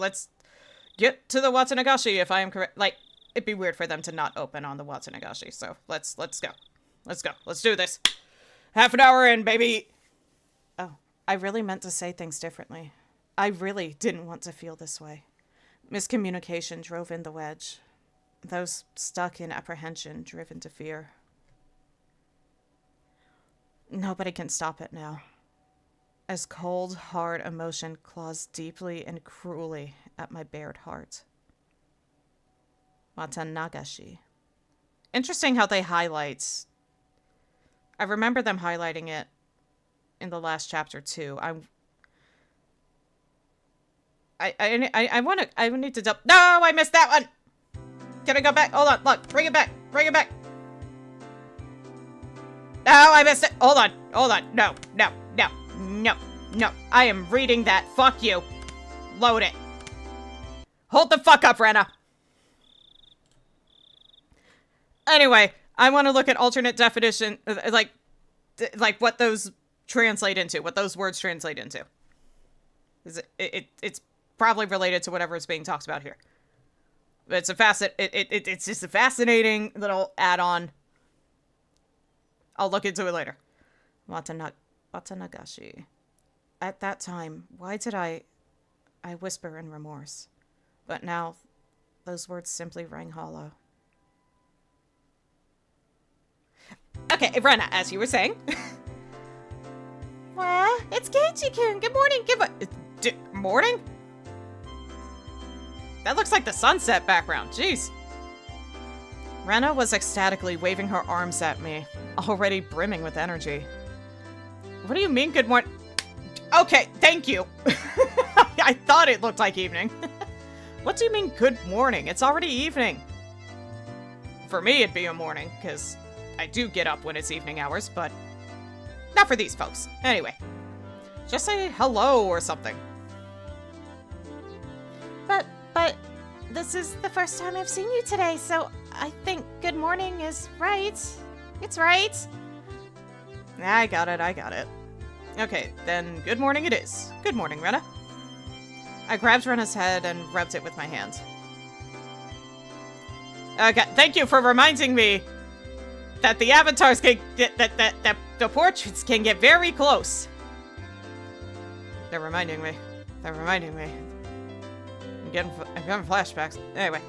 let's get to the Watanagashi if I am correct. Like, it'd be weird for them to not open on the Watanagashi, so let's go. Let's go. Let's do this. Half an hour in, baby! Oh, I really meant to say things differently. I really didn't want to feel this way. Miscommunication drove in the wedge. Those stuck in apprehension driven to fear. Nobody can stop it now. As cold, hard emotion claws deeply and cruelly at my bared heart. Watanagashi. Interesting how they highlight. I remember them highlighting it in the last chapter too. I need to No, I missed that one. Can I go back? Hold on, look, bring it back. No, I missed it. Hold on. No. I am reading that. Fuck you. Load it. Hold the fuck up, Rena. Anyway, I want to look at alternate definition, like what those translate into, what those words translate into. It's probably related to whatever is being talked about here. But it's just a fascinating little add-on. I'll look into it later. Watanagashi. At that time, why did I whisper in remorse? But now, those words simply rang hollow. Okay, Rena, as you were saying. Well, it's Keiichi-kun. Good morning. Morning? That looks like the sunset background. Jeez. Rena was ecstatically waving her arms at me, already brimming with energy. What do you mean, good morning? Okay, thank you. I thought it looked like evening. What do you mean, good morning? It's already evening. For me, it'd be a morning, because I do get up when it's evening hours, but not for these folks. Anyway, just say hello or something. But this is the first time I've seen you today, so I think good morning is right. It's right. I got it. Okay, then good morning it is. Good morning, Rena. I grabbed Rena's head and rubbed it with my hand. Okay, thank you for reminding me that the avatars can get, that the portraits can get very close. They're reminding me. I'm getting flashbacks. Anyway.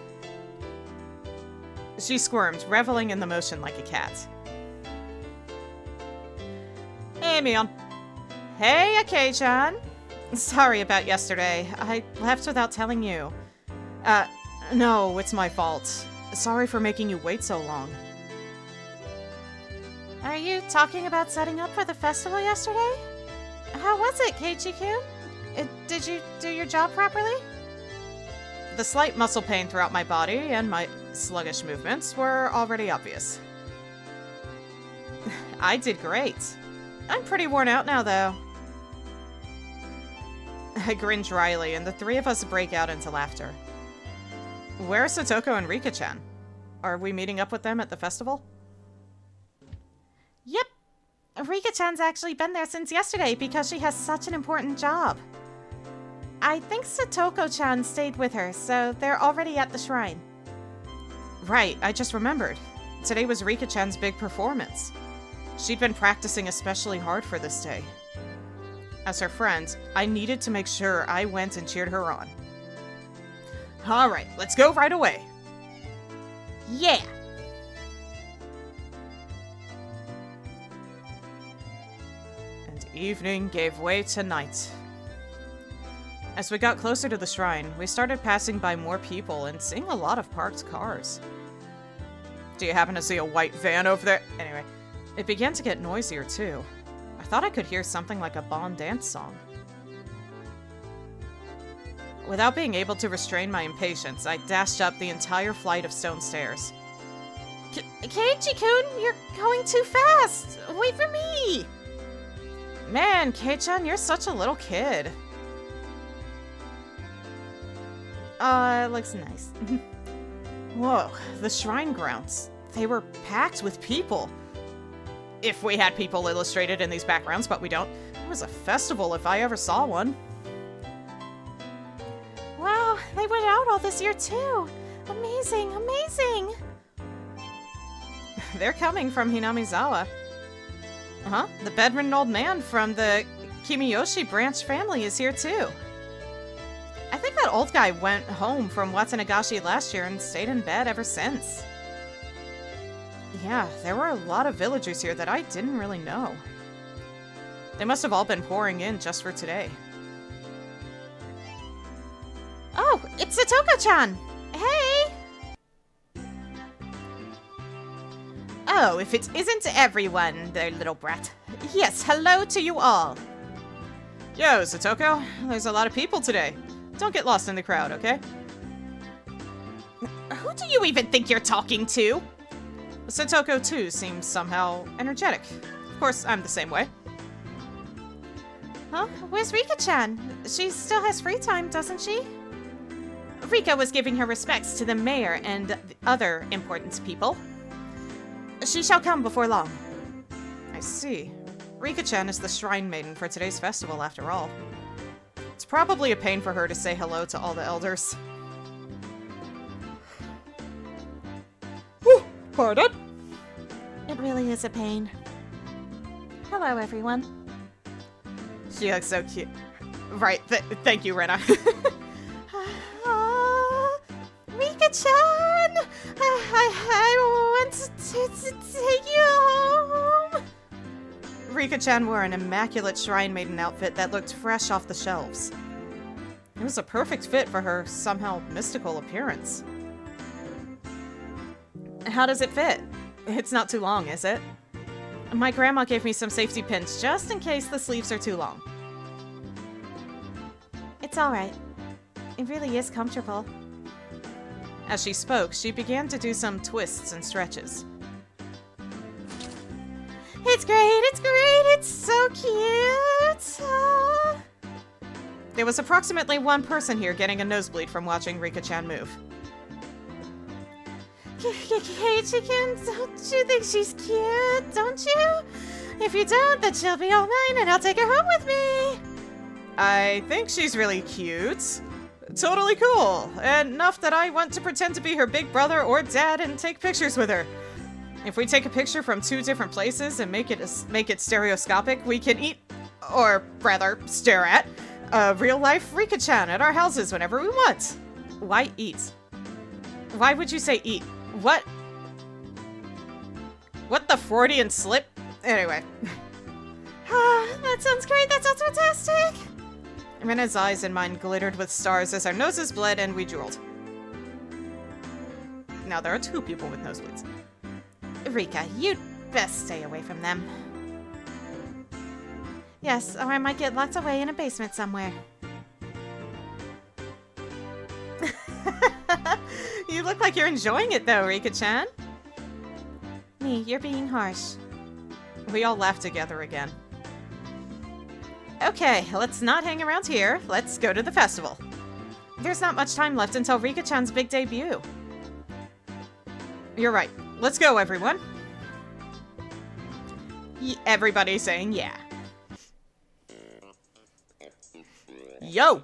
She squirmed, reveling in the motion like a cat. Hey, Mion. Hey, Akei-chan. Sorry about yesterday. I left without telling you. No, it's my fault. Sorry for making you wait so long. Are you talking about setting up for the festival yesterday? How was it, Keiichi-kun? Did you do your job properly? The slight muscle pain throughout my body and my sluggish movements were already obvious. I did great. I'm pretty worn out now, though. I grinned dryly, and the three of us break out into laughter. Where are Satoko and Rika-chan? Are we meeting up with them at the festival? Yep. Rika-chan's actually been there since yesterday because she has such an important job. I think Satoko-chan stayed with her, so they're already at the shrine. Right, I just remembered. Today was Rika-chan's big performance. She'd been practicing especially hard for this day. As her friend, I needed to make sure I went and cheered her on. Alright, let's go right away. Yeah! And evening gave way to night. As we got closer to the shrine, we started passing by more people and seeing a lot of parked cars. Do you happen to see a white van over there? Anyway, it began to get noisier too. I thought I could hear something like a Bon dance song. Without being able to restrain my impatience, I dashed up the entire flight of stone stairs. Keiichi-kun, you're going too fast! Wait for me! Man, Kei-chan, you're such a little kid. It looks nice. Whoa, the shrine grounds. They were packed with people. If we had people illustrated in these backgrounds, but we don't. It was a festival if I ever saw one. Wow, they went out all this year too. Amazing, amazing. They're coming from Hinamizawa. Huh? The bedridden old man from the Kimiyoshi branch family is here too. I think that old guy went home from Watanagashi last year and stayed in bed ever since. Yeah, there were a lot of villagers here that I didn't really know. They must have all been pouring in just for today. Oh, it's Satoko-chan! Hey! Oh, if it isn't everyone, their little brat. Yes, hello to you all. Yo, Satoko, there's a lot of people today. Don't get lost in the crowd, okay? Who do you even think you're talking to? Satoko, too, seems somehow energetic. Of course, I'm the same way. Huh? Where's Rika-chan? She still has free time, doesn't she? Rika was giving her respects to the mayor and the other important people. She shall come before long. I see. Rika-chan is the shrine maiden for today's festival, after all. It's probably a pain for her to say hello to all the elders. Whew, pardon? It really is a pain. Hello, everyone. She looks so cute. Right, thank you, Rena. Rika-chan! I want to take you home! Rika-chan wore an immaculate shrine maiden outfit that looked fresh off the shelves. It was a perfect fit for her somehow mystical appearance. How does it fit? It's not too long, is it? My grandma gave me some safety pins just in case the sleeves are too long. It's alright. It really is comfortable. As she spoke, she began to do some twists and stretches. It's great, it's so cute! There was approximately one person here getting a nosebleed from watching Rika-chan move. Chicken, don't you think she's cute, don't you? If you don't, then she'll be all mine and I'll take her home with me! I think she's really cute. Totally cool. Enough that I want to pretend to be her big brother or dad and take pictures with her. If we take a picture from 2 different places and make it stereoscopic, we can eat, or rather, stare at, real-life Rika-chan at our houses whenever we want. Why eat? Why would you say eat? What? What the Freudian slip? Anyway. That sounds great, that sounds fantastic! Rena's eyes and mine glittered with stars as our noses bled and we drooled. Now there are 2 people with nosebleeds. Rika, you'd best stay away from them. Yes, or I might get locked away in a basement somewhere. You look like you're enjoying it though, Rika-chan. Me, you're being harsh. We all laughed together again. Okay, let's not hang around here. Let's go to the festival. There's not much time left until Rika-chan's big debut. You're right. Let's go, everyone. Everybody's saying yeah. Yo!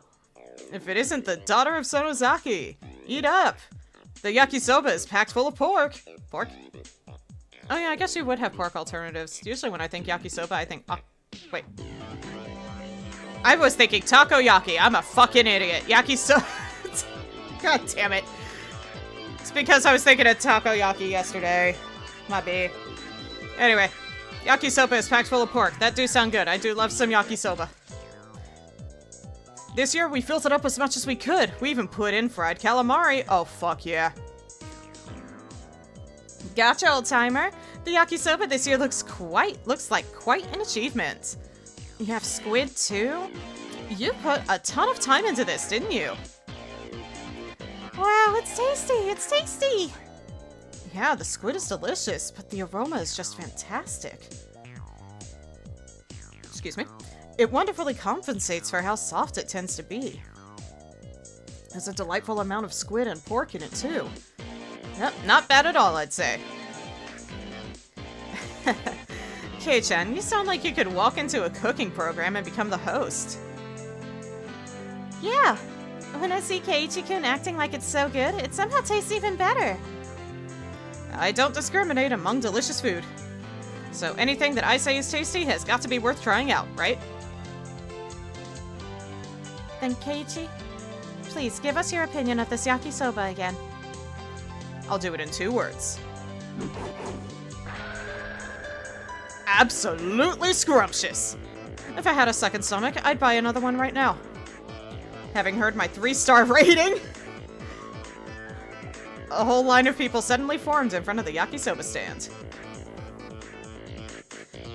If it isn't the daughter of Sonozaki, eat up! The yakisoba is packed full of pork. Pork? Oh yeah, I guess you would have pork alternatives. Usually when I think yakisoba, I think... Oh, wait. I was thinking takoyaki. I'm a fucking idiot. Yakisoba... God damn it. It's because I was thinking of takoyaki yesterday. My bad. Anyway, yakisoba is packed full of pork. That do sound good. I do love some yakisoba. This year, we filled it up as much as we could. We even put in fried calamari. Oh, fuck yeah. Gotcha, old-timer. The yakisoba this year looks like quite an achievement. You have squid, too? You put a ton of time into this, didn't you? Wow, it's tasty, it's tasty! Yeah, the squid is delicious, but the aroma is just fantastic. Excuse me. It wonderfully compensates for how soft it tends to be. There's a delightful amount of squid and pork in it, too. Yep, not bad at all, I'd say. Kei-chan, you sound like you could walk into a cooking program and become the host. Yeah. When I see Keiichi-kun acting like it's so good, it somehow tastes even better. I don't discriminate among delicious food. So anything that I say is tasty has got to be worth trying out, right? Then Keiichi, please give us your opinion of this yakisoba again. I'll do it in 2 words. Absolutely scrumptious. If I had a second stomach, I'd buy another one right now. Having heard my 3-star rating, a whole line of people suddenly formed in front of the yakisoba stand.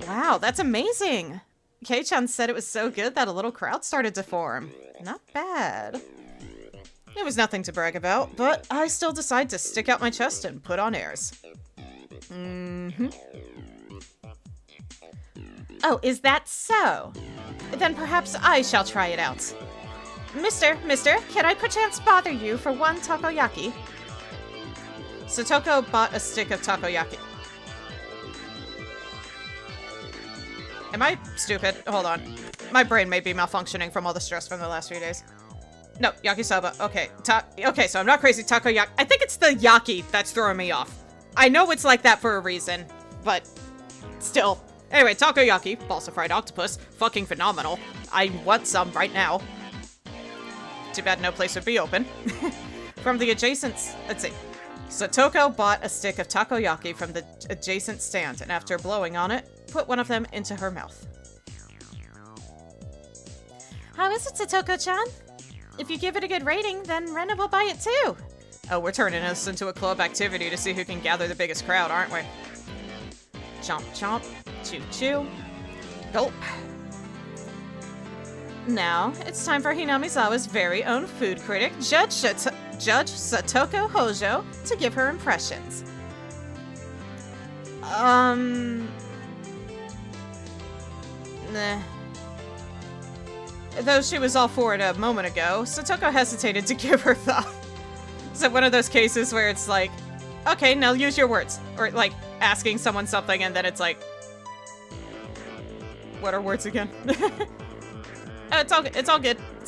Wow, that's amazing! Kei-chan said it was so good that a little crowd started to form. Not bad. It was nothing to brag about, but I still decide to stick out my chest and put on airs. Oh, is that so? Then perhaps I shall try it out. Mister, can I perchance bother you for 1 takoyaki? Satoko bought a stick of takoyaki. Am I stupid? Hold on. My brain may be malfunctioning from all the stress from the last few days. No, yakisoba. Okay. Okay, so I'm not crazy. Takoyaki. I think it's the yaki that's throwing me off. I know it's like that for a reason, but still. Anyway, takoyaki, balsa fried octopus, fucking phenomenal. I want some right now. Too bad no place would be open. From the adjacent... Let's see. Satoko bought a stick of takoyaki from the adjacent stand, and after blowing on it, put one of them into her mouth. How is it, Satoko-chan? If you give it a good rating, then Rena will buy it too. Oh, we're turning this into a club activity to see who can gather the biggest crowd, aren't we? Chomp chomp, chew chew, gulp. Now, it's time for Hinamizawa's very own food critic, Judge Satoko Hojo, to give her impressions. Nah. Though she was all for it a moment ago, Satoko hesitated to give her thought. Is it one of those cases where it's like, okay, now use your words? Or like asking someone something and then it's like, what are words again? It's all good. It's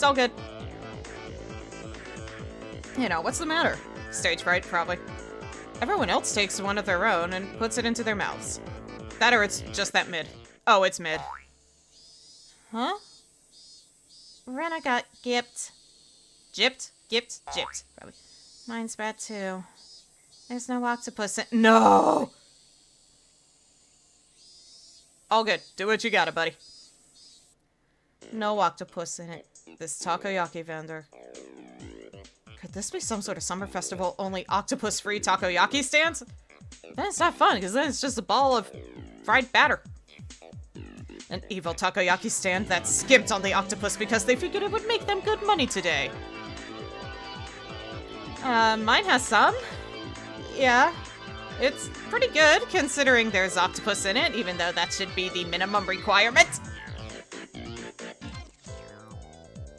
all good. You know, what's the matter? Stage fright, probably. Everyone else takes one of their own and puts it into their mouths. That or it's just that mid. Oh, it's mid. Huh? Rena got gypped. Gypped? Gypped, probably. Mine's bad too. There's no octopus in— No! All good. Do what you gotta, buddy. No octopus in it. This takoyaki vendor. Could this be some sort of summer festival only octopus-free takoyaki stands? Then it's not fun, because then it's just a ball of fried batter. An evil takoyaki stand that skimped on the octopus because they figured it would make them good money today. Mine has some. Yeah. It's pretty good, considering there's octopus in it, even though that should be the minimum requirement.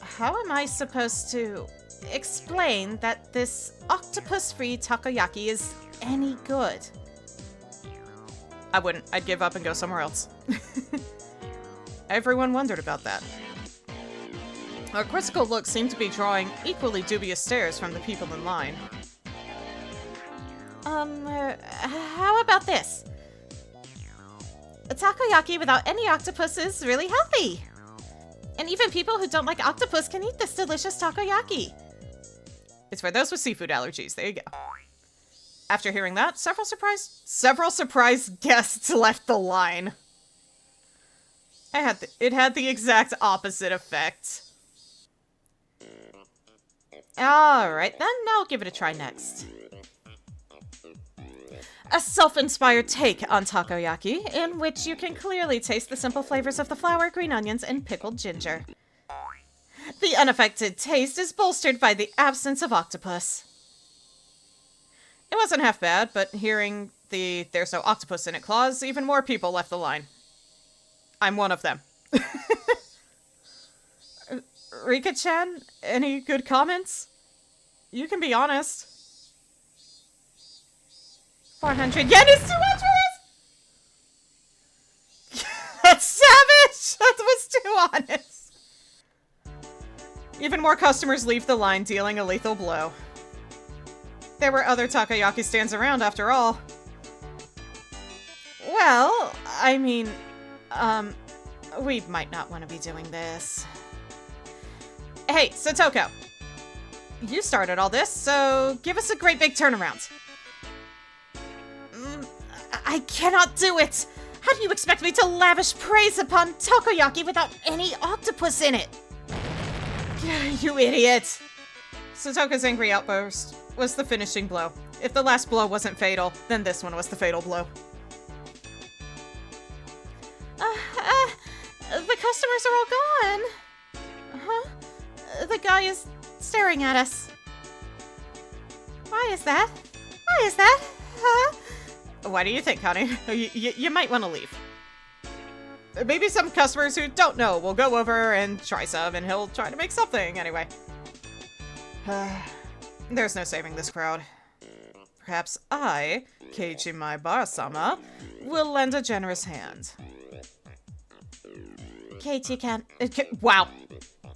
How am I supposed to explain that this octopus-free takoyaki is any good? I wouldn't. I'd give up and go somewhere else. Everyone wondered about that. Our quizzical look seemed to be drawing equally dubious stares from the people in line. How about this? A takoyaki without any octopus is really healthy. And even people who don't like octopus can eat this delicious takoyaki. It's for those with seafood allergies. There you go. After hearing that, several surprised guests left the line. It had the exact opposite effect. Alright, then I'll give it a try next. A self-inspired take on takoyaki, in which you can clearly taste the simple flavors of the flour, green onions, and pickled ginger. The unaffected taste is bolstered by the absence of octopus. It wasn't half bad, but hearing the "there's no octopus in it" clause, even more people left the line. I'm one of them. Rika-chan, any good comments? You can be honest. 400 yen is too much for this? That's savage! That was too honest. Even more customers leave the line, dealing a lethal blow. There were other takoyaki stands around, after all. Well, I mean, we might not want to be doing this. Hey, Satoko. You started all this, so give us a great big turnaround. I cannot do it! How do you expect me to lavish praise upon takoyaki without any octopus in it? You idiot! Satoka's angry outburst was the finishing blow. If the last blow wasn't fatal, then this one was the fatal blow. The customers are all gone. Huh? The guy is staring at us. Why is that? Why is that? Huh? What do you think, honey? You might want to leave. Maybe some customers who don't know will go over and try some, and he'll try to make something anyway. There's no saving this crowd. Perhaps I, Keiichi Maibara-sama, will lend a generous hand. Keiichi-kan. Wow.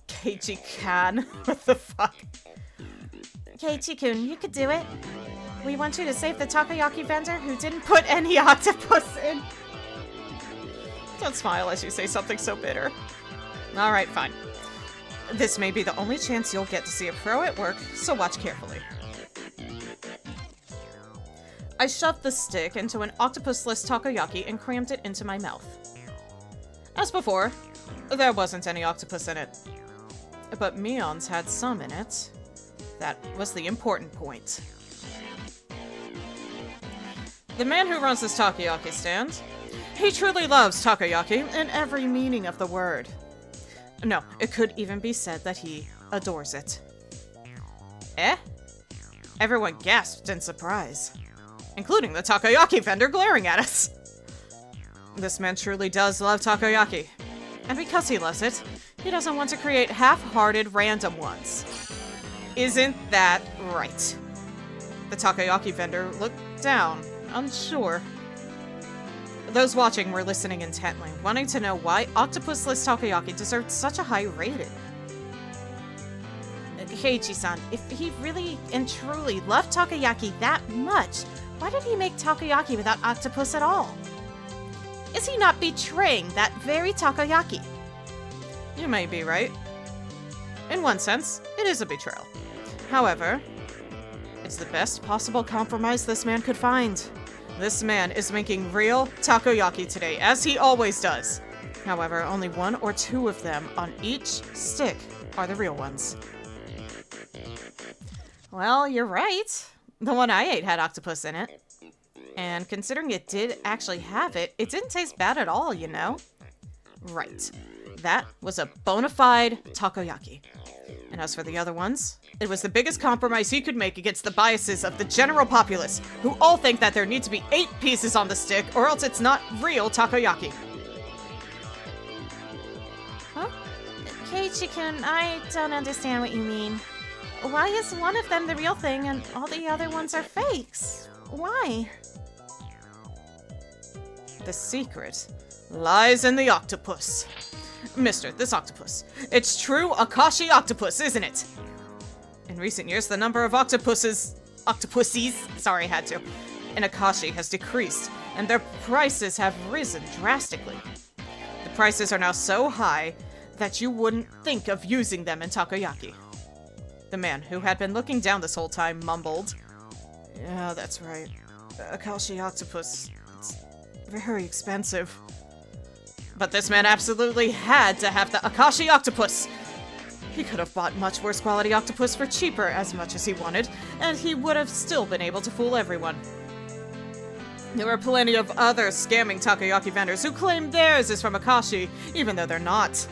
Keiichi-kan. What the fuck? Keiichi-kun, you could do it. We want you to save the takoyaki vendor who didn't put any octopus in. Don't smile as you say something so bitter. Alright, fine. This may be the only chance you'll get to see a pro at work, so watch carefully. I shoved the stick into an octopus-less takoyaki and crammed it into my mouth. As before, there wasn't any octopus in it. But Mion's had some in it. That was the important point. The man who runs this takoyaki stand, he truly loves takoyaki in every meaning of the word. No, it could even be said that he adores it. Eh? Everyone gasped in surprise, including the takoyaki vendor glaring at us. This man truly does love takoyaki, and because he loves it, he doesn't want to create half-hearted random ones. Isn't that right? The takoyaki vendor looked down, unsure. Those watching were listening intently, wanting to know why octopus-less takoyaki deserved such a high rating. Keiichi-san, if he really and truly loved takoyaki that much, why did he make takoyaki without octopus at all? Is he not betraying that very takoyaki? You may be right. In one sense, it is a betrayal. However, it's the best possible compromise this man could find. This man is making real takoyaki today, as he always does. However, only one or two of them on each stick are the real ones. Well, you're right. The one I ate had octopus in it. And considering it did actually have it, it didn't taste bad at all, you know? Right. That was a bona fide takoyaki. And as for the other ones, it was the biggest compromise he could make against the biases of the general populace, who all think that there need to be 8 pieces on the stick, or else it's not real takoyaki. Huh? Keiichi-kun, I don't understand what you mean. Why is one of them the real thing and all the other ones are fakes? Why? The secret lies in the octopus. Mister, this octopus. It's true Akashi octopus, isn't it? In recent years, the number of octopuses, sorry, had to, in Akashi has decreased, and their prices have risen drastically. The prices are now so high that you wouldn't think of using them in takoyaki. The man, who had been looking down this whole time, mumbled, "Yeah, that's right. Akashi octopus. It's very expensive." But this man absolutely had to have the Akashi octopus. He could have bought much worse quality octopus for cheaper as much as he wanted, and he would have still been able to fool everyone. There were plenty of other scamming takoyaki vendors who claim theirs is from Akashi, even though they're not.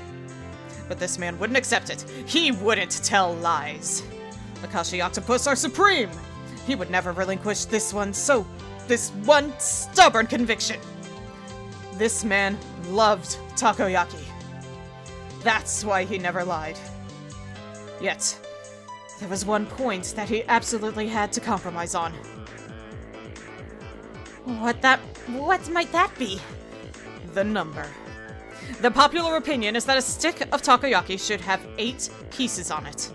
But this man wouldn't accept it. He wouldn't tell lies. Akashi octopus are supreme. He would never relinquish this one stubborn conviction. This man loved takoyaki. That's why he never lied. Yet, there was one point that he absolutely had to compromise on. What might that be? The number. The popular opinion is that a stick of takoyaki should have 8 pieces on it.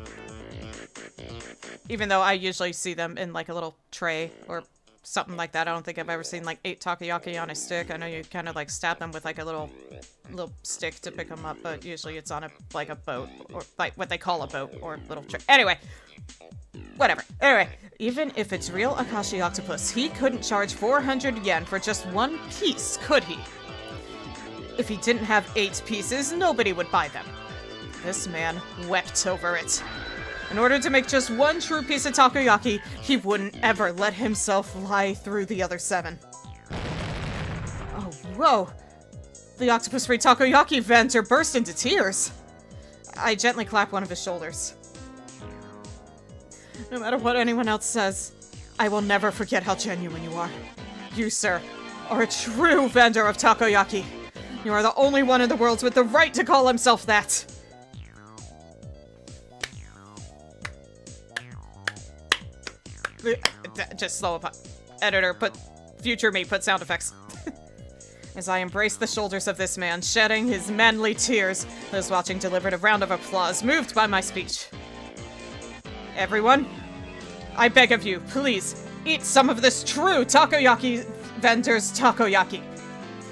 Even though I usually see them in like a little tray or something like that. I don't think I've ever seen like 8 takoyaki on a stick. I know you kind of like stab them with like a little stick to pick them up, but usually it's on like a boat, or like what they call a boat, or little tray. Anyway, whatever. Anyway, even if it's real Akashi octopus, he couldn't charge 400 yen for just 1 piece, could he? If he didn't have 8 pieces, nobody would buy them. This man wept over it. In order to make just 1 true piece of takoyaki, he wouldn't ever let himself lie through the other 7. Oh, whoa. The octopus-free takoyaki vendor burst into tears. I gently clapped one of his shoulders. No matter what anyone else says, I will never forget how genuine you are. You, sir, are a true vendor of takoyaki. You are the only one in the world with the right to call himself that. Just slow up. Editor, future me, put sound effects. As I embraced the shoulders of this man, shedding his manly tears, those watching delivered a round of applause, moved by my speech. Everyone, I beg of you, please, eat some of this true takoyaki vendor's takoyaki.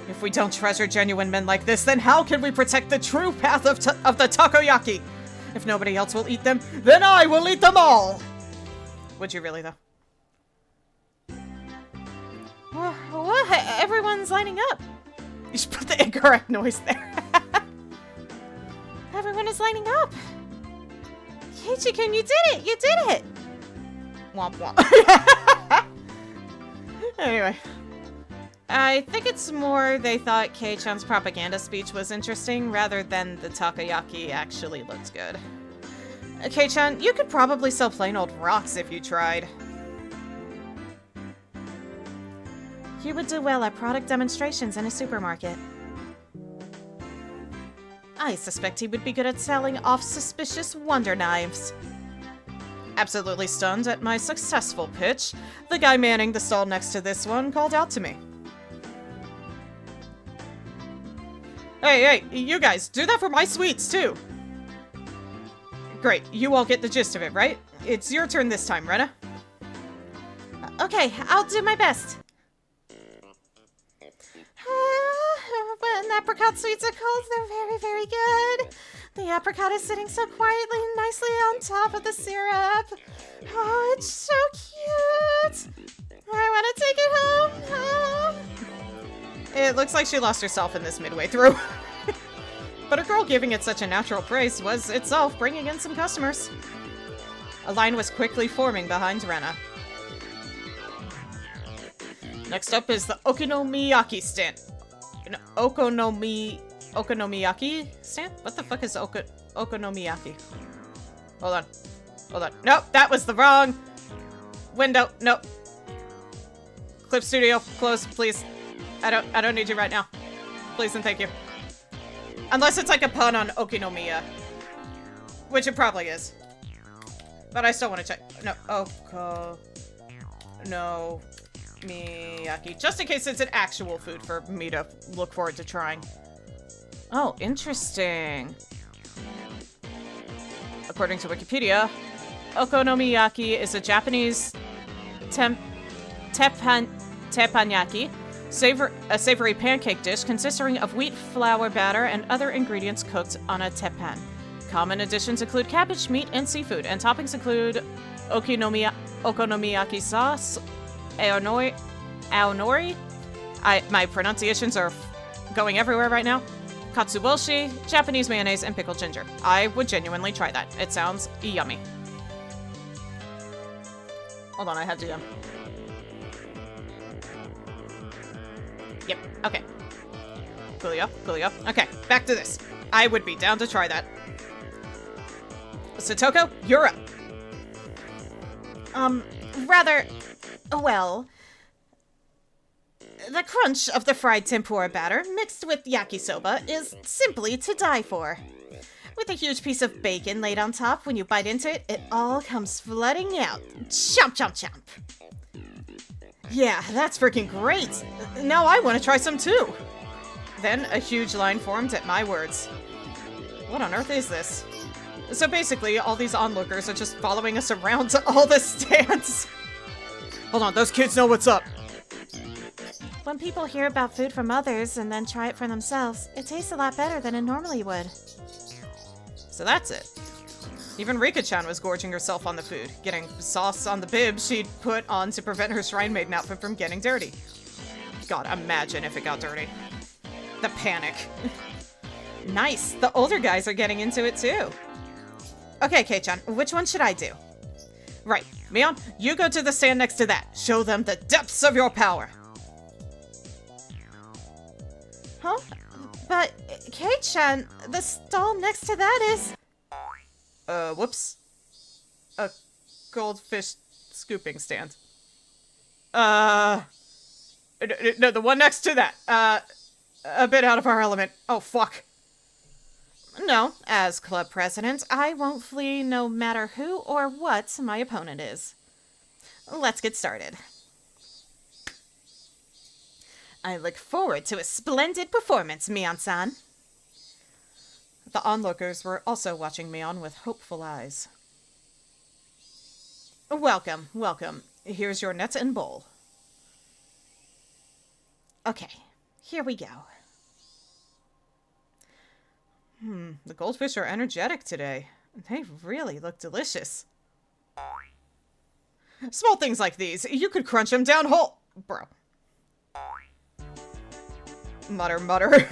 If we don't treasure genuine men like this, then how can we protect the true path of the takoyaki? If nobody else will eat them, then I will eat them all! Would you really, though? What? Everyone's lining up. You should put the incorrect noise there. Everyone is lining up. Keiichi-kun, you did it! You did it! Womp womp. Anyway. I think it's more they thought Kei-chan's propaganda speech was interesting rather than the takoyaki actually looked good. Kei-chan, you could probably sell plain old rocks if you tried. You would do well at product demonstrations in a supermarket. I suspect he would be good at selling off suspicious wonder knives. Absolutely stunned at my successful pitch, the guy manning the stall next to this one called out to me. Hey, you guys, do that for my sweets, too! Great, you all get the gist of it, right? It's your turn this time, Rena. Okay, I'll do my best. When apricot sweets are cold, they're very, very good. The apricot is sitting so quietly and nicely on top of the syrup. Oh, it's so cute. I want to take it home. It looks like she lost herself in this midway through. But her girl giving it such a natural praise was itself bringing in some customers. A line was quickly forming behind Rena. Next up is the okonomiyaki stand. Okonomiyaki stand? What the fuck is okonomiyaki? Hold on. Nope, that was the wrong window. Nope. Clip Studio, close, please. I don't need you right now. Please and thank you. Unless it's like a pun on Okinomiya. Which it probably is. But I still want to check. No, Okonomiyaki. Just in case it's an actual food for me to look forward to trying. Oh, interesting. According to Wikipedia, okonomiyaki is a Japanese teppanyaki, a savory pancake dish consisting of wheat flour batter and other ingredients cooked on a teppan. Common additions include cabbage, meat, and seafood, and toppings include okonomiyaki sauce, aonori. My pronunciations are going everywhere right now. Katsuboshi, Japanese mayonnaise, and pickled ginger. I would genuinely try that. It sounds yummy. Hold on, I had to Yep, okay. Coolio. Okay, back to this. I would be down to try that. Satoko, you're up. Well, the crunch of the fried tempura batter mixed with yakisoba is simply to die for. With a huge piece of bacon laid on top, when you bite into it, it all comes flooding out. Chomp, chomp, chomp. Yeah, that's freaking great. Now I want to try some too. Then a huge line formed at my words. What on earth is this? So basically, all these onlookers are just following us around to all the stands. Hold on, those kids know what's up. When people hear about food from others and then try it for themselves, it tastes a lot better than it normally would. So that's it. Even Rika-chan was gorging herself on the food, getting sauce on the bib she'd put on to prevent her shrine maiden outfit from getting dirty. God, imagine if it got dirty. The panic. Nice, the older guys are getting into it too. Okay, K-chan, which one should I do? Right, Mion, you go to the stand next to that. Show them the depths of your power. Huh? But, K-chan, the stall next to that is... Whoops. A goldfish scooping stand. No, the one next to that. A bit out of our element. Oh, fuck. No, as club president, I won't flee no matter who or what my opponent is. Let's get started. I look forward to a splendid performance, Mion-san. The onlookers were also watching Mion with hopeful eyes. Welcome, welcome. Here's your net and bowl. Okay, here we go. The goldfish are energetic today. They really look delicious. Small things like these, you could crunch them down whole. Bro. Mutter, mutter.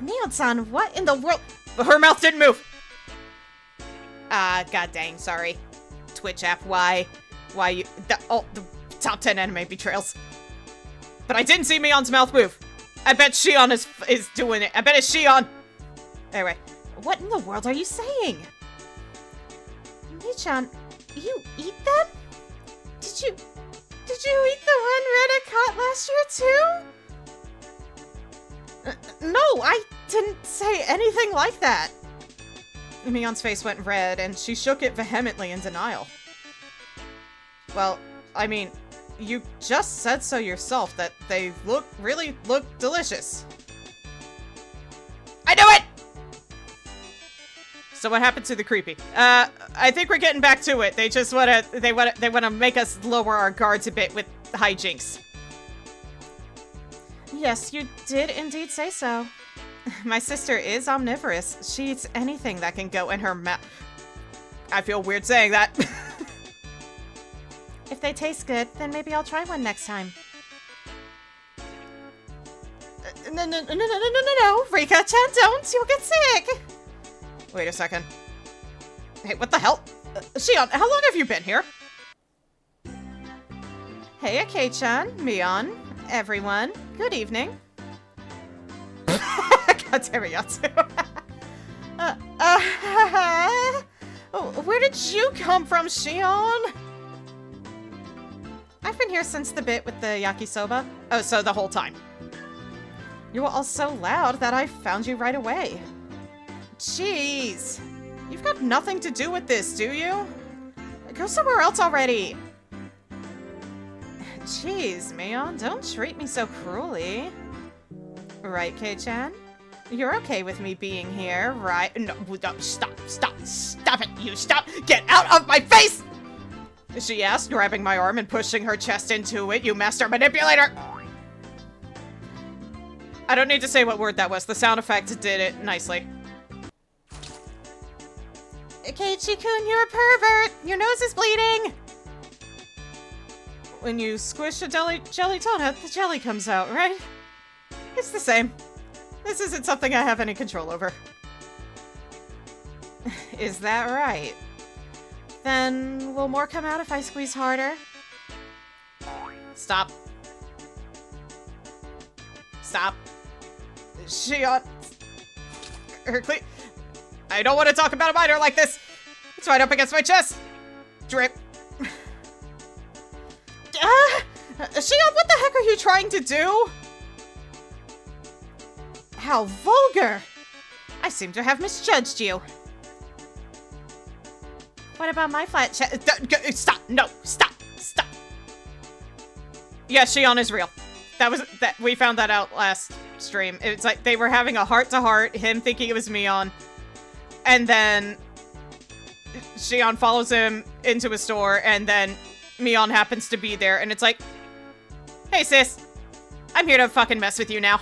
Mion-san, what in the world? Her mouth didn't move. God dang, sorry. Twitch app, why you, the top 10 anime betrayals. But I didn't see Mion's mouth move. I bet Shion is doing it. I bet it's Shion. Anyway, what in the world are you saying? Mi-chan, you eat them? Did you eat the one Rena caught last year too? No, I didn't say anything like that. Mion's face went red, and she shook it vehemently in denial. Well, I mean, you just said so yourself that they really look delicious. I knew it! So what happened to the creepy? I think we're getting back to it. They just wanna make us lower our guards a bit with hijinks. Yes, you did indeed say so. My sister is omnivorous. She eats anything that can go in her mouth. I feel weird saying that. If they taste good, then maybe I'll try one next time. No, Rika-chan, don't! You'll get sick! Wait a second. Hey, what the hell? Shion, how long have you been here? Hey, K-chan, Mion, everyone, good evening. God damn it, Yatsu. Where did you come from, Shion? I've been here since the bit with the yakisoba. Oh, so the whole time. You were all so loud that I found you right away. Jeez. You've got nothing to do with this, do you? Go somewhere else already. Jeez, Mion, don't treat me so cruelly. Right, K-chan? You're okay with me being here, right? No, stop it, you stop! Get out of my face! She asked, grabbing my arm and pushing her chest into it, you master manipulator! I don't need to say what word that was, the sound effect did it nicely. Keiichi-kun, you're a pervert! Your nose is bleeding! When you squish a jelly donut, the jelly comes out, right? It's the same. This isn't something I have any control over. Is that right? Then will more come out if I squeeze harder? Stop. Stop. Shion. I don't want to talk about a minor like this. It's right up against my chest. Drip. Shion, what the heck are you trying to do? How vulgar! I seem to have misjudged you. What about my flat chest? Stop! No! Stop! Stop! Yeah, Shion is real. We found that out last stream. It's like they were having a heart-to-heart, him thinking it was Mion. And then Shion follows him into a store, and then Mion happens to be there, and it's like, hey sis, I'm here to fucking mess with you now.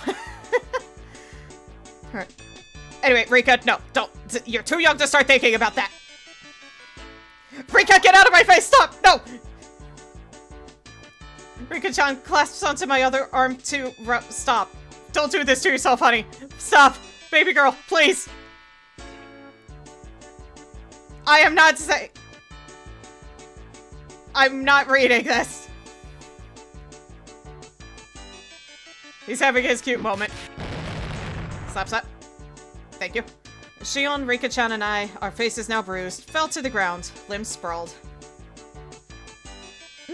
Alright. Anyway, Rika, no, don't. You're too young to start thinking about that. Rika, get out of my face, stop, no! Rika-chan clasps onto my other arm to stop. Don't do this to yourself, honey. Stop, baby girl, please. I am not saying... I'm not reading this. He's having his cute moment. Slap, slap. Thank you. Shion, Rika-chan, and I, our faces now bruised, fell to the ground, limbs sprawled.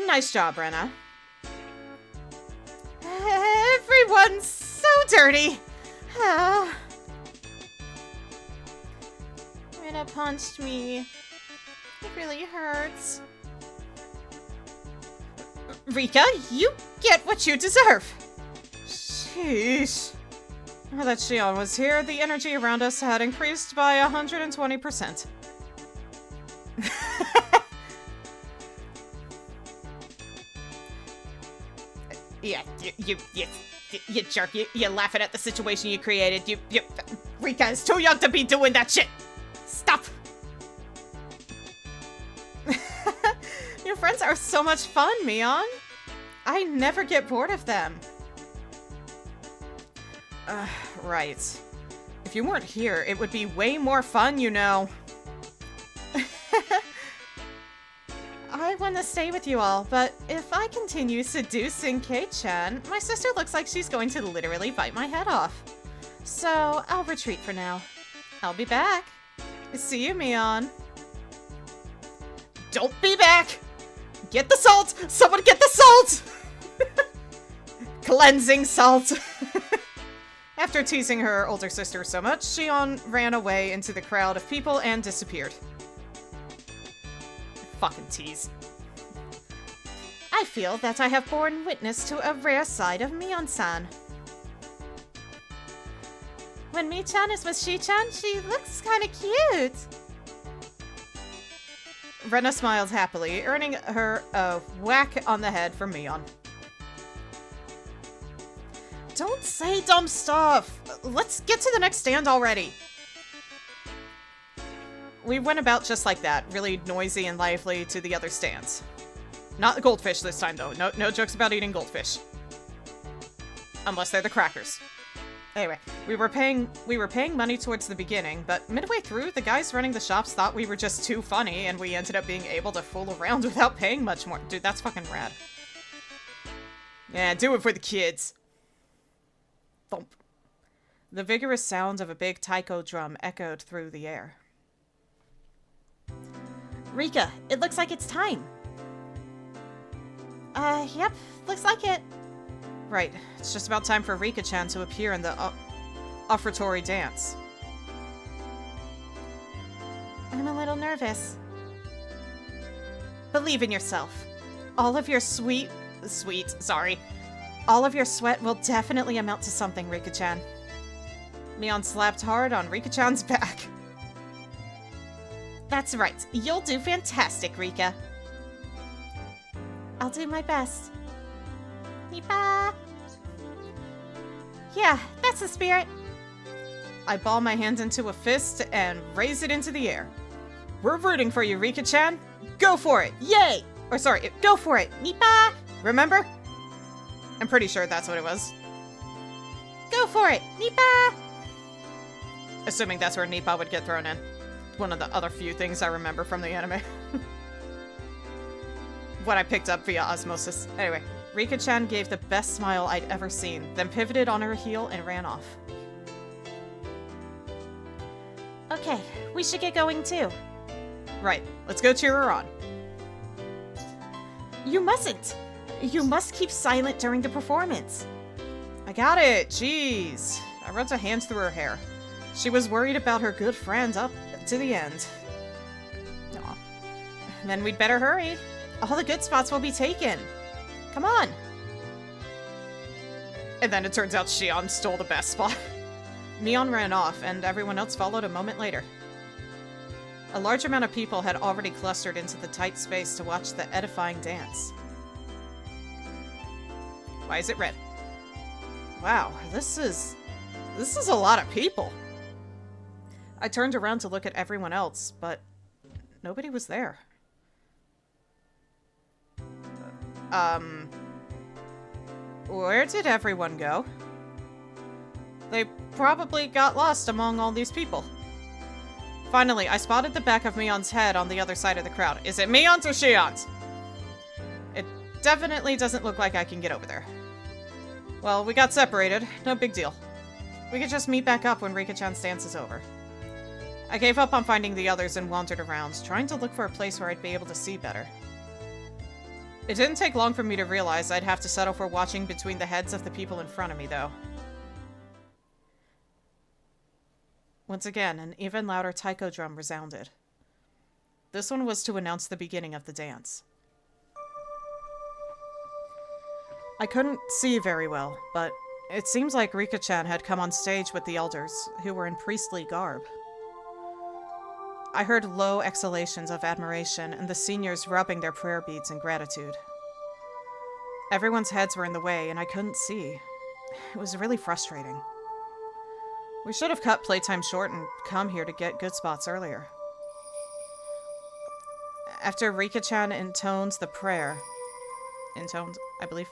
Nice job, Rena. Everyone's so dirty. Rena punched me. It really hurts. Rika, you get what you deserve. Sheesh. Now that Shion was here, the energy around us had increased by 120%. Yeah, you jerk. You're laughing at the situation you created. Rika is too young to be doing that shit. Stop. Your friends are so much fun, Mion. I never get bored of them. Right. If you weren't here, it would be way more fun, you know. I want to stay with you all, but if I continue seducing Kei-chan, my sister looks like she's going to literally bite my head off. So, I'll retreat for now. I'll be back. See you, Mion. Don't be back! Get the salt! Someone get the salt! Cleansing salt! After teasing her older sister so much, Shion ran away into the crowd of people and disappeared. Fucking tease. I feel that I have borne witness to a rare side of Mion-san. When Mi-chan is with Shi-chan, she looks kinda cute. Rena smiled happily, earning her a whack on the head from Mion. Don't say dumb stuff! Let's get to the next stand already! We went about just like that, really noisy and lively to the other stands. Not the goldfish this time, though. No jokes about eating goldfish. Unless they're the crackers. Anyway, we were paying money towards the beginning, but midway through, the guys running the shops thought we were just too funny, and we ended up being able to fool around without paying much more. Dude, that's fucking rad. Yeah, do it for the kids. Thump. The vigorous sound of a big taiko drum echoed through the air. Rika, it looks like it's time. Yep, looks like it. Right, it's just about time for Rika-chan to appear in the offertory dance. I'm a little nervous. Believe in yourself. All of your all of your sweat will definitely amount to something, Rika-chan. Mion slapped hard on Rika-chan's back. That's right. You'll do fantastic, Rika. I'll do my best. Nipa! Yeah, that's the spirit. I ball my hand into a fist and raise it into the air. We're rooting for you, Rika-chan. Go for it! Yay! Or sorry, go for it! Nipa! Remember? I'm pretty sure that's what it was. Go for it! Nipa! Assuming that's where Nipa would get thrown in. One of the other few things I remember from the anime. What I picked up via osmosis. Anyway, Rika-chan gave the best smile I'd ever seen, then pivoted on her heel and ran off. Okay, we should get going too. Right, let's go cheer her on. You mustn't! You must keep silent during the performance. I got it, jeez. I rubbed a hand through her hair. She was worried about her good friend up to the end. Aw. Then we'd better hurry. All the good spots will be taken. Come on. And then it turns out Shion stole the best spot. Mion ran off, and everyone else followed a moment later. A large amount of people had already clustered into the tight space to watch the edifying dance. Why is it red? Wow, this is a lot of people. I turned around to look at everyone else, but nobody was there. Where did everyone go? They probably got lost among all these people. Finally, I spotted the back of Mion's head on the other side of the crowd. Is it Mion's or Shion's? It definitely doesn't look like I can get over there. Well, we got separated. No big deal. We could just meet back up when Rika-chan's dance is over. I gave up on finding the others and wandered around, trying to look for a place where I'd be able to see better. It didn't take long for me to realize I'd have to settle for watching between the heads of the people in front of me, though. Once again, an even louder taiko drum resounded. This one was to announce the beginning of the dance. I couldn't see very well, but it seems like Rika-chan had come on stage with the elders, who were in priestly garb. I heard low exhalations of admiration and the seniors rubbing their prayer beads in gratitude. Everyone's heads were in the way, and I couldn't see. It was really frustrating. We should have cut playtime short and come here to get good spots earlier. After Rika-chan intoned the prayer... I believe?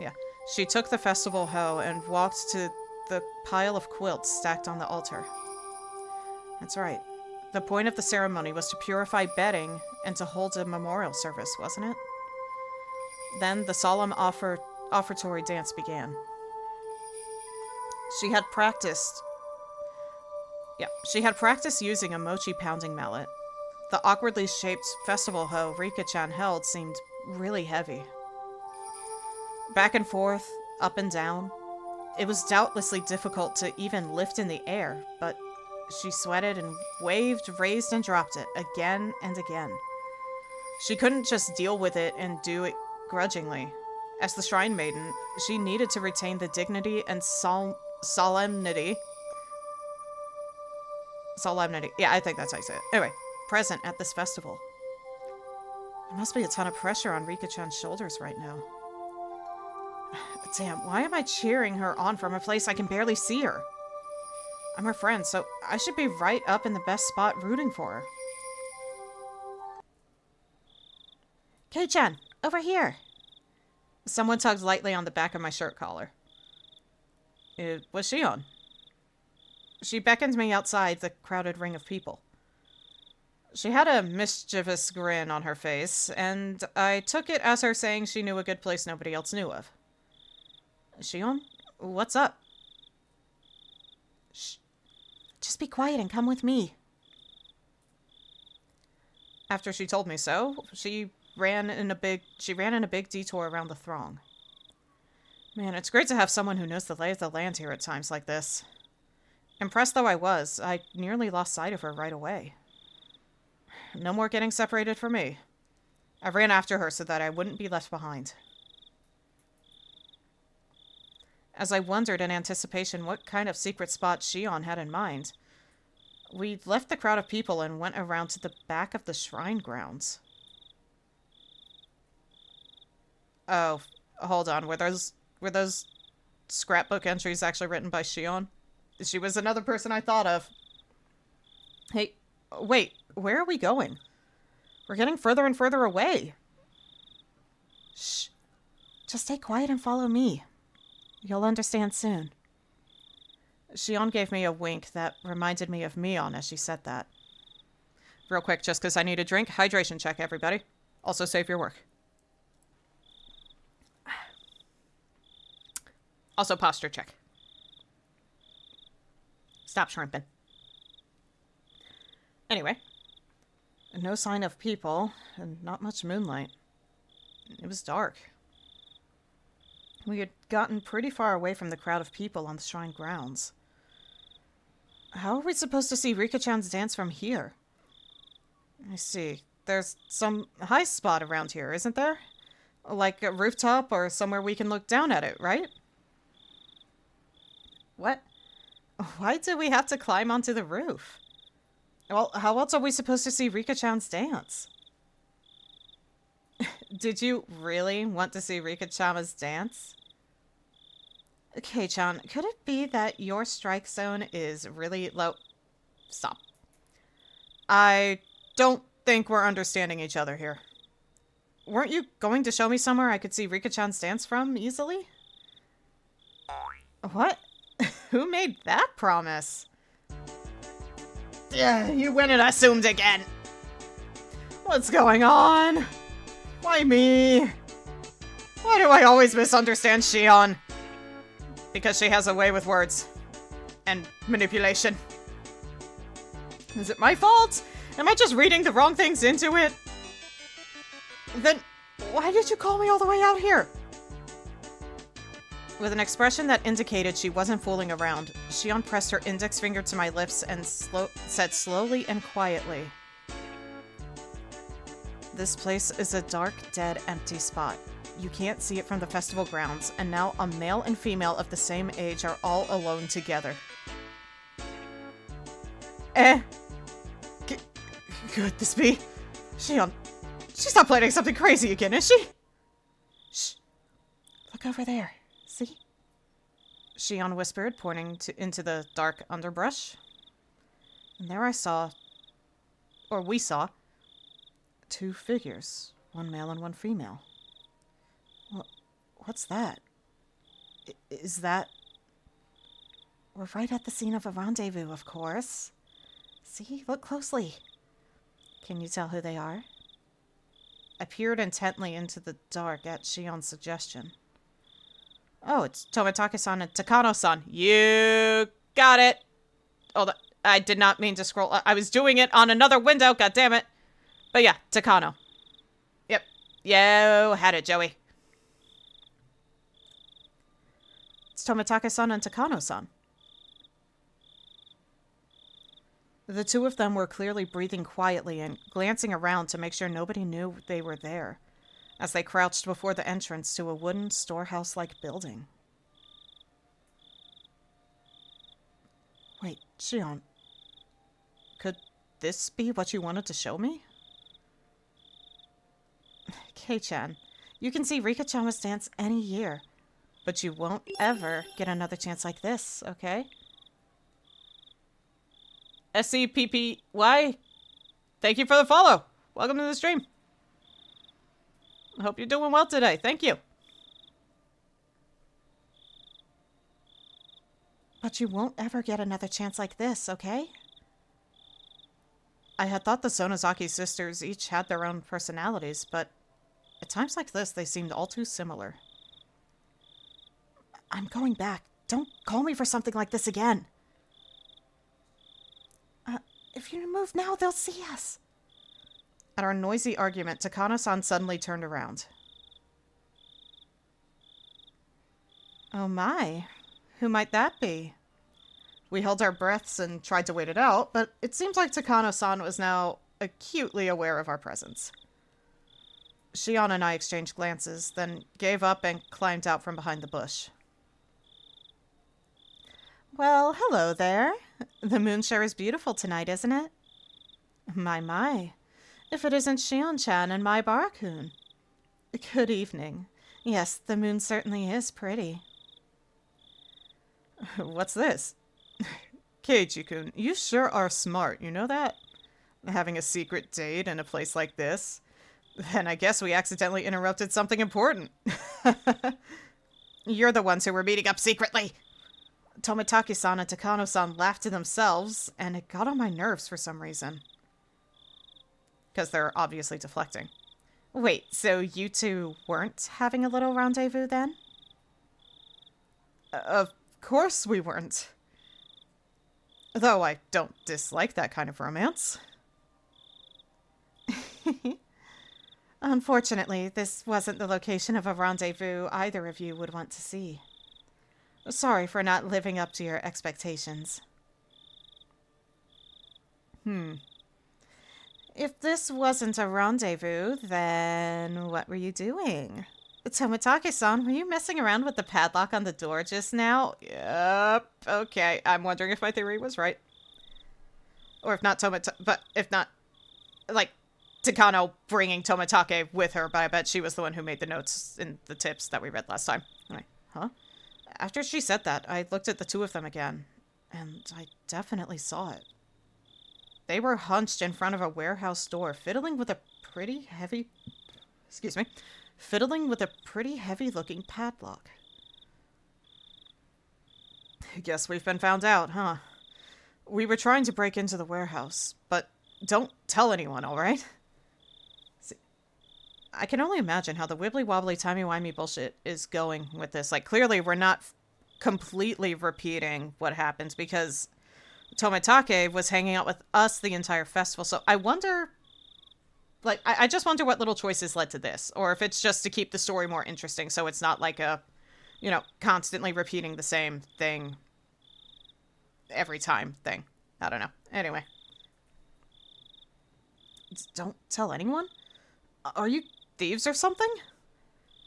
Yeah. She took the festival hoe and walked to the pile of quilts stacked on the altar. That's right. The point of the ceremony was to purify bedding and to hold a memorial service, wasn't it? Then the solemn offertory dance began. She had practiced using a mochi pounding mallet. The awkwardly shaped festival hoe Rika-chan held seemed really heavy. Back and forth, up and down. It was doubtlessly difficult to even lift in the air, but she sweated and waved, raised, and dropped it again and again. She couldn't just deal with it and do it grudgingly. As the Shrine Maiden, she needed to retain the dignity and solemnity. Yeah, I think that's how you say it. Anyway, present at this festival. There must be a ton of pressure on Rika-chan's shoulders right now. Damn, why am I cheering her on from a place I can barely see her? I'm her friend, so I should be right up in the best spot rooting for her. Kei-chan, over here. Someone tugged lightly on the back of my shirt collar. It was Shion. She beckoned me outside the crowded ring of people. She had a mischievous grin on her face, and I took it as her saying she knew a good place nobody else knew of. Shion, what's up? Shh. Just be quiet and come with me. After she told me so, she ran in a big detour around the throng. Man, it's great to have someone who knows the lay of the land here at times like this. Impressed though I was, I nearly lost sight of her right away. No more getting separated from me. I ran after her so that I wouldn't be left behind. As I wondered in anticipation what kind of secret spot Shion had in mind, we left the crowd of people and went around to the back of the shrine grounds. Oh, hold on. Were those scrapbook entries actually written by Shion? She was another person I thought of. Hey, wait, where are we going? We're getting further and further away. Shh. Just stay quiet and follow me. You'll understand soon. Shion gave me a wink that reminded me of Mion as she said that. Real quick, just because I need a drink. Hydration check, everybody. Also, save your work. Also, posture check. Stop shrimping. Anyway. No sign of people, and not much moonlight. It was dark. We had gotten pretty far away from the crowd of people on the shrine grounds. How are we supposed to see Rika-chan's dance from here? I see. There's some high spot around here, isn't there? Like a rooftop or somewhere we can look down at it, right? What? Why do we have to climb onto the roof? Well, how else are we supposed to see Rika-chan's dance? Did you really want to see Rika-chan's dance? K-chan, could it be that your strike zone is really low? Stop. I don't think we're understanding each other here. Weren't you going to show me somewhere I could see Rika-chan's dance from easily? What? Who made that promise? Yeah, you went and assumed again. What's going on? Why me? Why do I always misunderstand Shion? Because she has a way with words. And manipulation. Is it my fault? Am I just reading the wrong things into it? Then, why did you call me all the way out here? With an expression that indicated she wasn't fooling around, Shion pressed her index finger to my lips and said slowly and quietly, "This place is a dark, dead, empty spot. You can't see it from the festival grounds, and now a male and female of the same age are all alone together." Could this be? Shion, she's not planning something crazy again, is she? Shh. Look over there. See? Shion whispered, pointing into the dark underbrush. And there we saw, two figures. One male and one female. What's that? Is that... We're right at the scene of a rendezvous, of course. See? Look closely. Can you tell who they are? I peered intently into the dark at Shion's suggestion. Oh, it's Tomitake-san and Takano-san. You got it. Oh, I did not mean to scroll. I was doing it on another window. God damn it. But yeah, Takano. Yep. You had it, Joey. It's Tomitake-san and Takano-san. The two of them were clearly breathing quietly and glancing around to make sure nobody knew they were there, as they crouched before the entrance to a wooden storehouse-like building. Wait, Shion. Could this be what you wanted to show me? Kei-chan, you can see Rika-chan's dance any year, but you won't ever get another chance like this, okay? SCPPY, thank you for the follow. Welcome to the stream. I hope you're doing well today. Thank you. But you won't ever get another chance like this, okay? I had thought the Sonozaki sisters each had their own personalities, but at times like this, they seemed all too similar. I'm going back. Don't call me for something like this again. If you move now, they'll see us. At our noisy argument, Takano-san suddenly turned around. Oh my, who might that be? We held our breaths and tried to wait it out, but it seemed like Takano-san was now acutely aware of our presence. Shion and I exchanged glances, then gave up and climbed out from behind the bush. Well, hello there. The moon sure is beautiful tonight, isn't it? My. If it isn't Shion-chan and my Barakun. Good evening. Yes, the moon certainly is pretty. What's this? Keiji-kun, you sure are smart, you know that? Having a secret date in a place like this? Then I guess we accidentally interrupted something important. You're the ones who were meeting up secretly. Tomitake-san and Takano-san laughed to themselves, and it got on my nerves for some reason. Because they're obviously deflecting. Wait, so you two weren't having a little rendezvous then? Of course we weren't. Though I don't dislike that kind of romance. Unfortunately, this wasn't the location of a rendezvous either of you would want to see. Sorry for not living up to your expectations. If this wasn't a rendezvous, then what were you doing? Tomitake-san, were you messing around with the padlock on the door just now? Yep. Okay. I'm wondering if my theory was right. Or if not but if not, like, Takano bringing Tomitake with her, but I bet she was the one who made the notes in the tips that we read last time. Anyway, huh? After she said that, I looked at the two of them again, and I definitely saw it. They were hunched in front of a warehouse door, fiddling with a pretty heavy looking padlock. Guess we've been found out, huh? We were trying to break into the warehouse, but don't tell anyone, alright? I can only imagine how the wibbly-wobbly, timey-wimey bullshit is going with this. Like, clearly we're not completely repeating what happened because Tomitake was hanging out with us the entire festival. So I wonder, like, I just wonder what little choices led to this. Or if it's just to keep the story more interesting so it's not like a, you know, constantly repeating the same thing every time thing. I don't know. Anyway. Don't tell anyone? Are you thieves or something?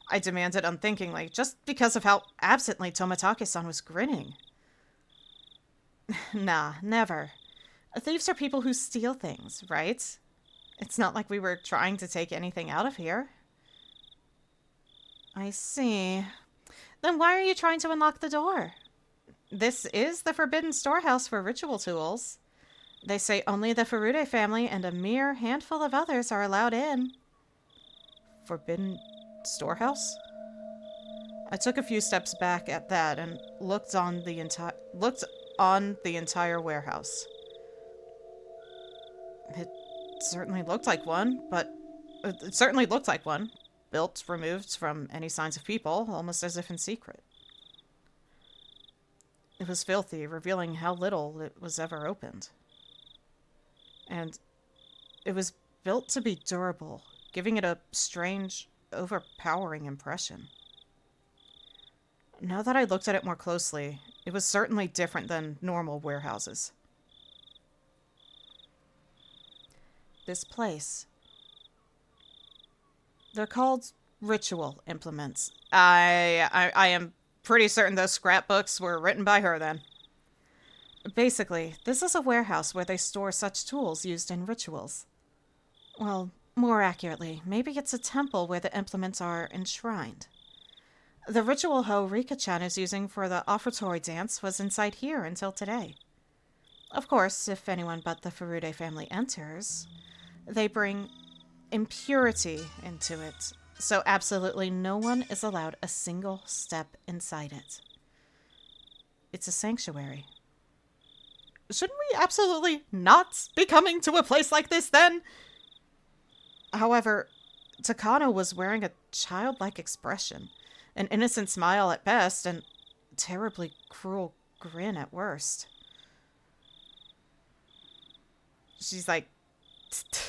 I demanded unthinkingly, just because of how absently Tomitake-san was grinning. Nah, never. Thieves are people who steal things, right? It's not like we were trying to take anything out of here. I see. Then why are you trying to unlock the door? This is the forbidden storehouse for ritual tools. They say only the Furude family and a mere handful of others are allowed in. Forbidden storehouse? I took a few steps back at that and looked on the entire warehouse. It certainly looked like one, built, removed from any signs of people, almost as if in secret. It was filthy, revealing how little it was ever opened. And it was built to be durable, giving it a strange, overpowering impression. Now that I looked at it more closely, it was certainly different than normal warehouses. This place. They're called ritual implements. I am pretty certain those scrapbooks were written by her then. Basically, this is a warehouse where they store such tools used in rituals. Well, more accurately, maybe it's a temple where the implements are enshrined. The ritual hoe Rika-chan is using for the offertory dance was inside here until today. Of course, if anyone but the Furude family enters, they bring impurity into it, so absolutely no one is allowed a single step inside it. It's a sanctuary. Shouldn't we absolutely not be coming to a place like this then? However, Takano was wearing a childlike expression, an innocent smile at best, and terribly cruel grin at worst. She's like,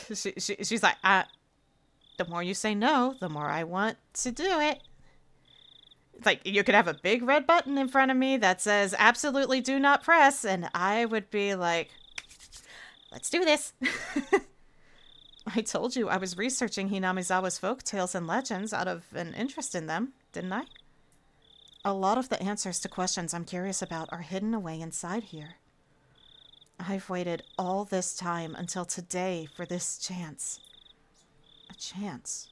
she's like, the more you say no, the more I want to do it. It's like, you could have a big red button in front of me that says absolutely do not press, and I would be like, let's do this. I told you I was researching Hinamizawa's folk tales and legends out of an interest in them, didn't I? A lot of the answers to questions I'm curious about are hidden away inside here. I've waited all this time until today for this chance. A chance.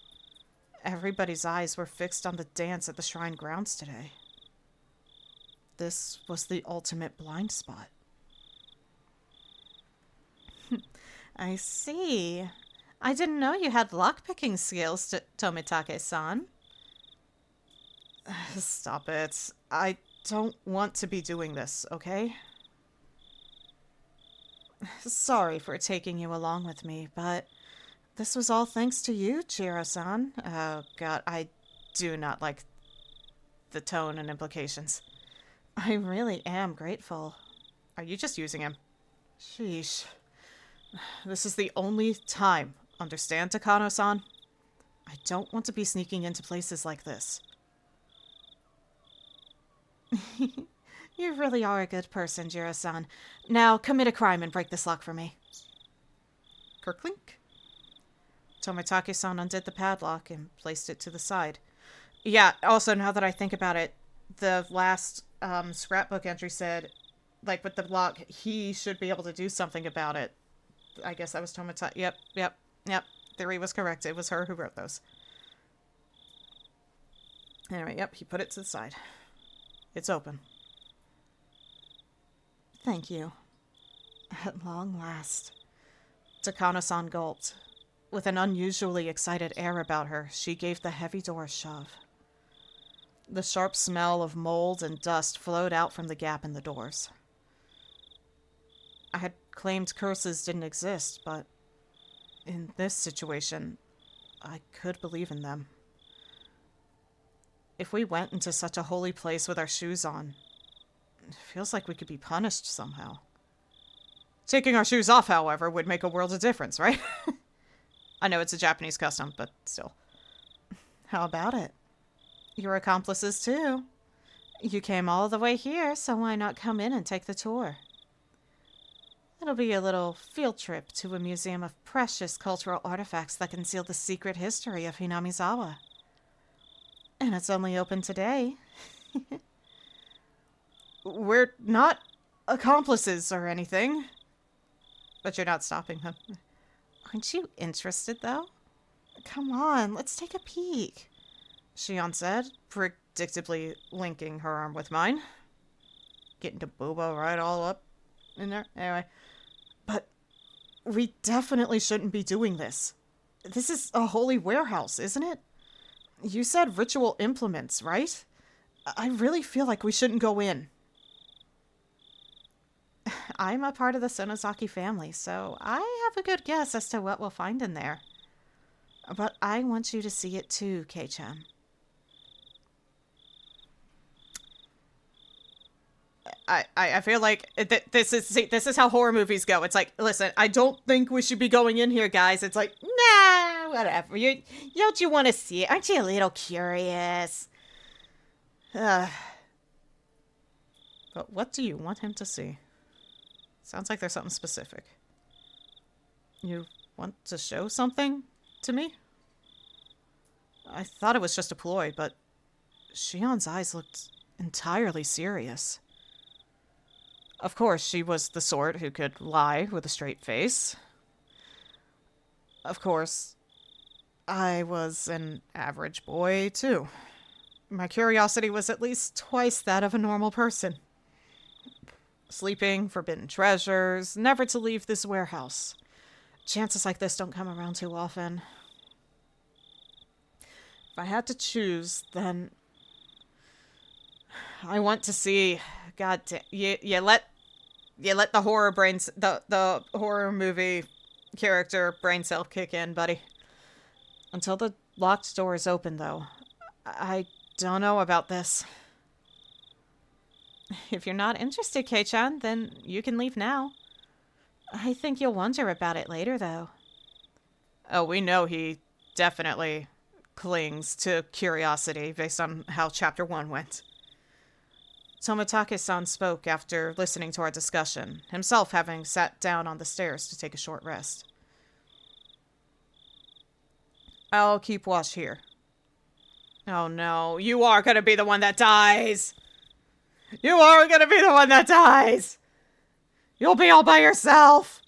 Everybody's eyes were fixed on the dance at the shrine grounds today. This was the ultimate blind spot. I see. I didn't know you had lockpicking skills, Tomitake-san. Stop it. I don't want to be doing this, okay? Sorry for taking you along with me, but this was all thanks to you, Chiro-san. Oh, God, I do not like the tone and implications. I really am grateful. Are you just using him? Sheesh. This is the only time. Understand, Takano-san? I don't want to be sneaking into places like this. You really are a good person, Jiro-san. Now, commit a crime and break this lock for me. Kerklink? Tomitake-san undid the padlock and placed it to the side. Yeah, also, now that I think about it, the last scrapbook entry said, like, with the block, he should be able to do something about it. I guess that was Tomotachi. Yep. Theory was correct. It was her who wrote those. Anyway, yep, he put it to the side. It's open. Thank you. At long last. Takano-san gulped. With an unusually excited air about her, she gave the heavy door a shove. The sharp smell of mold and dust flowed out from the gap in the doors. I had claimed curses didn't exist, but in this situation, I could believe in them. If we went into such a holy place with our shoes on, it feels like we could be punished somehow. Taking our shoes off, however, would make a world of difference, right? I know it's a Japanese custom, but still. How about it? Your accomplices, too. You came all the way here, so why not come in and take the tour? It'll be a little field trip to a museum of precious cultural artifacts that conceal the secret history of Hinamizawa. And it's only open today. We're not accomplices or anything. But you're not stopping them. Aren't you interested, though? Come on, let's take a peek, Shion said, predictably linking her arm with mine. Getting to booba right all up in there. Anyway. But we definitely shouldn't be doing this. This is a holy warehouse, isn't it? You said ritual implements, right? I really feel like we shouldn't go in. I'm a part of the Sonozaki family, so I have a good guess as to what we'll find in there. But I want you to see it too, Kei-chan. I feel like this is how horror movies go. It's like, listen, I don't think we should be going in here, guys. It's like, nah, whatever. Don't you want to see it? Aren't you a little curious? But what do you want him to see? Sounds like there's something specific. You want to show something to me? I thought it was just a ploy, but Shion's eyes looked entirely serious. Of course, she was the sort who could lie with a straight face. Of course, I was an average boy, too. My curiosity was at least twice that of a normal person. Sleeping, forbidden treasures, never to leave this warehouse. Chances like this don't come around too often. If I had to choose, then I want to see. God damn, you let the horror brains, the horror movie character brain cell kick in, buddy. Until the locked door is open, though, I don't know about this. If you're not interested, Kei-chan, then you can leave now. I think you'll wonder about it later, though. Oh, we know he definitely clings to curiosity based on how Chapter 1 went. Tomotage-san spoke after listening to our discussion, himself having sat down on the stairs to take a short rest. I'll keep watch here. Oh no, you are gonna be the one that dies! You are gonna be the one that dies! You'll be all by yourself!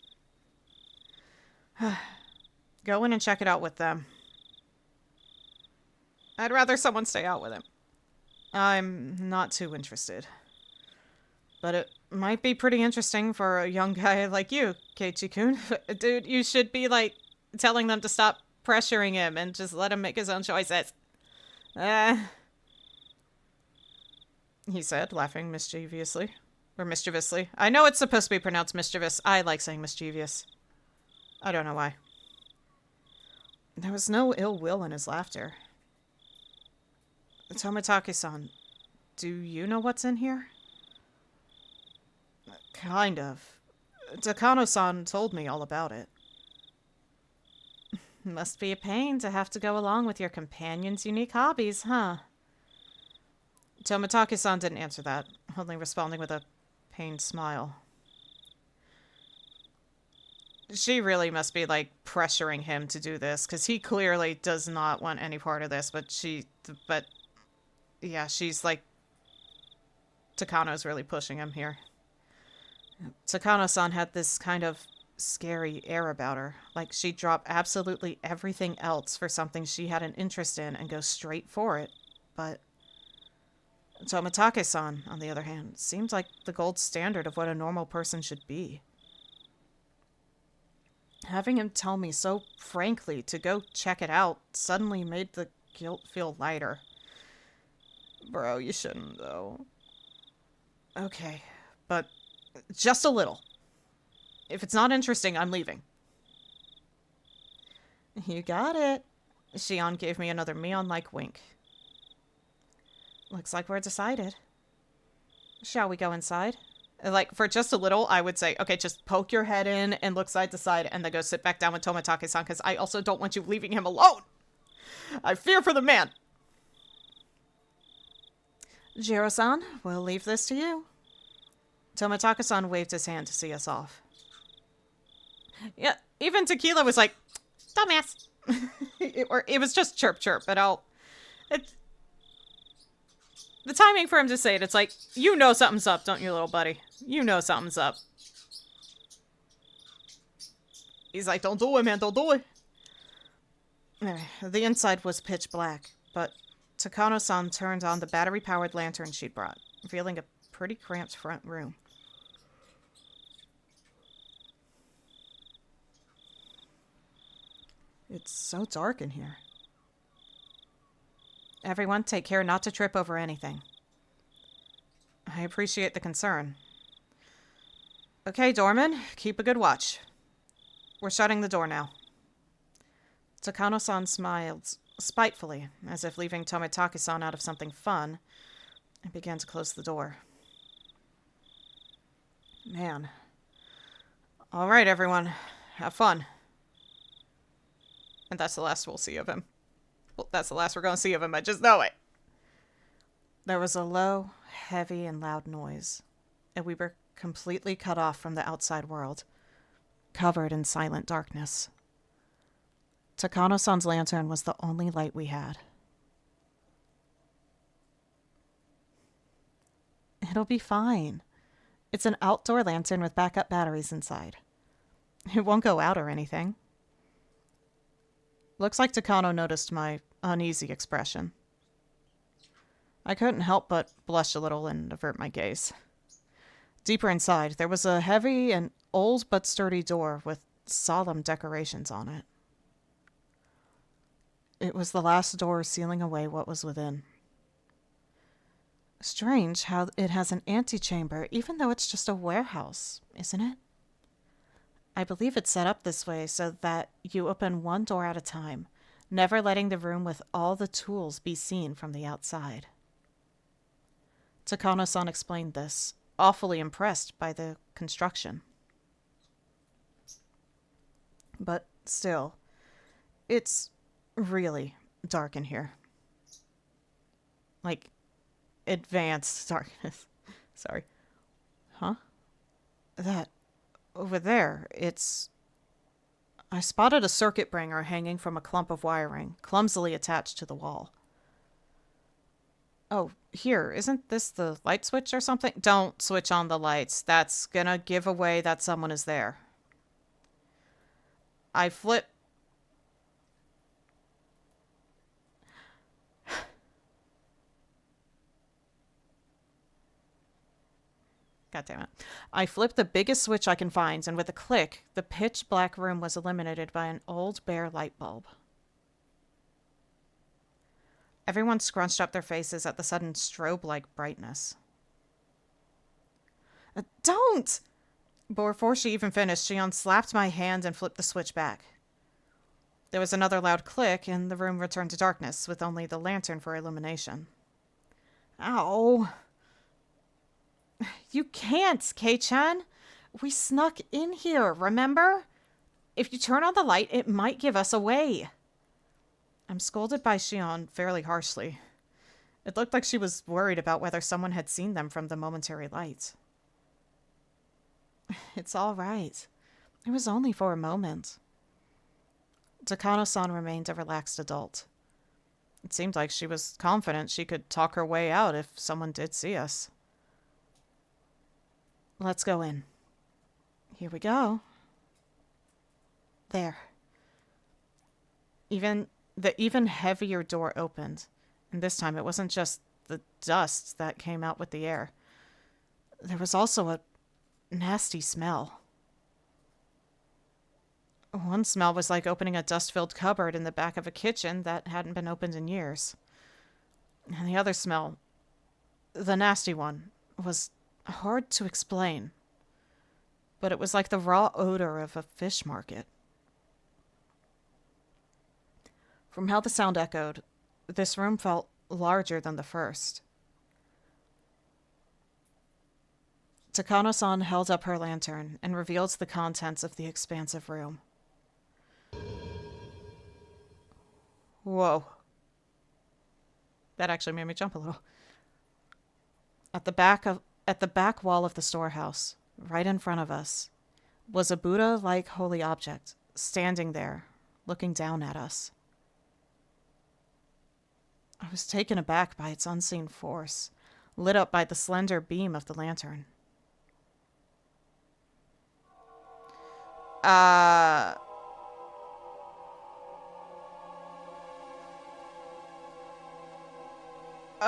Go in and check it out with them. I'd rather someone stay out with him. I'm not too interested. But it might be pretty interesting for a young guy like you, Keiichi-kun. Dude, you should be, like, telling them to stop pressuring him and just let him make his own choices. He said, laughing mischievously. Or mischievously. I know it's supposed to be pronounced mischievous. I like saying mischievous. I don't know why. There was no ill will in his laughter. Tomotage-san, do you know what's in here? Kind of. Takano-san told me all about it. Must be a pain to have to go along with your companion's unique hobbies, huh? Tomotage-san didn't answer that, only responding with a pained smile. She really must be, like, pressuring him to do this, because he clearly does not want any part of this, but Yeah, she's like... Takano's really pushing him here. Takano-san had this kind of scary air about her. Like she'd drop absolutely everything else for something she had an interest in and go straight for it. But Tomitake-san, on the other hand, seemed like the gold standard of what a normal person should be. Having him tell me so frankly to go check it out suddenly made the guilt feel lighter. Bro, you shouldn't, though. Okay, but just a little. If it's not interesting, I'm leaving. You got it. Shion gave me another Mion-like wink. Looks like we're decided. Shall we go inside? Like, for just a little, I would say, okay, just poke your head in and look side to side and then go sit back down with Tomitake-san, because I also don't want you leaving him alone. I fear for the man. Jiro-san, we'll leave this to you. Tomitake-san waved his hand to see us off. Yeah, even Tequila was like, dumbass. It was just chirp chirp, but the timing for him to say it, it's like, you know something's up, don't you, little buddy? You know something's up. He's like, don't do it, man, don't do it. The inside was pitch black, but Takano-san turned on the battery-powered lantern she'd brought, revealing a pretty cramped front room. It's so dark in here. Everyone, take care not to trip over anything. I appreciate the concern. Okay, doorman, keep a good watch. We're shutting the door now. Takano-san smiled spitefully, as if leaving Tomitake-san out of something fun, and began to close the door. Man. All right, everyone. Have fun. And that's the last we'll see of him. Well, that's the last we're going to see of him. I just know it. There was a low, heavy, and loud noise, and we were completely cut off from the outside world, covered in silent darkness. Takano-san's lantern was the only light we had. It'll be fine. It's an outdoor lantern with backup batteries inside. It won't go out or anything. Looks like Takano noticed my uneasy expression. I couldn't help but blush a little and avert my gaze. Deeper inside, there was a heavy and old but sturdy door with solemn decorations on it. It was the last door sealing away what was within. Strange how it has an antechamber, even though it's just a warehouse, isn't it? I believe it's set up this way so that you open one door at a time, never letting the room with all the tools be seen from the outside. Takano-san explained this, awfully impressed by the construction. But still, it's really dark in here. Like, advanced darkness. Sorry. Huh? That... over there, it's... I spotted a circuit breaker hanging from a clump of wiring, clumsily attached to the wall. Oh, here, isn't this the light switch or something? Don't switch on the lights. That's gonna give away that someone is there. I flip... God damn it. I flipped the biggest switch I can find, and with a click, the pitch black room was illuminated by an old bare light bulb. Everyone scrunched up their faces at the sudden strobe-like brightness. Don't! Before she even finished, she unslapped my hand and flipped the switch back. There was another loud click, and the room returned to darkness, with only the lantern for illumination. Ow! You can't, Kei-chan. We snuck in here, remember? If you turn on the light, it might give us away. I'm scolded by Shion fairly harshly. It looked like she was worried about whether someone had seen them from the momentary light. It's all right. It was only for a moment. Takano-san remained a relaxed adult. It seemed like she was confident she could talk her way out if someone did see us. Let's go in. Here we go. There. The even heavier door opened, and this time it wasn't just the dust that came out with the air. There was also a nasty smell. One smell was like opening a dust-filled cupboard in the back of a kitchen that hadn't been opened in years. And the other smell, the nasty one, was hard to explain. But it was like the raw odor of a fish market. From how the sound echoed, this room felt larger than the first. Takano-san held up her lantern and revealed the contents of the expansive room. Whoa. That actually made me jump a little. At the back wall of the storehouse, right in front of us, was a Buddha-like holy object, standing there, looking down at us. I was taken aback by its unseen force, lit up by the slender beam of the lantern.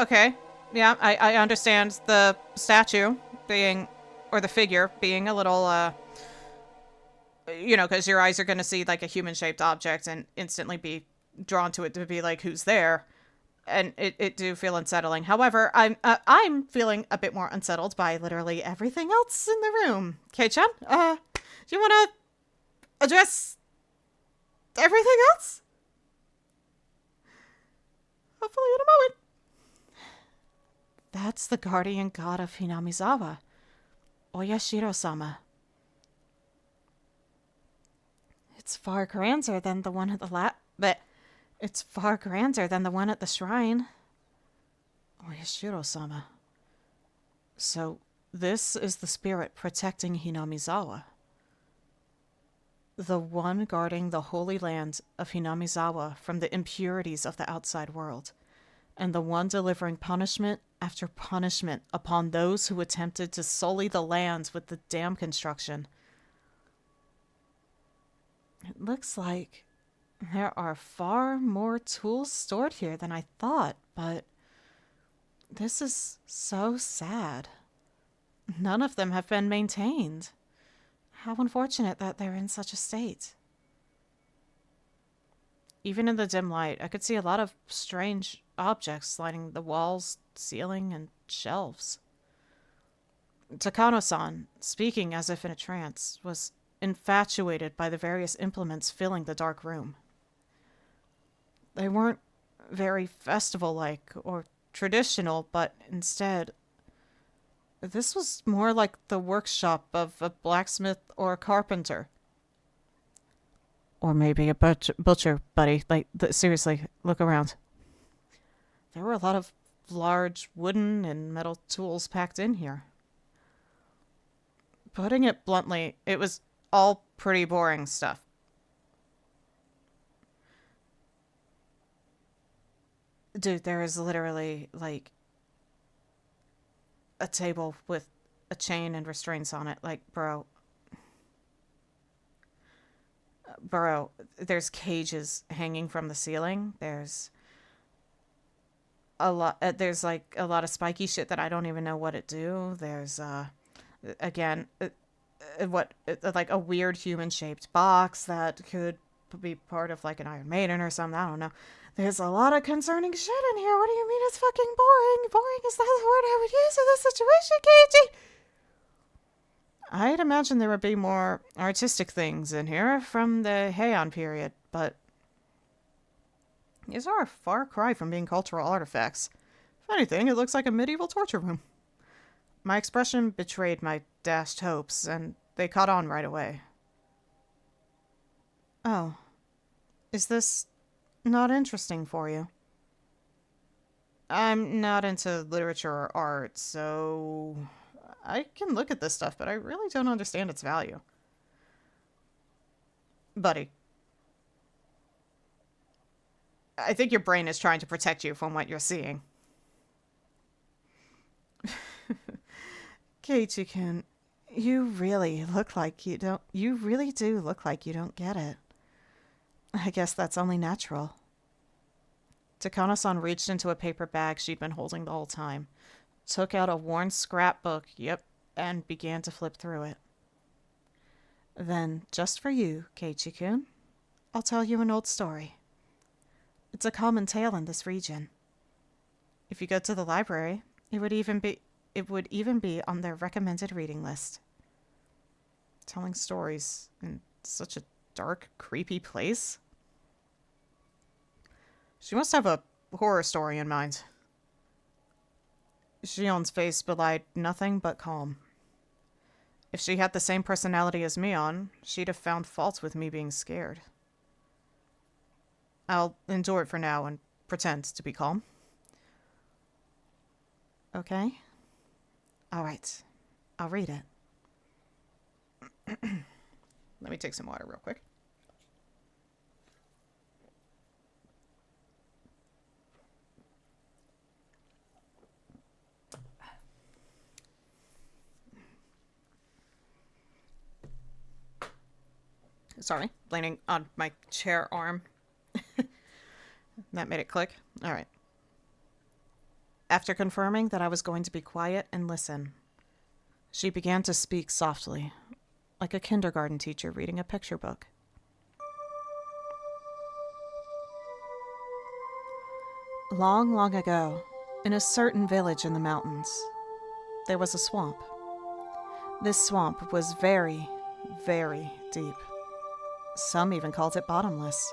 Okay. Yeah, I understand the statue being, or the figure being a little, because your eyes are going to see, like, a human-shaped object and instantly be drawn to it to be like, who's there? And it do feel unsettling. However, I'm feeling a bit more unsettled by literally everything else in the room. Kei-chan, do you want to address everything else? Hopefully in a moment. That's the guardian god of Hinamizawa, Oyashiro-sama. It's far grander than the one at the It's far grander than the one at the shrine. Oyashiro-sama. So, this is the spirit protecting Hinamizawa. The one guarding the holy land of Hinamizawa from the impurities of the outside world, and the one delivering punishment after punishment upon those who attempted to sully the land with the dam construction. It looks like there are far more tools stored here than I thought, but this is so sad. None of them have been maintained. How unfortunate that they're in such a state. Even in the dim light, I could see a lot of strange objects lining the walls, ceiling, and shelves. Takano-san, speaking as if in a trance, was infatuated by the various implements filling the dark room. They weren't very festival-like or traditional, but instead, this was more like the workshop of a blacksmith or a carpenter. Or maybe a butcher, buddy. Seriously, look around. There were a lot of large wooden and metal tools packed in here. Putting it bluntly, it was all pretty boring stuff. Dude, there is literally, like, a table with a chain and restraints on it. Like, bro, there's cages hanging from the ceiling. There's a lot of spiky shit that I don't even know what it do. There's, again, like a weird human-shaped box that could be part of, like, an Iron Maiden or something. I don't know. There's a lot of concerning shit in here. What do you mean it's fucking boring? Boring is not the word I would use in this situation, Keiji. I'd imagine there would be more artistic things in here from the Heian period, but these are a far cry from being cultural artifacts. If anything, it looks like a medieval torture room. My expression betrayed my dashed hopes, and they caught on right away. Oh. Is this not interesting for you? I'm not into literature or art, so I can look at this stuff, but I really don't understand its value. Buddy. I think your brain is trying to protect you from what you're seeing. Keiichi-kun, you really do look like you don't get it. I guess that's only natural. Takano-san reached into a paper bag she'd been holding the whole time, took out a worn scrapbook, and began to flip through it. Then, just for you, Keiichi-kun, I'll tell you an old story. It's a common tale in this region. If you go to the library, it would even be on their recommended reading list. Telling stories in such a dark, creepy place? She must have a horror story in mind. Shion's face belied nothing but calm. If she had the same personality as Mion, she'd have found fault with me being scared. I'll endure it for now and pretend to be calm. Okay? Alright. I'll read it. Let me take some water real quick. Sorry, leaning on my chair arm. That made it click. All right. After confirming that I was going to be quiet and listen, she began to speak softly, like a kindergarten teacher reading a picture book. Long, long ago, in a certain village in the mountains, there was a swamp. This swamp was very, very deep. Some even called it bottomless.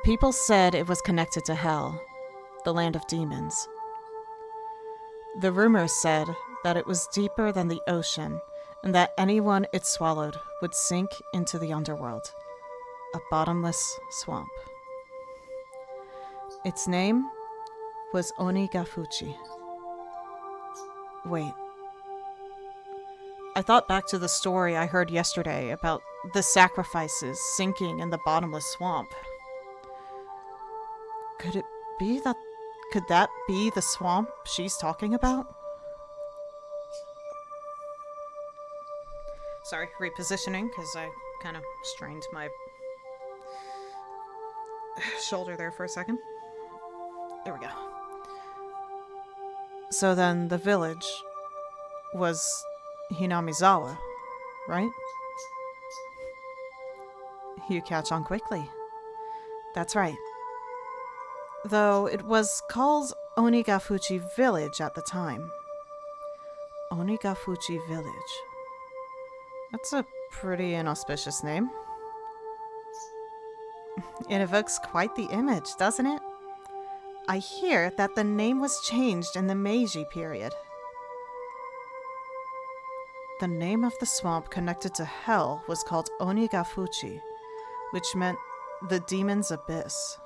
People said it was connected to hell, the land of demons. The rumors said that it was deeper than the ocean and that anyone it swallowed would sink into the underworld, a bottomless swamp. Its name was Onigafuchi. Wait. I thought back to the story I heard yesterday about the sacrifices sinking in the bottomless swamp. Could that be the swamp she's talking about? Sorry, repositioning, because I kind of strained my shoulder there for a second. There we go. So then the village was Hinamizawa, right? You catch on quickly. That's right. Though it was called Onigafuchi Village at the time. Onigafuchi Village. That's a pretty inauspicious name. It evokes quite the image, doesn't it? I hear that the name was changed in the Meiji period. The name of the swamp connected to hell was called Onigafuchi, which meant the demon's abyss.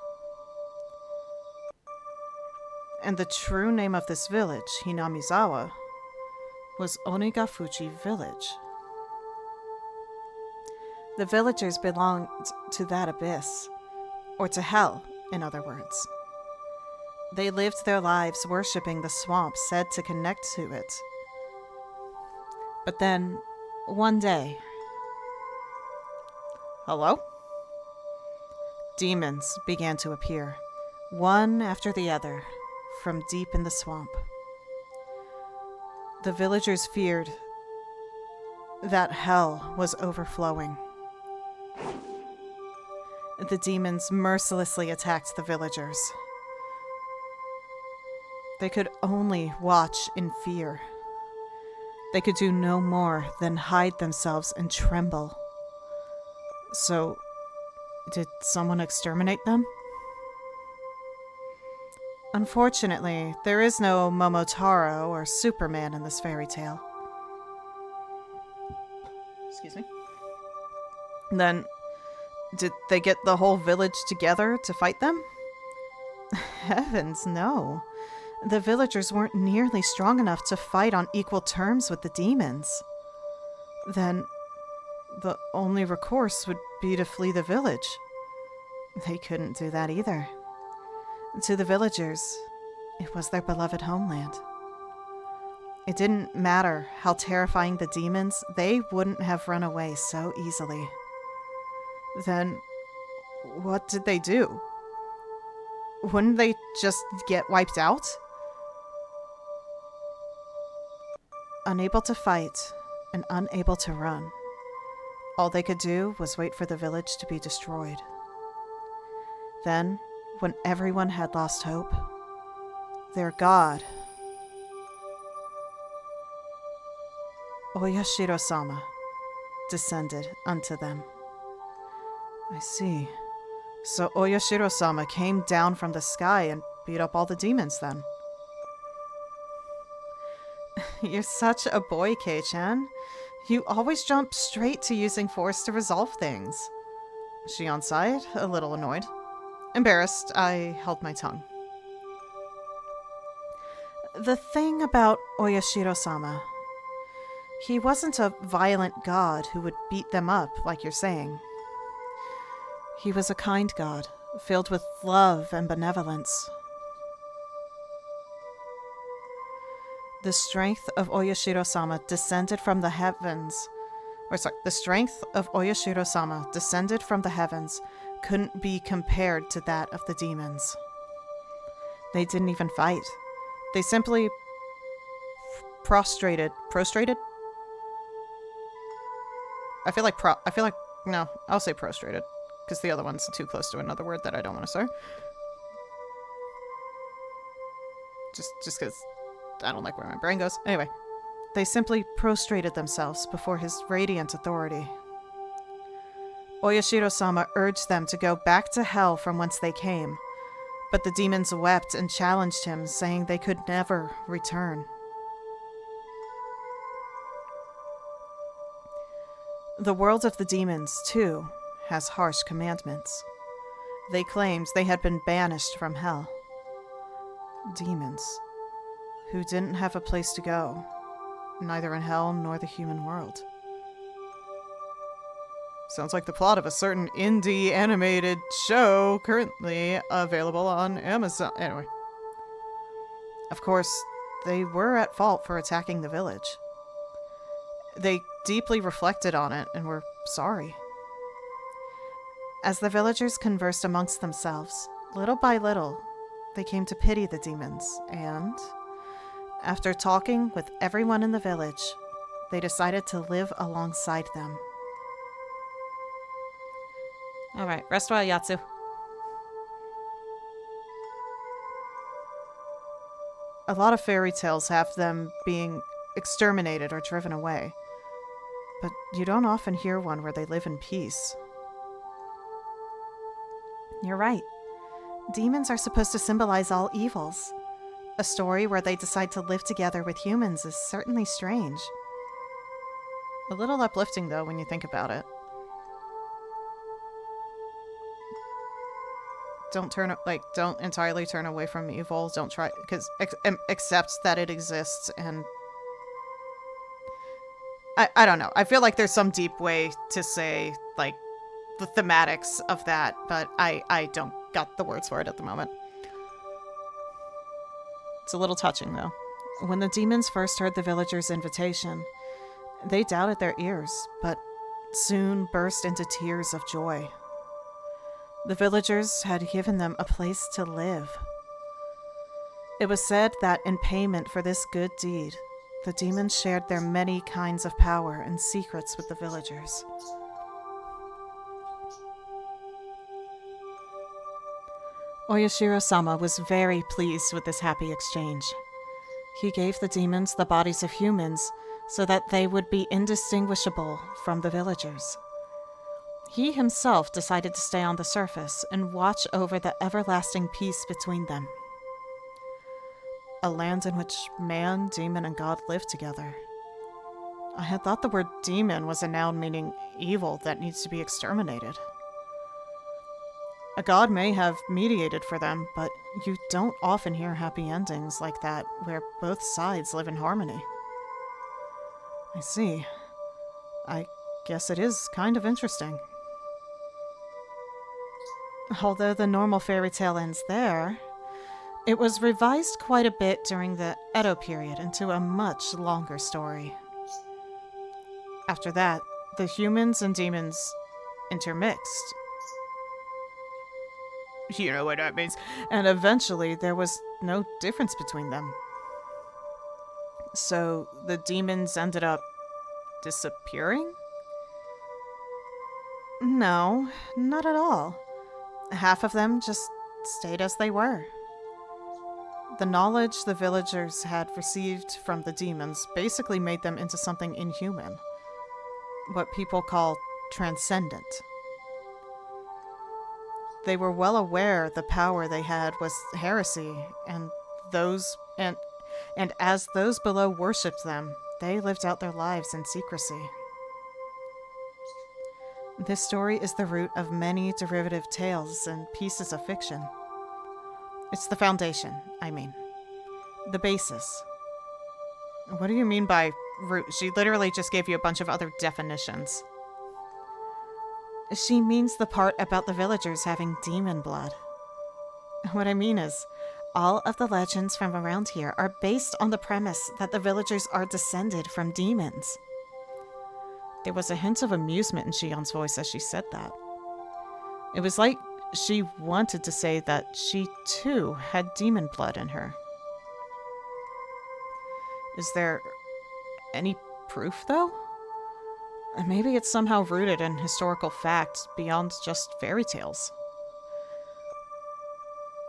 And the true name of this village, Hinamizawa, was Onigafuchi Village. The villagers belonged to that abyss, or to hell, in other words. They lived their lives worshipping the swamp said to connect to it. But then, one day... Hello? Demons began to appear, one after the other, from deep in the swamp. The villagers feared that hell was overflowing. The demons mercilessly attacked the villagers. They could only watch in fear. They could do no more than hide themselves and tremble. So, did someone exterminate them? Unfortunately, there is no Momotaro or Superman in this fairy tale. Excuse me. Then, did they get the whole village together to fight them? Heavens, no. The villagers weren't nearly strong enough to fight on equal terms with the demons. Then, the only recourse would be to flee the village. They couldn't do that either. To the villagers, it was their beloved homeland. It didn't matter how terrifying the demons, they wouldn't have run away so easily. Then, what did they do? Wouldn't they just get wiped out? Unable to fight and unable to run, all they could do was wait for the village to be destroyed. Then, when everyone had lost hope, their god, Oyashiro-sama, descended unto them. I see. So Oyashiro-sama came down from the sky and beat up all the demons then. You're such a boy, Kei-chan. You always jump straight to using force to resolve things. Shion sighed, a little annoyed. Embarrassed, I held my tongue. The thing about Oyashiro-sama, he wasn't a violent god who would beat them up like you're saying. He was a kind god, filled with love and benevolence. The strength of Oyashiro-sama descended from the heavens. The strength of Oyashiro-sama descended from the heavens couldn't be compared to that of the demons. They didn't even fight. They simply prostrated. No, I'll say prostrated, because the other one's too close to another word that I don't want to say. Just because I don't like where my brain goes. Anyway, they simply prostrated themselves before his radiant authority. Oyashiro-sama urged them to go back to hell from whence they came, but the demons wept and challenged him, saying they could never return. The world of the demons, too, has harsh commandments. They claimed they had been banished from hell. Demons, who didn't have a place to go, neither in hell nor the human world. Sounds like the plot of a certain indie animated show currently available on Amazon. Anyway. Of course, they were at fault for attacking the village. They deeply reflected on it and were sorry. As the villagers conversed amongst themselves, little by little, they came to pity the demons, and after talking with everyone in the village, they decided to live alongside them. Alright, rest well, Yatsu. A lot of fairy tales have them being exterminated or driven away, but you don't often hear one where they live in peace. You're right. Demons are supposed to symbolize all evils. A story where they decide to live together with humans is certainly strange. A little uplifting, though, when you think about it. Don't entirely turn away from evil. Don't try, because accept that it exists, and I don't know. I feel like there's some deep way to say, like, the thematics of that, but I don't got the words for it at the moment. It's a little touching, though. When the demons first heard the villagers' invitation, they doubted their ears, but soon burst into tears of joy. The villagers had given them a place to live. It was said that in payment for this good deed, the demons shared their many kinds of power and secrets with the villagers. Oyashiro-sama was very pleased with this happy exchange. He gave the demons the bodies of humans so that they would be indistinguishable from the villagers. He himself decided to stay on the surface and watch over the everlasting peace between them. A land in which man, demon, and god live together. I had thought the word demon was a noun meaning evil that needs to be exterminated. A god may have mediated for them, but you don't often hear happy endings like that where both sides live in harmony. I see. I guess it is kind of interesting. Although the normal fairy tale ends there, It was revised quite a bit during the Edo period into a much longer story. After that, the humans and demons intermixed. You know what that means. And eventually, there was no difference between them. So the demons ended up disappearing? No, not at all. Half of them just stayed as they were. The knowledge the villagers had received from the demons basically made them into something inhuman. What people call transcendent. They were well aware the power they had was heresy, and as those below worshipped them, they lived out their lives in secrecy. This story is the root of many derivative tales and pieces of fiction. It's the foundation, I mean. The basis. What do you mean by root? She literally just gave you a bunch of other definitions. She means the part about the villagers having demon blood. What I mean is, all of the legends from around here are based on the premise that the villagers are descended from demons. There was a hint of amusement in Shion's voice as she said that. It was like she wanted to say that she, too, had demon blood in her. Is there any proof, though? Maybe it's somehow rooted in historical fact beyond just fairy tales.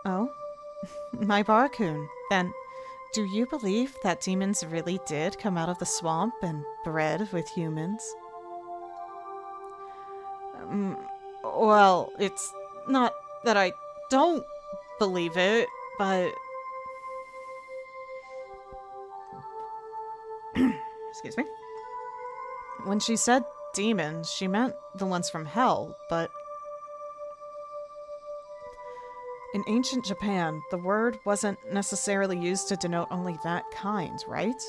Oh? My Barakun, then, do you believe that demons really did come out of the swamp and bred with humans? Well, it's not that I don't believe it, but... Excuse me? When she said demons, she meant the ones from hell, but... In ancient Japan, the word wasn't necessarily used to denote only that kind, right?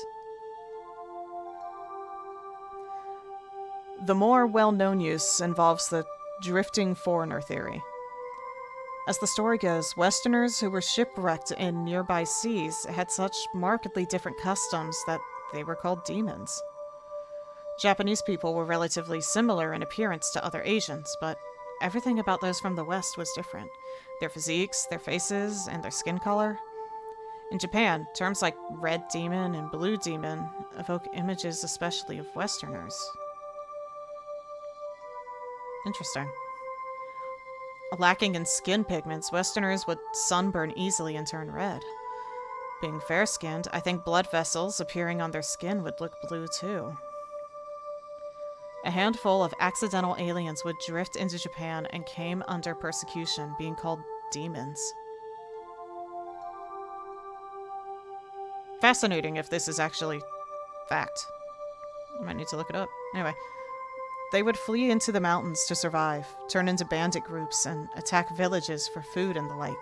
The more well-known use involves the drifting foreigner theory. As the story goes, Westerners who were shipwrecked in nearby seas had such markedly different customs that they were called demons. Japanese people were relatively similar in appearance to other Asians, but everything about those from the West was different. Their physiques, their faces, and their skin color. In Japan, terms like red demon and blue demon evoke images especially of Westerners. Interesting. Lacking in skin pigments, Westerners would sunburn easily and turn red. Being fair-skinned, I think blood vessels appearing on their skin would look blue too. A handful of accidental aliens would drift into Japan and came under persecution, being called demons. Fascinating if this is actually fact. I might need to look it up. Anyway, they would flee into the mountains to survive, turn into bandit groups, and attack villages for food and the like.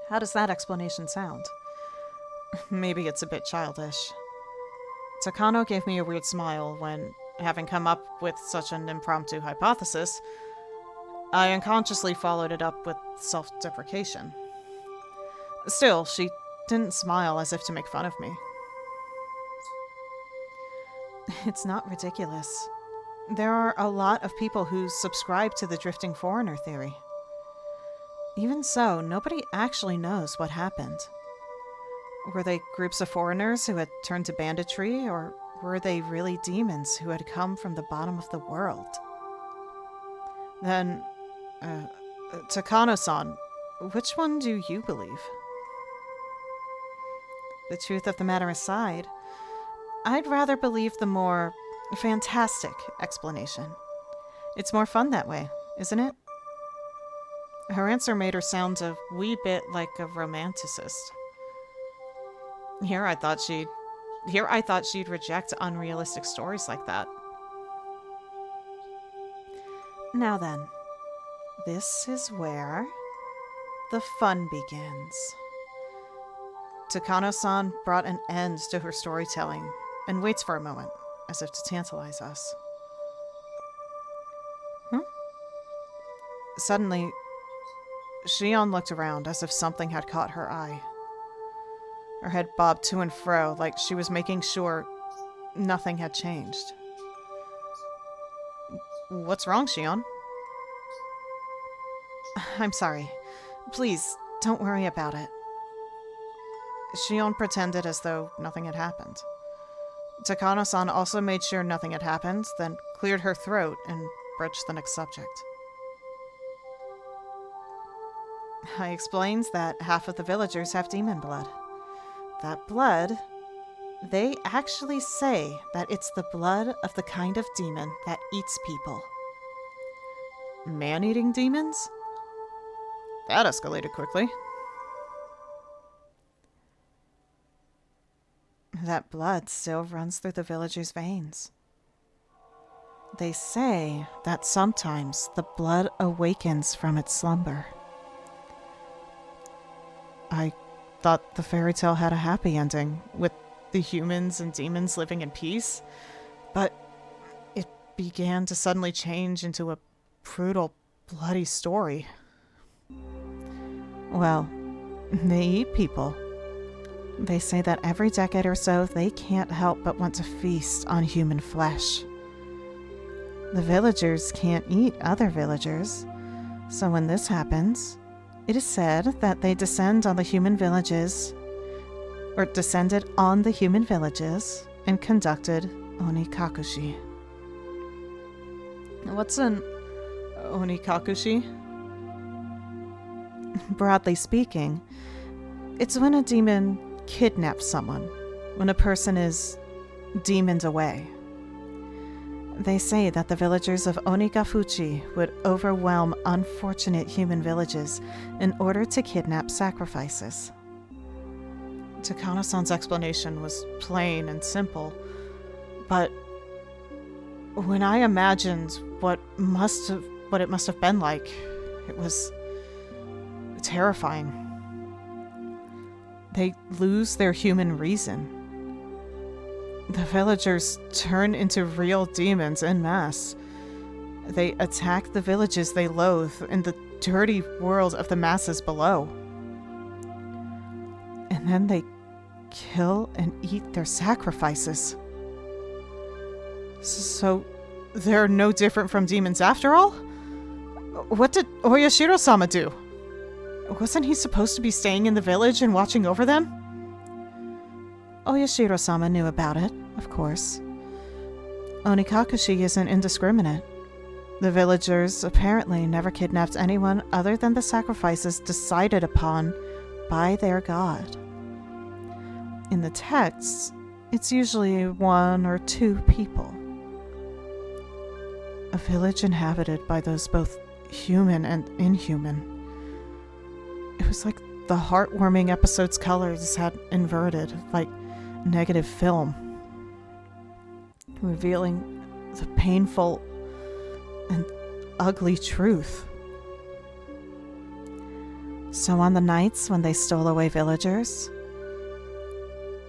How does that explanation sound? Maybe it's a bit childish. Takano gave me a weird smile when, having come up with such an impromptu hypothesis, I unconsciously followed it up with self-deprecation. Still, she didn't smile as if to make fun of me. It's not ridiculous. There are a lot of people who subscribe to the drifting foreigner theory. Even so, nobody actually knows what happened. Were they groups of foreigners who had turned to banditry, or were they really demons who had come from the bottom of the world? Then, Takano-san, which one do you believe? The truth of the matter aside, I'd rather believe the more fantastic explanation. It's more fun that way, isn't it? Her answer made her sound a wee bit like a romanticist. Here I thought she'd reject unrealistic stories like that. Now then, this is where the fun begins. Takano-san brought an end to her storytelling and waits for a moment, as if to tantalize us. Suddenly, Shion looked around as if something had caught her eye. Her head bobbed to and fro like she was making sure nothing had changed. What's wrong, Shion? I'm sorry. Please, don't worry about it. Shion pretended as though nothing had happened. Takano-san also made sure nothing had happened, then cleared her throat and broached the next subject. I explained that half of the villagers have demon blood. That blood, they actually say that it's the blood of the kind of demon that eats people. Man-eating demons? That escalated quickly. That blood still runs through the villagers' veins. They say that sometimes the blood awakens from its slumber. I thought the fairy tale had a happy ending, with the humans and demons living in peace, but it began to suddenly change into a brutal, bloody story. Well, they eat people. They say that every decade or so, they can't help but want to feast on human flesh. The villagers can't eat other villagers, so when this happens, it is said that they descended on the human villages and conducted onikakushi. What's an onikakushi? Broadly speaking, it's when a demon kidnaps someone, when a person is demoned away. They say that the villagers of Onigafuchi would overwhelm unfortunate human villages in order to kidnap sacrifices. Takano-san's explanation was plain and simple, but when I imagined what it must have been like, it was terrifying. They lose their human reason. The villagers turn into real demons en masse. They attack the villages they loathe in the dirty world of the masses below. And then they kill and eat their sacrifices. So they're no different from demons after all? What did Oyashiro-sama do? Wasn't he supposed to be staying in the village and watching over them? Oyashiro-sama knew about it, of course. Onikakushi isn't indiscriminate. The villagers apparently never kidnapped anyone other than the sacrifices decided upon by their god. In the texts, it's usually 1 or 2 people. A village inhabited by those both human and inhuman. It was like the heartwarming episode's colors had inverted, like negative film, revealing the painful and ugly truth. So on the nights when they stole away villagers,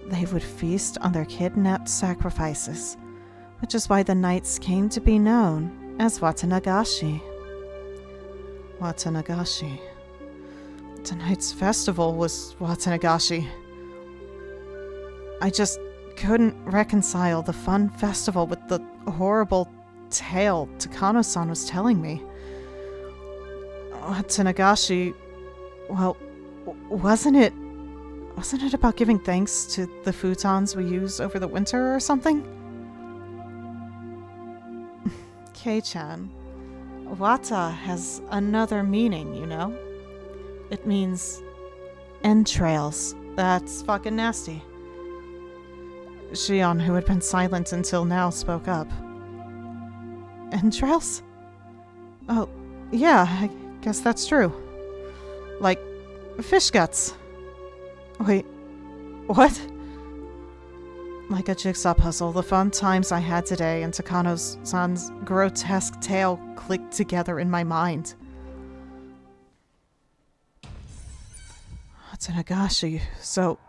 they would feast on their kidnapped sacrifices, which is why the nights came to be known as Watanagashi. Watanagashi. Tonight's festival was Watanagashi. I just couldn't reconcile the fun festival with the horrible tale Takano-san was telling me. Watanagashi, well, wasn't it about giving thanks to the futons we use over the winter or something? Kei-chan, Wata has another meaning, you know? It means entrails. That's fucking nasty. Shion, who had been silent until now, spoke up. Entrails? Oh, yeah, I guess that's true. Like, fish guts. Wait, what? Like a jigsaw puzzle, the fun times I had today and Takano-san's grotesque tale clicked together in my mind. Watanagashi, so...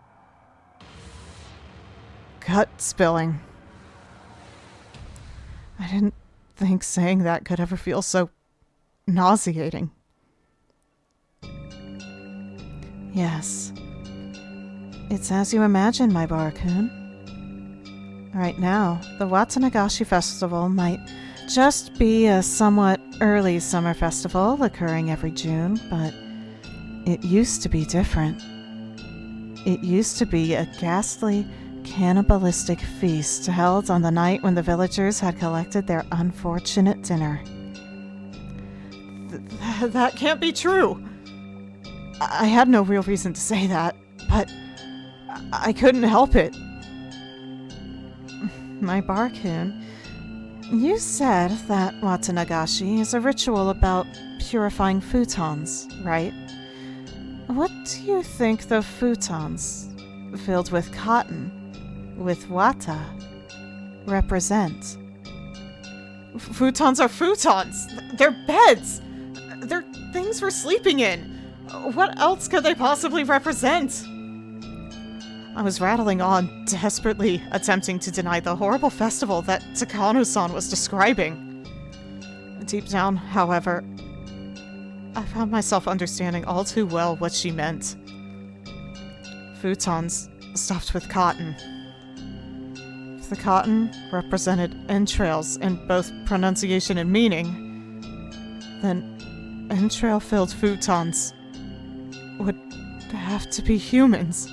gut spilling. I didn't think saying that could ever feel so nauseating. Yes. It's as you imagine, my Barakun. Right now, the Watanagashi Festival might just be a somewhat early summer festival occurring every June, but it used to be different. It used to be a ghastly, cannibalistic feast held on the night when the villagers had collected their unfortunate dinner. That can't be true. I had no real reason to say that, but I couldn't help it. My Barakun, you said that Watanagashi is a ritual about purifying futons, right? What do you think the futons, filled with cotton, with wata, represent? Futons are futons! They're beds! They're things we're sleeping in! What else could they possibly represent? I was rattling on, desperately attempting to deny the horrible festival that Takano-san was describing. Deep down, however, I found myself understanding all too well what she meant. Futons stuffed with cotton. If the cotton represented entrails in both pronunciation and meaning, then entrail-filled futons would have to be humans.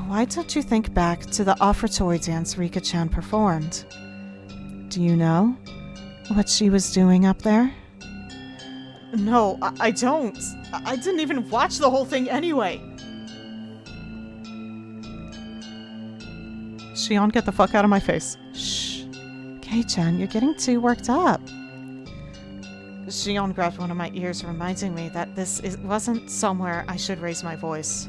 Why don't you think back to the offertory dance Rika-chan performed? Do you know what she was doing up there? No, I don't. I didn't even watch the whole thing anyway. Shion, get the fuck out of my face. Shh. Kei-chan, you're getting too worked up. Shion grabbed one of my ears, reminding me that wasn't somewhere I should raise my voice.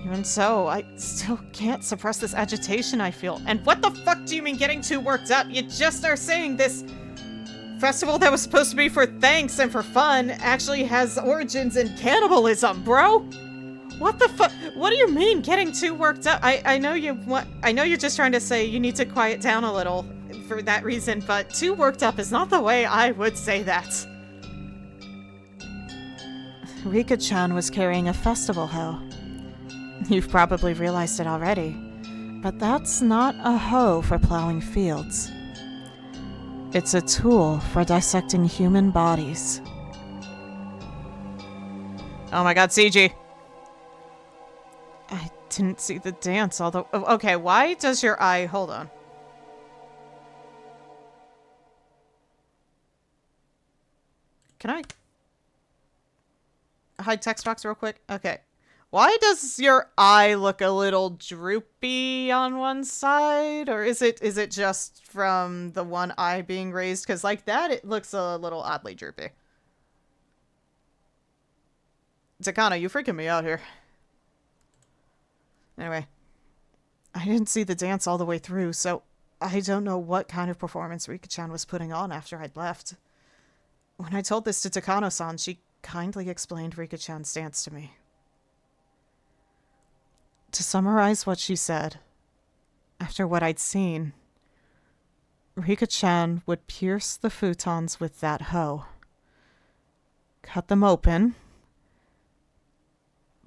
Even so, I still can't suppress this agitation I feel. And what the fuck do you mean getting too worked up? You just are saying this festival that was supposed to be for thanks and for fun actually has origins in cannibalism, bro! What the fuck? What do you mean getting too worked up? I know you're just trying to say you need to quiet down a little for that reason, but too worked up is not the way I would say that. Rika-chan was carrying a festival hoe. You've probably realized it already, but that's not a hoe for plowing fields. It's a tool for dissecting human bodies. Oh my god, CG! I didn't see the dance, although... Okay, why does your eye... Hold on. Can I... hide text box real quick? Okay. Why does your eye look a little droopy on one side? Or is it just from the one eye being raised? Because like that, it looks a little oddly droopy. Takano, you freaking me out here. Anyway. I didn't see the dance all the way through, so I don't know what kind of performance Rika-chan was putting on after I'd left. When I told this to Takano-san, she kindly explained Rika-chan's dance to me. To summarize what she said, after what I'd seen, Rika-chan would pierce the futons with that hoe, cut them open,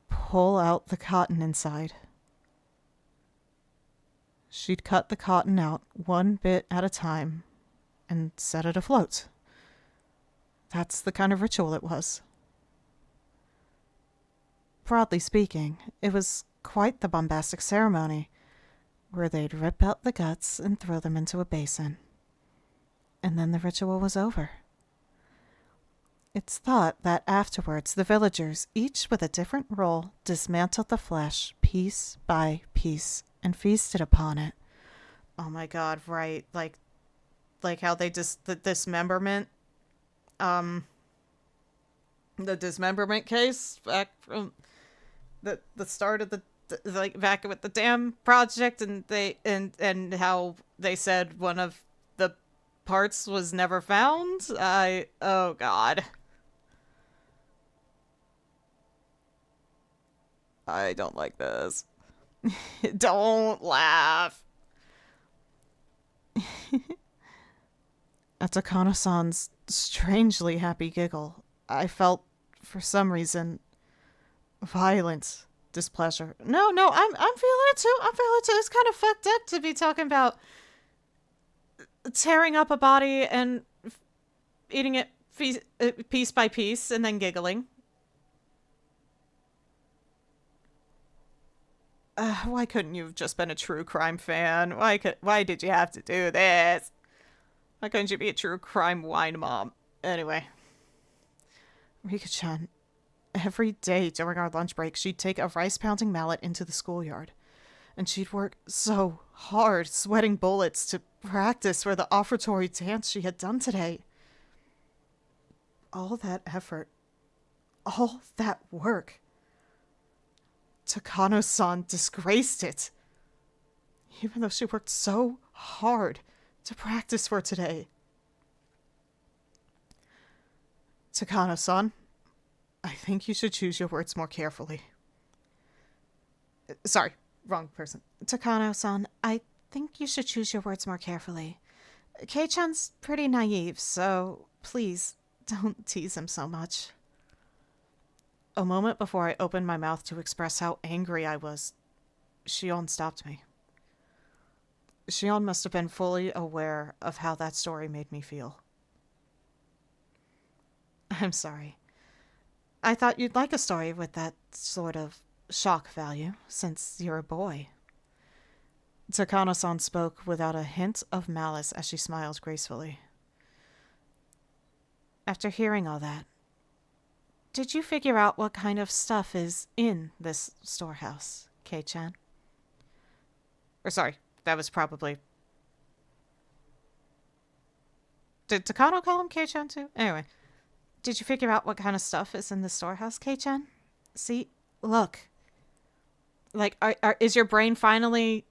pull out the cotton inside. She'd cut the cotton out one bit at a time and set it afloat. That's the kind of ritual it was. Broadly speaking, it was quite the bombastic ceremony, where they'd rip out the guts and throw them into a basin. And then the ritual was over. It's thought that afterwards the villagers, each with a different role, dismantled the flesh piece by piece and feasted upon it. Oh my god, right. Like how they just... the dismemberment... the dismemberment case back from the start of the like back with the dam project, and they and how they said one of the parts was never found. Oh god, I don't like this. Don't laugh. At Takano-san's strangely happy giggle, I felt, for some reason, violent displeasure. No, I'm feeling it too. I'm feeling it too. It's kind of fucked up to be talking about tearing up a body and eating it piece by piece and then giggling. Why couldn't you have just been a true crime fan? Why did you have to do this? Why couldn't you be a true crime wine mom? Anyway. Rika-chan, every day during our lunch break, she'd take a rice-pounding mallet into the schoolyard. And she'd work so hard, sweating bullets, to practice for the offertory dance she had done today. All that effort, all that work. Takano-san disgraced it. Even though she worked so hard to practice for today. Takano-san, I think you should choose your words more carefully. Sorry, wrong person. Takano-san, I think you should choose your words more carefully. Kei-chan's pretty naive, so please don't tease him so much. A moment before I opened my mouth to express how angry I was, Shion stopped me. Shion must have been fully aware of how that story made me feel. I'm sorry. I thought you'd like a story with that sort of shock value, since you're a boy. Takano-san spoke without a hint of malice as she smiled gracefully. After hearing all that, did you figure out what kind of stuff is in this storehouse, Kei-chan? Or sorry, that was probably... Did Takano call him Kei-chan too? Anyway. Did you figure out what kind of stuff is in the storehouse, Kei-chan? See? Look. Like, is your brain finally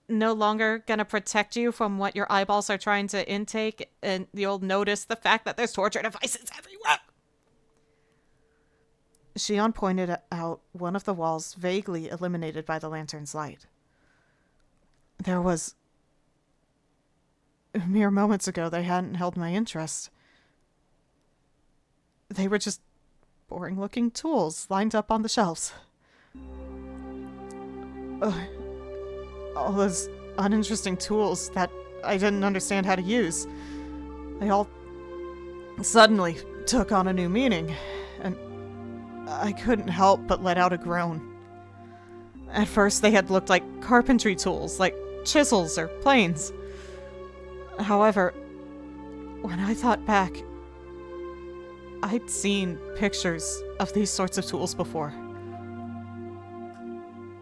no longer gonna protect you from what your eyeballs are trying to intake, and you'll notice the fact that there's torture devices everywhere? Shion pointed out one of the walls vaguely illuminated by the lantern's light. There was... Mere moments ago, they hadn't held my interest. They were just boring-looking tools lined up on the shelves. All those uninteresting tools that I didn't understand how to use. They all suddenly took on a new meaning, and I couldn't help but let out a groan. At first, they had looked like carpentry tools, like chisels or planes. However, when I thought back, I'd seen pictures of these sorts of tools before.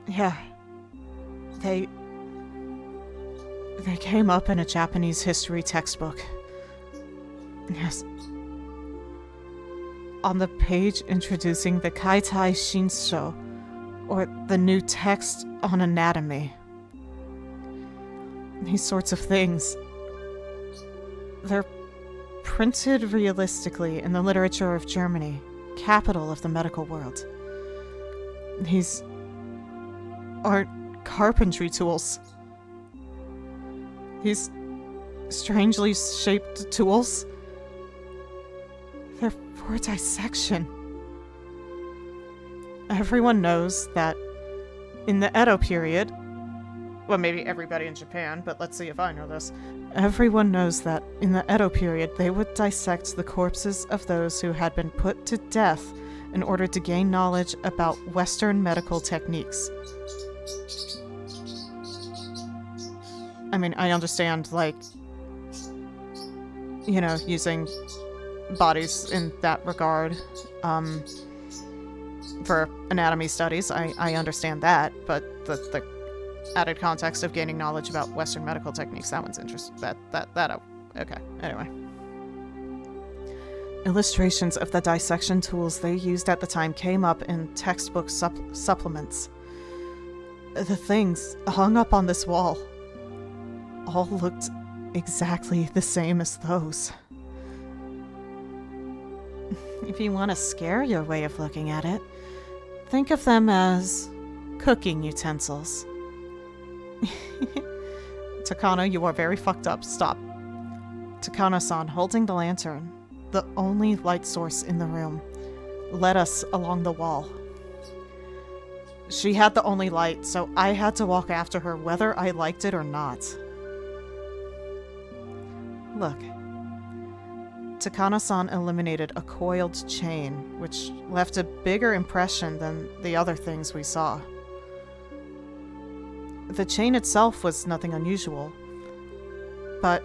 Yeah. They came up in a Japanese history textbook. Yes. On the page introducing the Kaitai Shinsho, or the new text on anatomy. These sorts of things. They're printed realistically in the literature of Germany, capital of the medical world. These aren't carpentry tools. These strangely shaped tools, they're for dissection. Everyone knows that in the Edo period, well, maybe everybody in Japan, but let's see if I know this. Everyone knows that in the Edo period, they would dissect the corpses of those who had been put to death in order to gain knowledge about Western medical techniques. I mean, I understand, like, you know, using bodies in that regard, for anatomy studies. I understand that, but the added context of gaining knowledge about Western medical techniques, that one's interesting. Okay, anyway. Illustrations of the dissection tools they used at the time came up in textbook supplements. The things hung up on this wall all looked exactly the same as those. If you want to scare your way of looking at it, think of them as cooking utensils. Takano, you are very fucked up. Stop. Takano-san, holding the lantern, the only light source in the room, led us along the wall. She had the only light, so I had to walk after her whether I liked it or not. Look. Takano-san eliminated a coiled chain, which left a bigger impression than the other things we saw. The chain itself was nothing unusual, but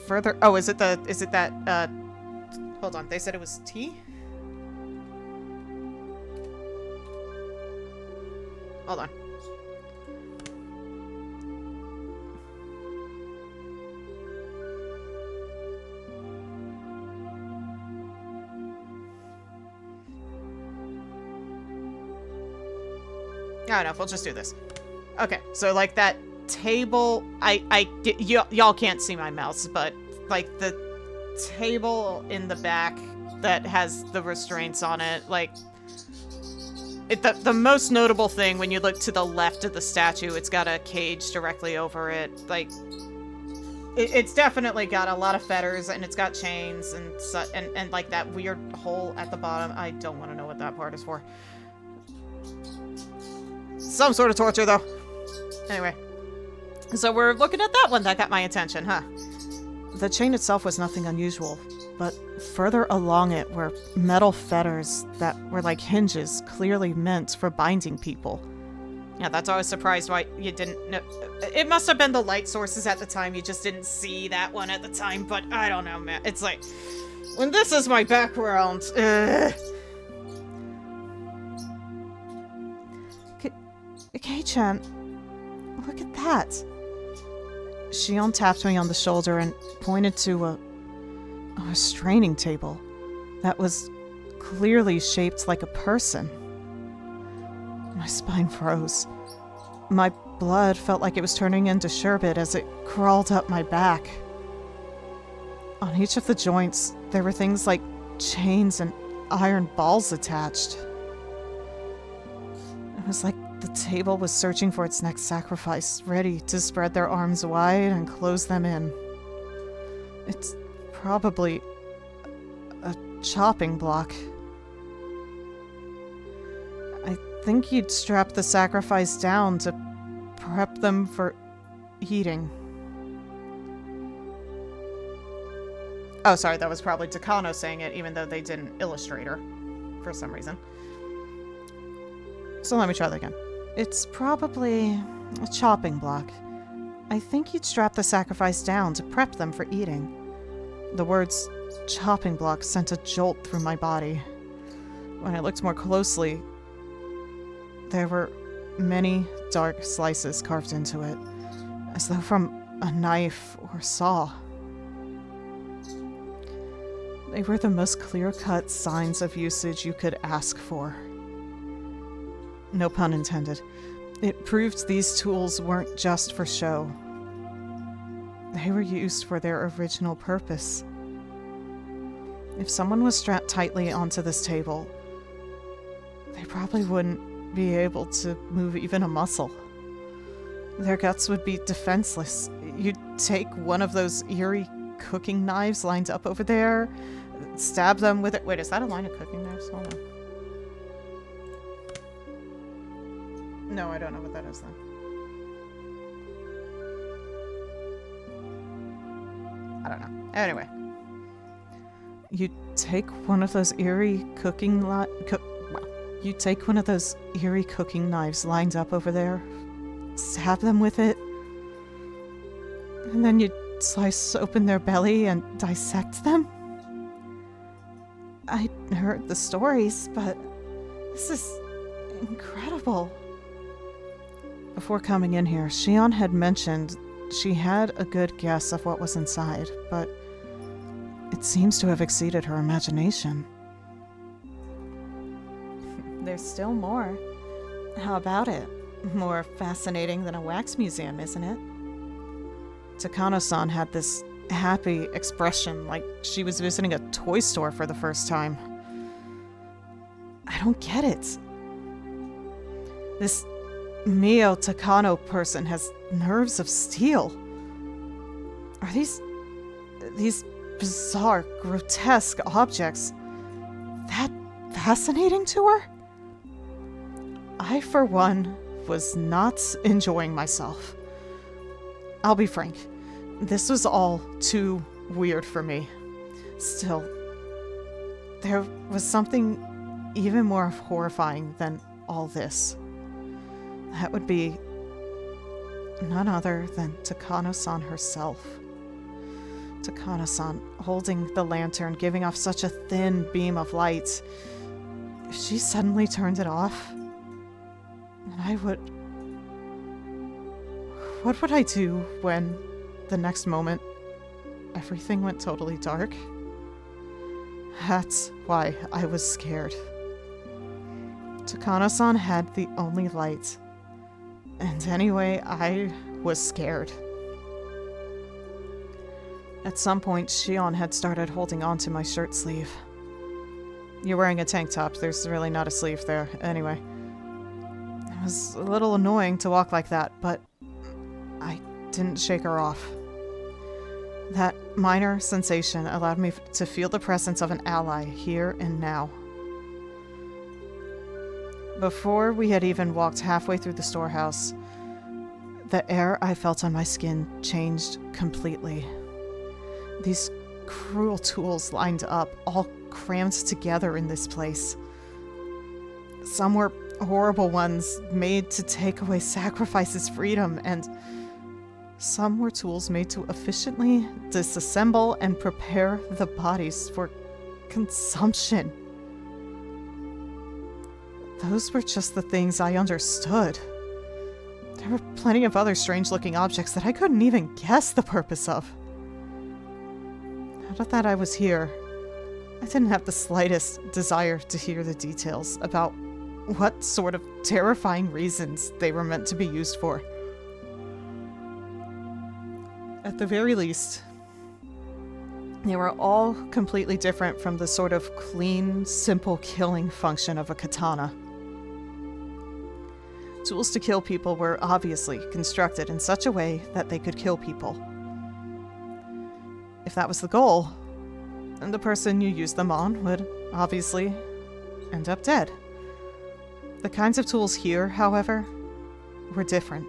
further... Oh, is it that, hold on, they said it was T? Hold on. I don't know, we'll just do this. Okay, so like that table, y'all can't see my mouse, but like the table in the back that has the restraints on it, like the most notable thing when you look to the left of the statue, it's got a cage directly over it. Like it's definitely got a lot of fetters and it's got chains and like that weird hole at the bottom. I don't want to know what that part is for. Some sort of torture, though. Anyway. So we're looking at that one that got my attention, huh? The chain itself was nothing unusual, but further along it were metal fetters that were like hinges, clearly meant for binding people. Yeah, that's always surprised why you didn't know. It must have been the light sources at the time, you just didn't see that one at the time, but I don't know, man. It's like, when this is my background, Kei-chan, look at that. Shion tapped me on the shoulder and pointed to a restraining table that was clearly shaped like a person. My spine froze. My blood felt like it was turning into sherbet as it crawled up my back. On each of the joints, there were things like chains and iron balls attached. It was like the table was searching for its next sacrifice, ready to spread their arms wide and close them in. It's probably a chopping block. I think you'd strap the sacrifice down to prep them for eating. Oh, sorry, that was probably Takano saying it, even though they didn't illustrate her for some reason. So let me try that again. It's probably a chopping block. I think you'd strap the sacrifice down to prep them for eating. The words chopping block sent a jolt through my body. When I looked more closely, there were many dark slices carved into it, as though from a knife or saw. They were the most clear-cut signs of usage you could ask for. No pun intended. It proved these tools weren't just for show. They were used for their original purpose. If someone was strapped tightly onto this table, they probably wouldn't be able to move even a muscle. Their guts would be defenseless. You'd take one of those eerie cooking knives lined up over there, stab them with it. Wait, is that a line of cooking knives? Hold on. No, I don't know what that is then. I don't know. Anyway. You take one of those eerie cooking knives lined up over there, stab them with it, and then you slice open their belly and dissect them? I heard the stories, but this is incredible. Before coming in here, Shion had mentioned she had a good guess of what was inside, but it seems to have exceeded her imagination. There's still more. How about it? More fascinating than a wax museum, isn't it? Takano-san had this happy expression, like she was visiting a toy store for the first time. I don't get it. This Mio Takano person has nerves of steel. Are these bizarre, grotesque objects that fascinating to her? I, for one, was not enjoying myself. I'll be frank, this was all too weird for me. Still, there was something even more horrifying than all this. That would be none other than Takano-san herself. Takano-san holding the lantern, giving off such a thin beam of light. If she suddenly turned it off, and I would... What would I do when, the next moment, everything went totally dark? That's why I was scared. Takano-san had the only light. And anyway, I was scared. At some point, Shion had started holding on to my shirt sleeve. You're wearing a tank top, there's really not a sleeve there. Anyway. It was a little annoying to walk like that, but I didn't shake her off. That minor sensation allowed me to feel the presence of an ally here and now. Before we had even walked halfway through the storehouse, the air I felt on my skin changed completely. These cruel tools lined up, all crammed together in this place. Some were horrible ones made to take away Sacrifice's freedom, and some were tools made to efficiently disassemble and prepare the bodies for consumption. Those were just the things I understood. There were plenty of other strange-looking objects that I couldn't even guess the purpose of. Now that I was here, I didn't have the slightest desire to hear the details about what sort of terrifying reasons they were meant to be used for. At the very least, they were all completely different from the sort of clean, simple killing function of a katana. Tools to kill people were obviously constructed in such a way that they could kill people. If that was the goal, then the person you used them on would obviously end up dead. The kinds of tools here, however, were different.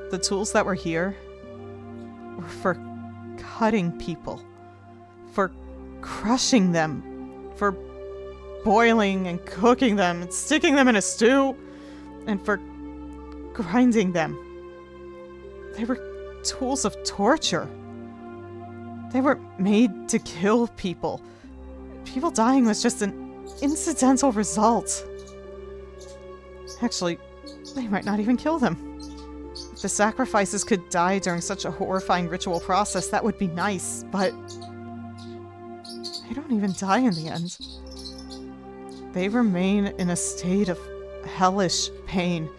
The tools that were here were for cutting people, for crushing them, for boiling and cooking them and sticking them in a stew, and for grinding them. They were tools of torture. They were made to kill people. People dying was just an incidental result. Actually, they might not even kill them. If the sacrifices could die during such a horrifying ritual process, that would be nice, but they don't even die in the end. They remain in a state of hellish pain.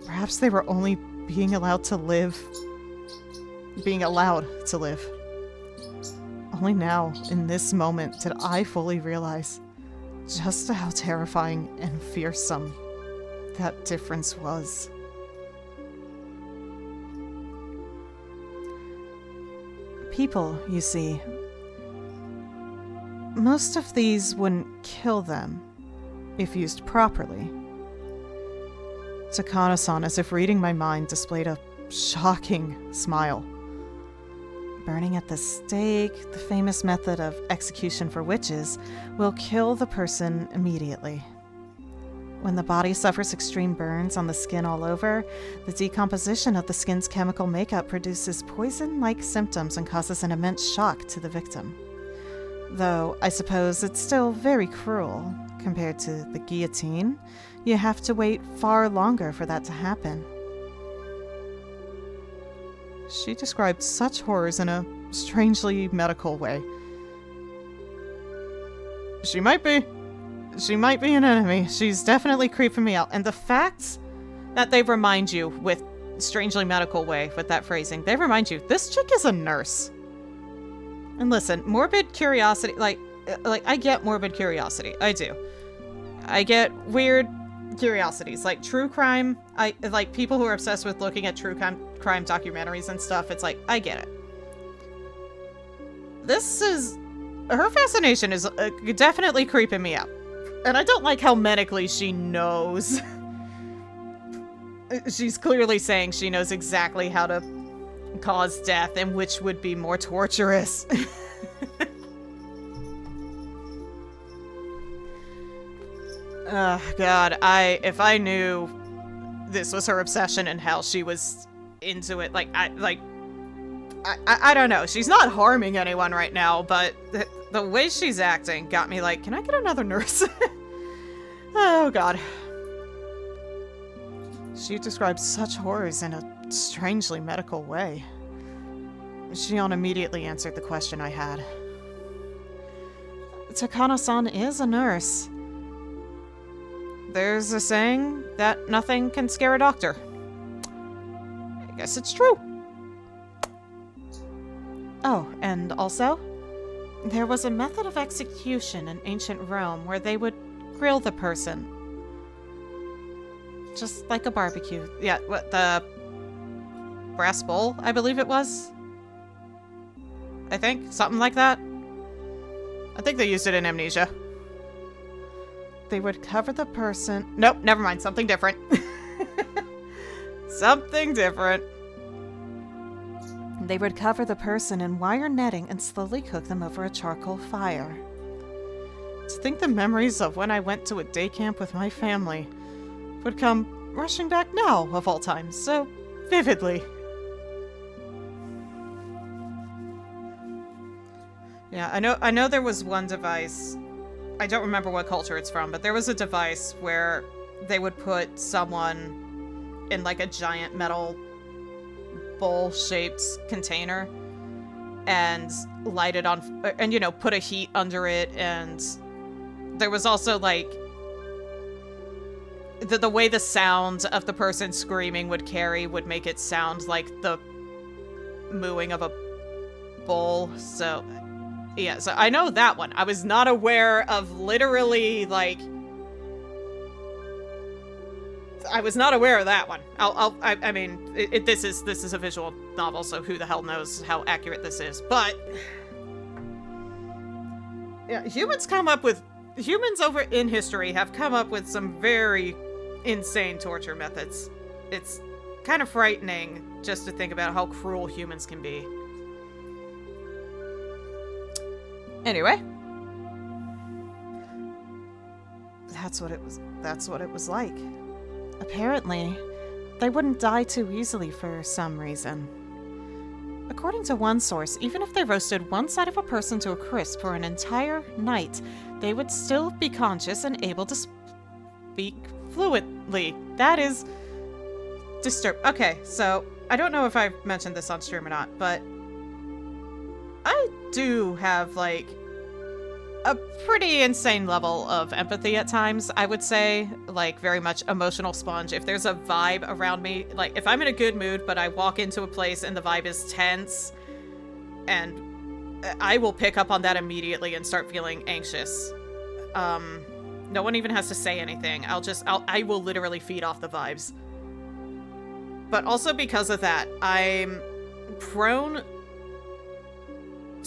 Perhaps they were only being allowed to live. Only now, in this moment, did I fully realize just how terrifying and fearsome that difference was. People, you see, most of these wouldn't kill them if used properly. Takano-san, as if reading my mind, displayed a shocking smile. Burning at the stake, the famous method of execution for witches, will kill the person immediately. When the body suffers extreme burns on the skin all over, the decomposition of the skin's chemical makeup produces poison-like symptoms and causes an immense shock to the victim. Though, I suppose it's still very cruel. Compared to the guillotine, you have to wait far longer for that to happen. She described such horrors in a strangely medical way. She might be an enemy. She's definitely creeping me out. And the fact that they remind you with strangely medical way, with that phrasing, they remind you, this chick is a nurse. And listen, morbid curiosity, like I get morbid curiosity. I do. I get weird curiosities, like true crime. I like people who are obsessed with looking at true crime documentaries and stuff. It's like, I get it. Her fascination is definitely creeping me out. And I don't like how medically she knows. She's clearly saying she knows exactly how to cause death and which would be more torturous. God, if I knew this was her obsession and how she was into it, I don't know. She's not harming anyone right now, but the way she's acting got me like, can I get another nurse? Oh, God. She describes such horrors in a strangely medical way. Shion immediately answered the question I had. Takano-san is a nurse. There's a saying that nothing can scare a doctor. I guess it's true. Oh, and also, there was a method of execution in ancient Rome where they would grill the person. Just like a barbecue. Yeah, what, the brass bowl, I believe it was? I think, something like that. I think they used it in Amnesia. They would cover the person... Nope, never mind, something different. Something different. They would cover the person in wire netting and slowly cook them over a charcoal fire. To think the memories of when I went to a day camp with my family would come rushing back now, of all times, so vividly. Yeah, I know there was one device, I don't remember what culture it's from, but there was a device where they would put someone in like a giant metal bowl-shaped container and light it on, and you know, put a heat under it, and there was also like the way the sound of the person screaming would make it sound like the mooing of a bull. So yeah, so I know that one. I was not aware of literally like I was not aware of that one. I mean, this is a visual novel, so who the hell knows how accurate this is? But yeah, humans over in history have come up with some very insane torture methods. It's kind of frightening just to think about how cruel humans can be. Anyway, that's what it was like. Apparently, they wouldn't die too easily for some reason. According to one source, even if they roasted one side of a person to a crisp for an entire night, they would still be conscious and able to speak fluently. That is Okay, so I don't know if I've mentioned this on stream or not, but I do have like a pretty insane level of empathy at times, I would say. Like, very much emotional sponge. If there's a vibe around me, like, if I'm in a good mood, but I walk into a place and the vibe is tense, and I will pick up on that immediately and start feeling anxious. No one even has to say anything. I will literally feed off the vibes. But also because of that, I'm prone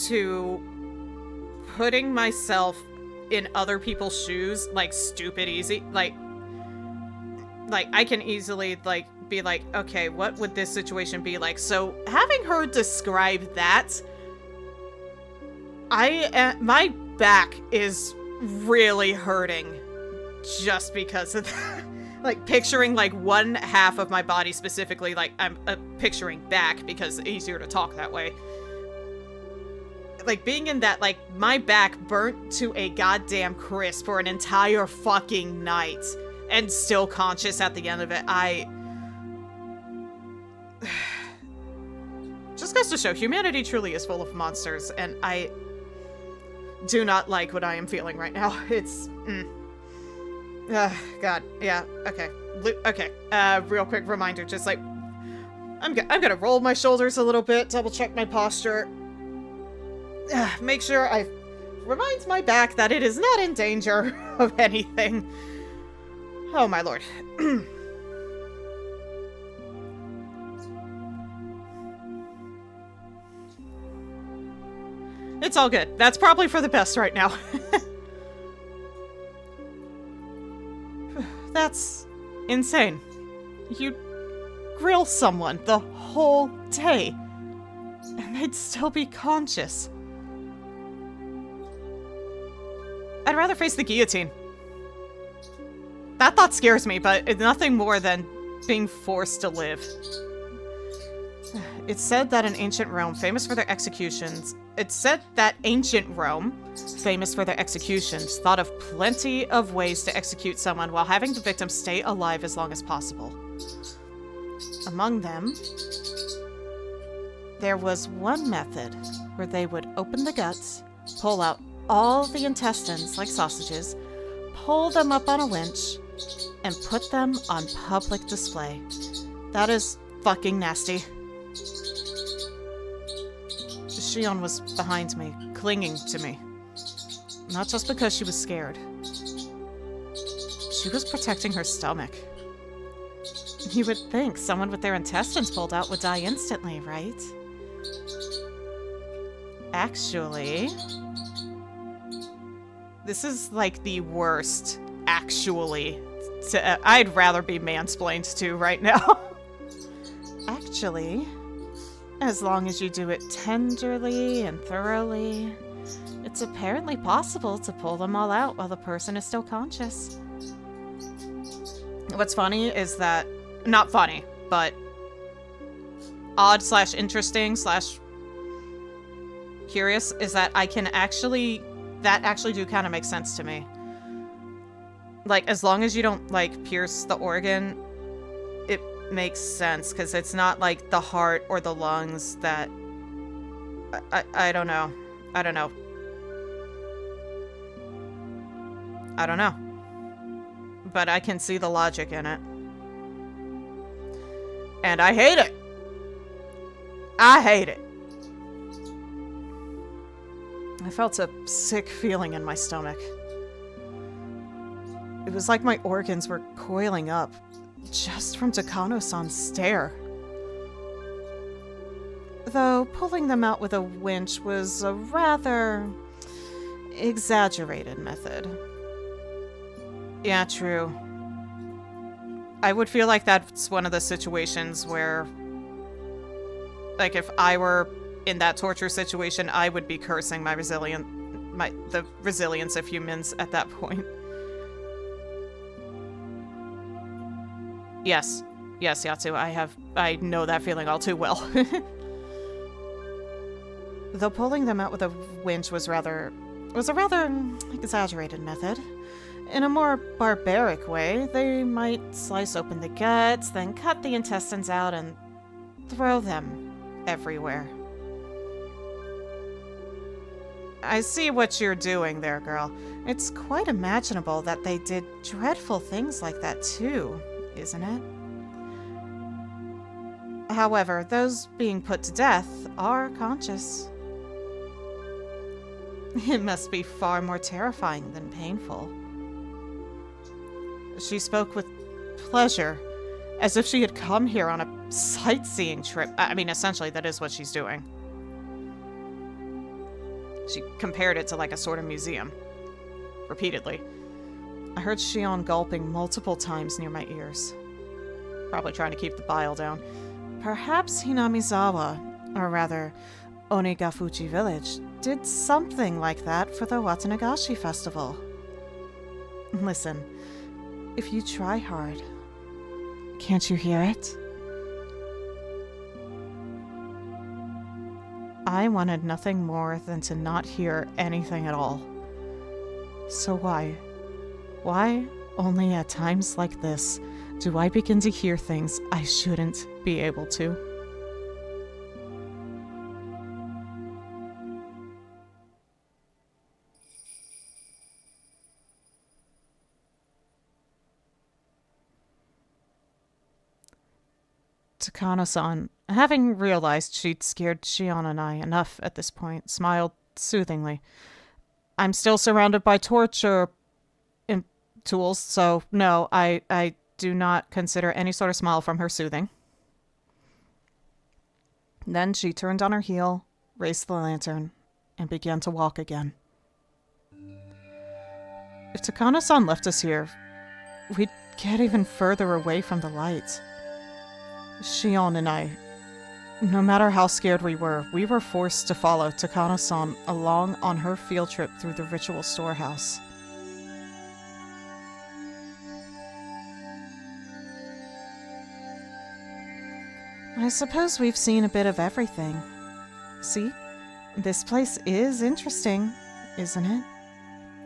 to putting myself in other people's shoes, like, stupid easy. Like I can easily, like, be like, okay, what would this situation be like? So having her describe that, my back is really hurting just because of that. Like, picturing, like, one half of my body specifically, like, I'm picturing back because it's easier to talk that way. Like, being in that, like, my back burnt to a goddamn crisp for an entire fucking night and still conscious at the end of it, just goes to show, humanity truly is full of monsters, and I do not like what I am feeling right now. It's, God, yeah, okay. Okay, real quick reminder, just like, I'm gonna roll my shoulders a little bit, double check my posture. Make sure reminds my back that it is not in danger of anything. Oh my lord. It's all good. That's probably for the best right now. That's insane. You'd grill someone the whole day, and they'd still be conscious. I'd rather face the guillotine. That thought scares me, but it's nothing more than being forced to live. It's said that ancient Rome, famous for their executions, thought of plenty of ways to execute someone while having the victim stay alive as long as possible. Among them, there was one method where they would open the guts, pull out all the intestines like sausages, pull them up on a winch, and put them on public display. That is fucking nasty. Shion was behind me, clinging to me. Not just because she was scared. She was protecting her stomach. You would think someone with their intestines pulled out would die instantly, right? Actually, this is like the worst, actually. I'd rather be mansplained to right now. Actually, as long as you do it tenderly and thoroughly, it's apparently possible to pull them all out while the person is still conscious. What's funny is that, not funny, but odd / interesting / curious is that that actually do kind of make sense to me. Like, as long as you don't, like, pierce the organ, it makes sense, because it's not, like, the heart or the lungs that... I don't know. I don't know. I don't know. But I can see the logic in it. And I hate it! I hate it! I felt a sick feeling in my stomach. It was like my organs were coiling up, just from Takano-san's stare. Though pulling them out with a winch was a rather exaggerated method. Yeah, true. I would feel like that's one of the situations where, like, if I were in that torture situation, I would be cursing the resilience of humans at that point. Yes. Yes, Yatsu, I know that feeling all too well. Though pulling them out with a winch was a rather exaggerated method. In a more barbaric way, they might slice open the guts, then cut the intestines out and throw them everywhere. I see what you're doing there, girl. It's quite imaginable that they did dreadful things like that too, isn't it? However, those being put to death are conscious. It must be far more terrifying than painful. She spoke with pleasure, as if she had come here on a sightseeing trip. I mean, essentially, that is what she's doing. She compared it to like a sort of museum. Repeatedly. I heard Shion gulping multiple times near my ears. Probably trying to keep the bile down. Perhaps Hinamizawa, or rather, Onigafuchi Village, did something like that for the Watanagashi festival. Listen, if you try hard, can't you hear it? I wanted nothing more than to not hear anything at all. So why only at times like this do I begin to hear things I shouldn't be able to? Takano-san, having realized she'd scared Shion and I enough at this point, smiled soothingly. I'm still surrounded by torture tools, so no, I do not consider any sort of smile from her soothing. Then she turned on her heel, raised the lantern, and began to walk again. If Takano-san left us here, we'd get even further away from the light. Shion and I, no matter how scared we were forced to follow Takano-san along on her field trip through the ritual storehouse. I suppose we've seen a bit of everything. See? This place is interesting, isn't it?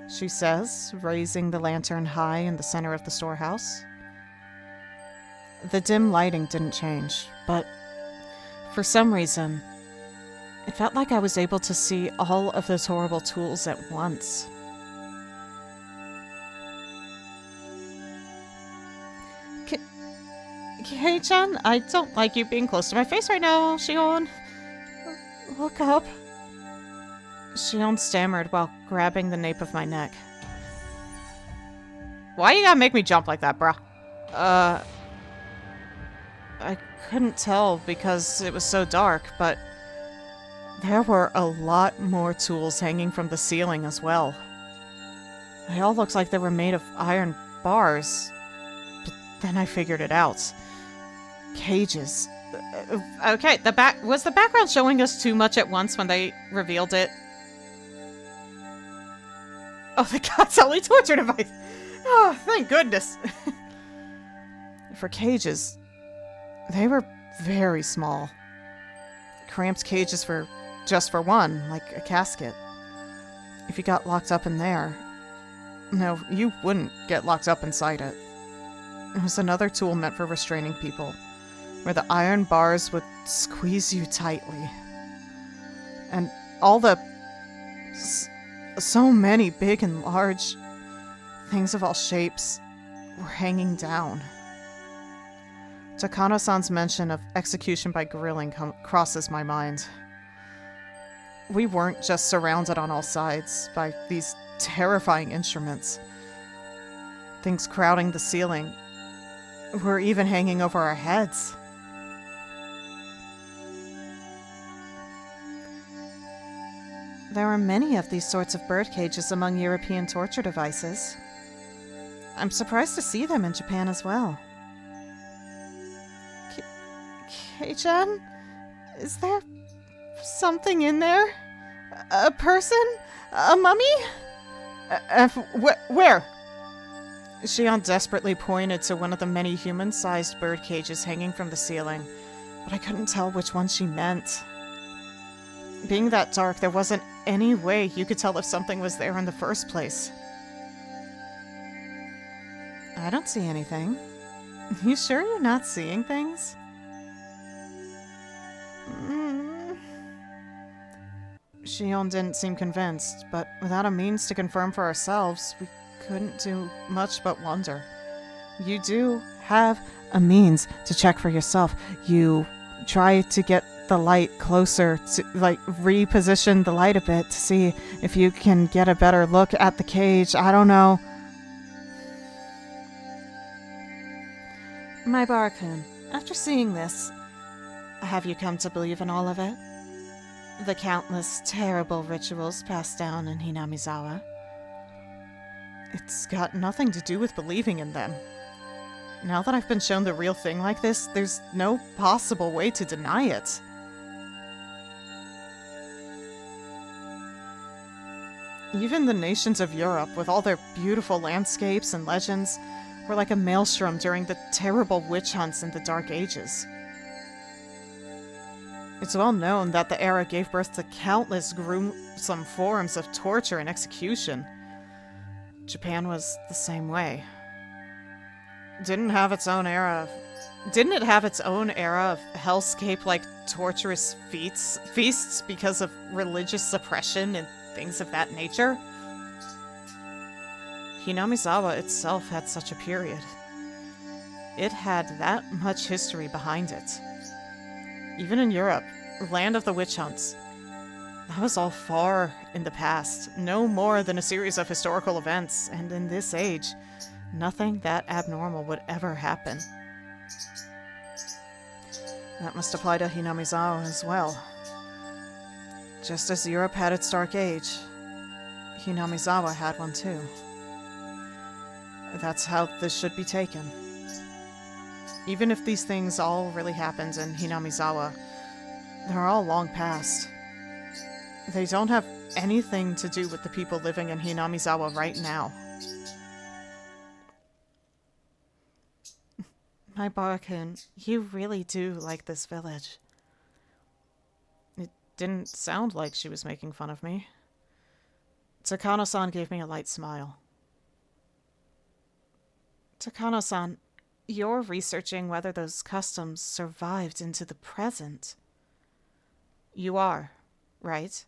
She says, raising the lantern high in the center of the storehouse. The dim lighting didn't change, but for some reason, it felt like I was able to see all of those horrible tools at once. Kei-chan, I don't like you being close to my face right now, Shion. Look up. Shion stammered while grabbing the nape of my neck. Why you gotta make me jump like that, bruh? I couldn't tell because it was so dark, but there were a lot more tools hanging from the ceiling as well. They all looked like they were made of iron bars, but then I figured it out. Cages. Okay, was the background showing us too much at once when they revealed it? Oh, the God's only torture device! Oh, thank goodness! For cages, they were very small. Cramped cages for just for one, like a casket. If you got locked up in there... No, you wouldn't get locked up inside it. It was another tool meant for restraining people, where the iron bars would squeeze you tightly. And all the... so many big and large things of all shapes were hanging down. Takano-san's mention of execution by grilling crosses my mind. We weren't just surrounded on all sides by these terrifying instruments. Things crowding the ceiling were even hanging over our heads. There are many of these sorts of bird cages among European torture devices. I'm surprised to see them in Japan as well. Kei-chan? Is there something in there? A person? A mummy? Where? Shion desperately pointed to one of the many human-sized bird cages hanging from the ceiling, but I couldn't tell which one she meant. Being that dark, there wasn't any way you could tell if something was there in the first place. I don't see anything. You sure you're not seeing things? Shion didn't seem convinced, but without a means to confirm for ourselves, we couldn't do much but wonder. You do have a means to check for yourself. You try to get the light closer, to reposition the light a bit to see if you can get a better look at the cage. I don't know. My Barakun, after seeing this, have you come to believe in all of it? The countless terrible rituals passed down in Hinamizawa? It's got nothing to do with believing in them. Now that I've been shown the real thing like this, there's no possible way to deny it. Even the nations of Europe, with all their beautiful landscapes and legends, were like a maelstrom during the terrible witch hunts in the Dark Ages. It's well known that the era gave birth to countless gruesome forms of torture and execution. Japan was the same way. Didn't it have its own era of hellscape-like torturous feasts because of religious suppression and things of that nature? Hinamizawa itself had such a period. It had that much history behind it. Even in Europe, land of the witch hunts, that was all far in the past, no more than a series of historical events, and in this age, nothing that abnormal would ever happen. That must apply to Hinamizawa as well. Just as Europe had its dark age, Hinamizawa had one too. That's how this should be taken. Even if these things all really happened in Hinamizawa, they're all long past. They don't have anything to do with the people living in Hinamizawa right now. My Barakun, you really do like this village. It didn't sound like she was making fun of me. Takano-san gave me a light smile. Takano-san, you're researching whether those customs survived into the present. You are, right?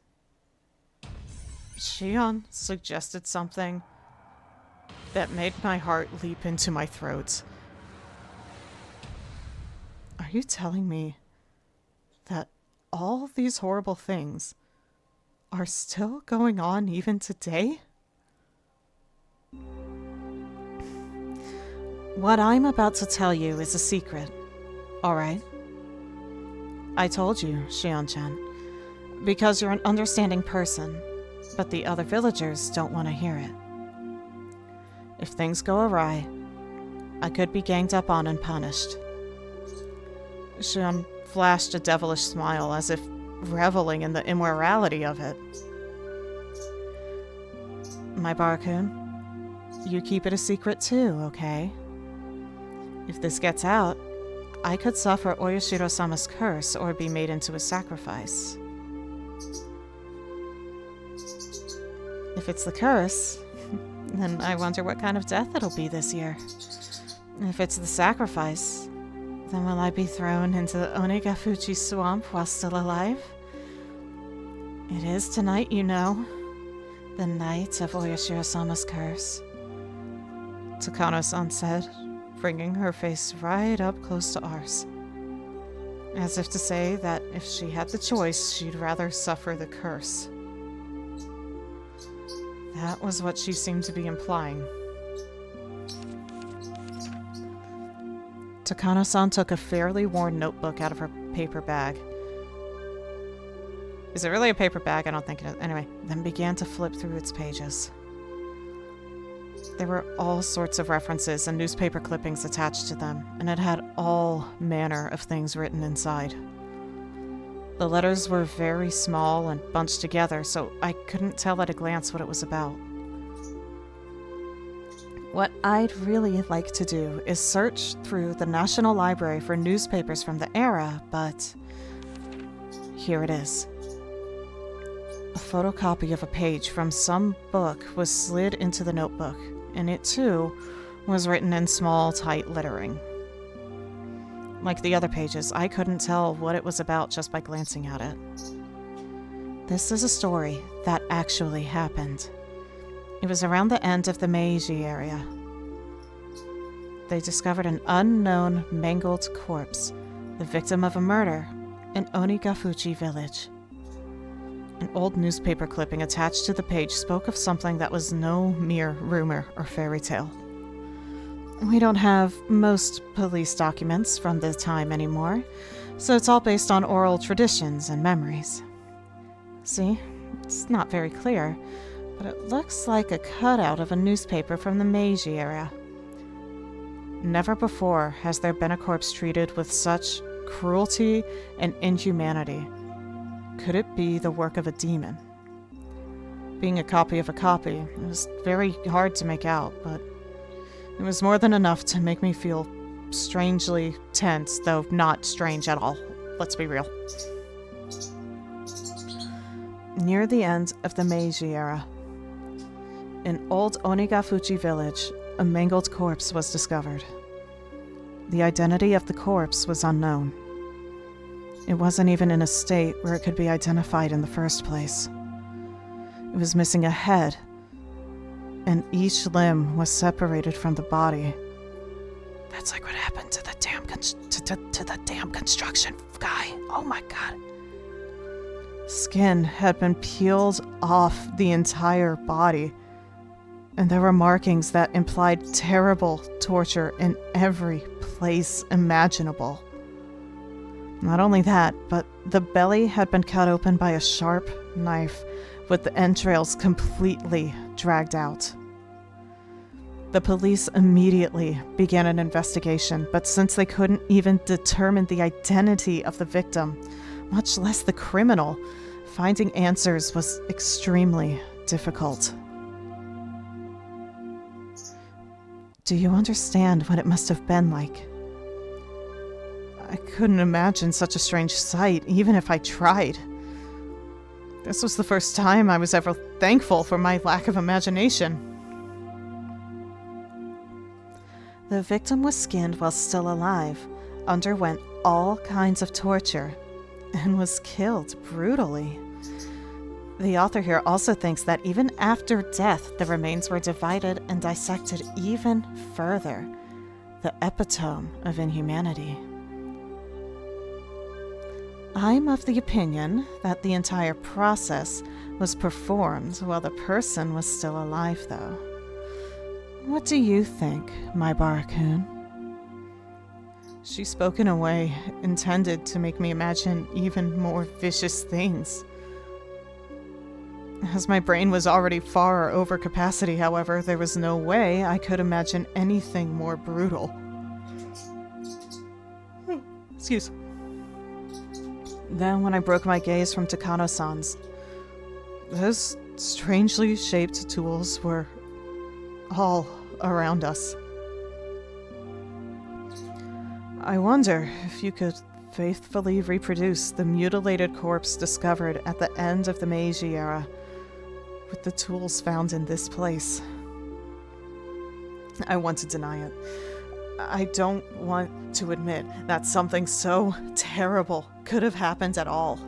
Shion suggested something that made my heart leap into my throat. Are you telling me that all these horrible things are still going on even today? What I'm about to tell you is a secret, alright? I told you, Shion-chan, because you're an understanding person, but the other villagers don't want to hear it. If things go awry, I could be ganged up on and punished. Shion flashed a devilish smile as if reveling in the immorality of it. My Barakun, you keep it a secret too, okay? If this gets out, I could suffer Oyashiro-sama's curse or be made into a sacrifice. If it's the curse, then I wonder what kind of death it'll be this year. If it's the sacrifice, then will I be thrown into the Onegafuchi swamp while still alive? It is tonight, you know. The night of Oyashiro-sama's curse. Takano-san said, bringing her face right up close to ours. As if to say that if she had the choice, she'd rather suffer the curse. That was what she seemed to be implying. Takano-san took a fairly worn notebook out of her paper bag. Is it really a paper bag? I don't think it is. Anyway, then began to flip through its pages. There were all sorts of references and newspaper clippings attached to them, and it had all manner of things written inside. The letters were very small and bunched together, so I couldn't tell at a glance what it was about. What I'd really like to do is search through the National Library for newspapers from the era, but here it is. A photocopy of a page from some book was slid into the notebook, and it too was written in small, tight lettering. Like the other pages, I couldn't tell what it was about just by glancing at it. This is a story that actually happened. It was around the end of the Meiji area. They discovered an unknown mangled corpse, the victim of a murder, in Onegafuchi village. An old newspaper clipping attached to the page spoke of something that was no mere rumor or fairy tale. We don't have most police documents from the time anymore, so it's all based on oral traditions and memories. See, it's not very clear, but it looks like a cutout of a newspaper from the Meiji era. Never before has there been a corpse treated with such cruelty and inhumanity. Could it be the work of a demon? Being a copy of a copy, it was very hard to make out, but it was more than enough to make me feel strangely tense, though not strange at all. Let's be real. Near the end of the Meiji era, in old Onegafuchi village, a mangled corpse was discovered. The identity of the corpse was unknown. It wasn't even in a state where it could be identified in the first place. It was missing a head, and each limb was separated from the body. That's like what happened to the damn construction guy. Oh my god. Skin had been peeled off the entire body, and there were markings that implied terrible torture in every place imaginable. Not only that, but the belly had been cut open by a sharp knife with the entrails completely dragged out. The police immediately began an investigation, but since they couldn't even determine the identity of the victim, much less the criminal, finding answers was extremely difficult. Do you understand what it must have been like? I couldn't imagine such a strange sight, even if I tried. This was the first time I was ever thankful for my lack of imagination. The victim was skinned while still alive, underwent all kinds of torture, and was killed brutally. The author here also thinks that even after death, the remains were divided and dissected even further, the epitome of inhumanity. I'm of the opinion that the entire process was performed while the person was still alive, though. What do you think, my Barakun? She spoke in a way intended to make me imagine even more vicious things. As my brain was already far over capacity, however, there was no way I could imagine anything more brutal. Excuse. Then when I broke my gaze from Takano-san's, those strangely shaped tools were all around us. I wonder if you could faithfully reproduce the mutilated corpse discovered at the end of the Meiji era with the tools found in this place. I want to deny it. I don't want to admit that something so terrible could have happened at all.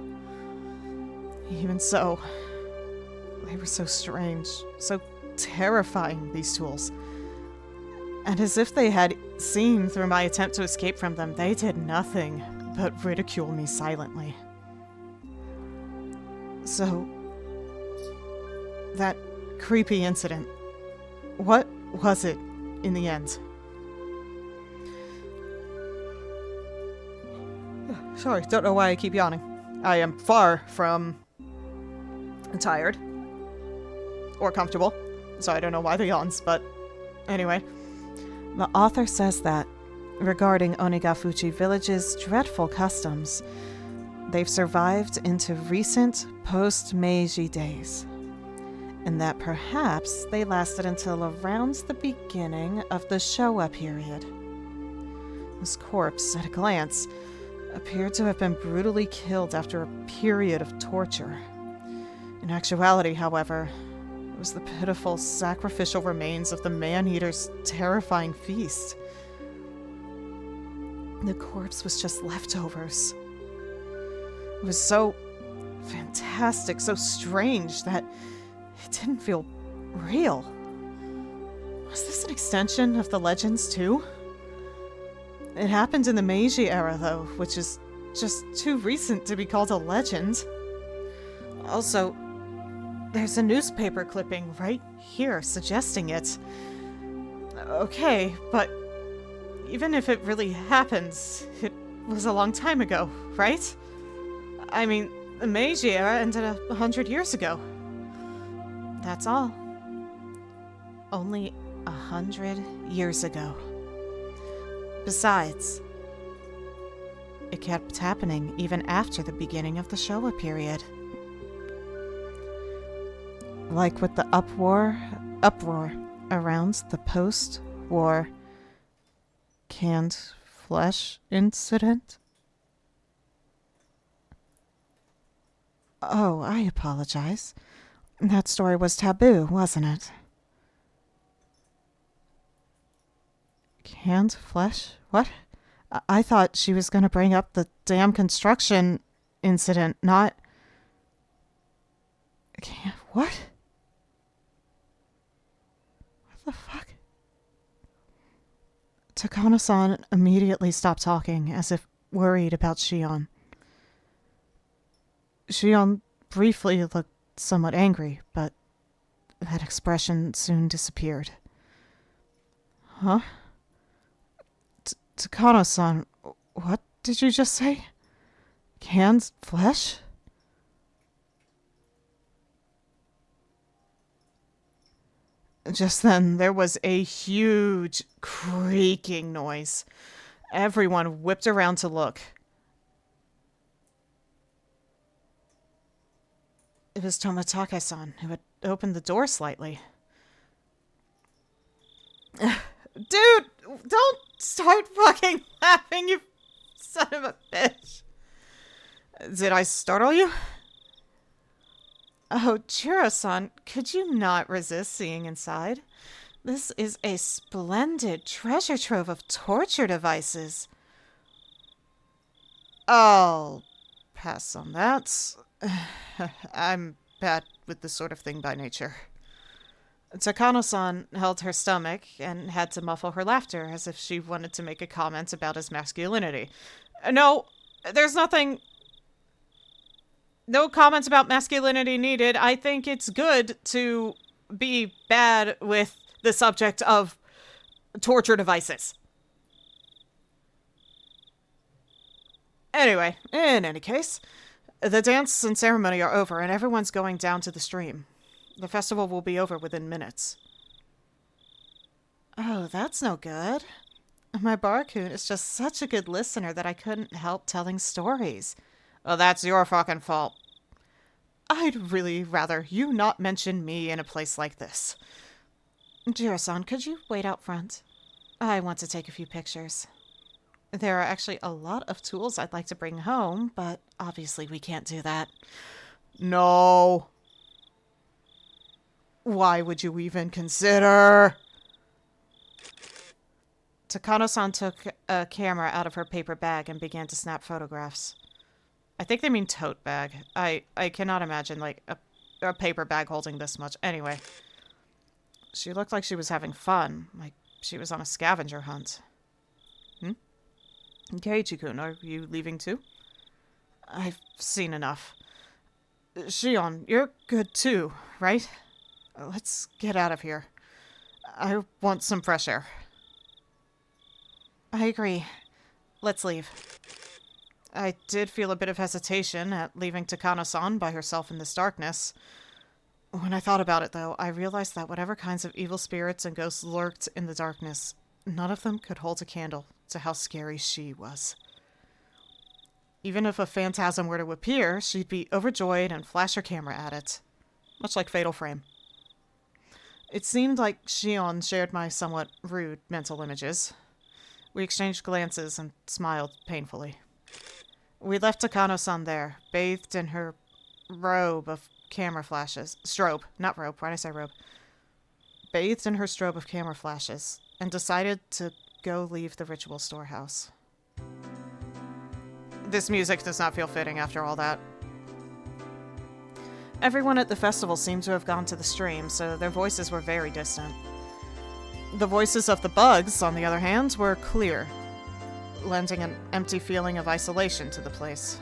Even so, they were so strange, so terrifying, these tools. And as if they had seen through my attempt to escape from them, they did nothing but ridicule me silently. So, that creepy incident, what was it in the end? Sorry, don't know why I keep yawning. I am far from tired or comfortable, so I don't know why the yawns, but anyway. The author says that, regarding Onigafuchi Village's dreadful customs, they've survived into recent post-Meiji days, and that perhaps they lasted until around the beginning of the Showa period. This corpse, at a glance, appeared to have been brutally killed after a period of torture. In actuality, however, it was the pitiful sacrificial remains of the man-eater's terrifying feast. The corpse was just leftovers. It was so fantastic, so strange, that it didn't feel real. Was this an extension of the legends, too? It happened in the Meiji era, though, which is just too recent to be called a legend. Also, there's a newspaper clipping right here suggesting it. Okay, but even if it really happens, it was a long time ago, right? I mean, the Meiji era ended 100 years ago. That's all. Only 100 years ago. Besides, it kept happening even after the beginning of the Showa period. Like with the uproar around the post-war canned flesh incident. Oh, I apologize. That story was taboo, wasn't it? Canned flesh? What? I thought she was going to bring up the damn construction incident, not... What? What the fuck? Takano-san immediately stopped talking, as if worried about Shion. Shion briefly looked somewhat angry, but that expression soon disappeared. Huh? Takano-san, what did you just say? Canned flesh? Just then, there was a huge creaking noise. Everyone whipped around to look. It was Tomitake-san who had opened the door slightly. Dude, don't start fucking laughing, you son of a bitch. Did I startle you? Oh, Chiro-san, could you not resist seeing inside? This is a splendid treasure trove of torture devices. I'll pass on that. I'm bad with this sort of thing by nature. Takano-san held her stomach and had to muffle her laughter as if she wanted to make a comment about his masculinity. No, there's nothing... No comments about masculinity needed. I think it's good to be bad with the subject of torture devices. Anyway, in any case, the dance and ceremony are over and everyone's going down to the stream. The festival will be over within minutes. Oh, that's no good. My Barcoon is just such a good listener that I couldn't help telling stories. Well, that's your fucking fault. I'd really rather you not mention me in a place like this. Jiro-san, could you wait out front? I want to take a few pictures. There are actually a lot of tools I'd like to bring home, but obviously we can't do that. No. Why would you even consider? Takano-san took a camera out of her paper bag and began to snap photographs. I think they mean tote bag. I cannot imagine, like, a paper bag holding this much. Anyway. She looked like she was having fun. Like she was on a scavenger hunt. Keiichi-kun, are you leaving too? I've seen enough. Shion, you're good too, right? Let's get out of here. I want some fresh air. I agree. Let's leave. I did feel a bit of hesitation at leaving Takano-san by herself in this darkness. When I thought about it, though, I realized that whatever kinds of evil spirits and ghosts lurked in the darkness, none of them could hold a candle to how scary she was. Even if a phantasm were to appear, she'd be overjoyed and flash her camera at it. Much like Fatal Frame. It seemed like Shion shared my somewhat rude mental images. We exchanged glances and smiled painfully. We left Takano-san there, bathed in her robe of camera flashes. Strobe, not robe. Why did I say robe? Bathed in her strobe of camera flashes, and decided to go leave the ritual storehouse. This music does not feel fitting after all that. Everyone at the festival seemed to have gone to the stream, so their voices were very distant. The voices of the bugs, on the other hand, were clear, lending an empty feeling of isolation to the place.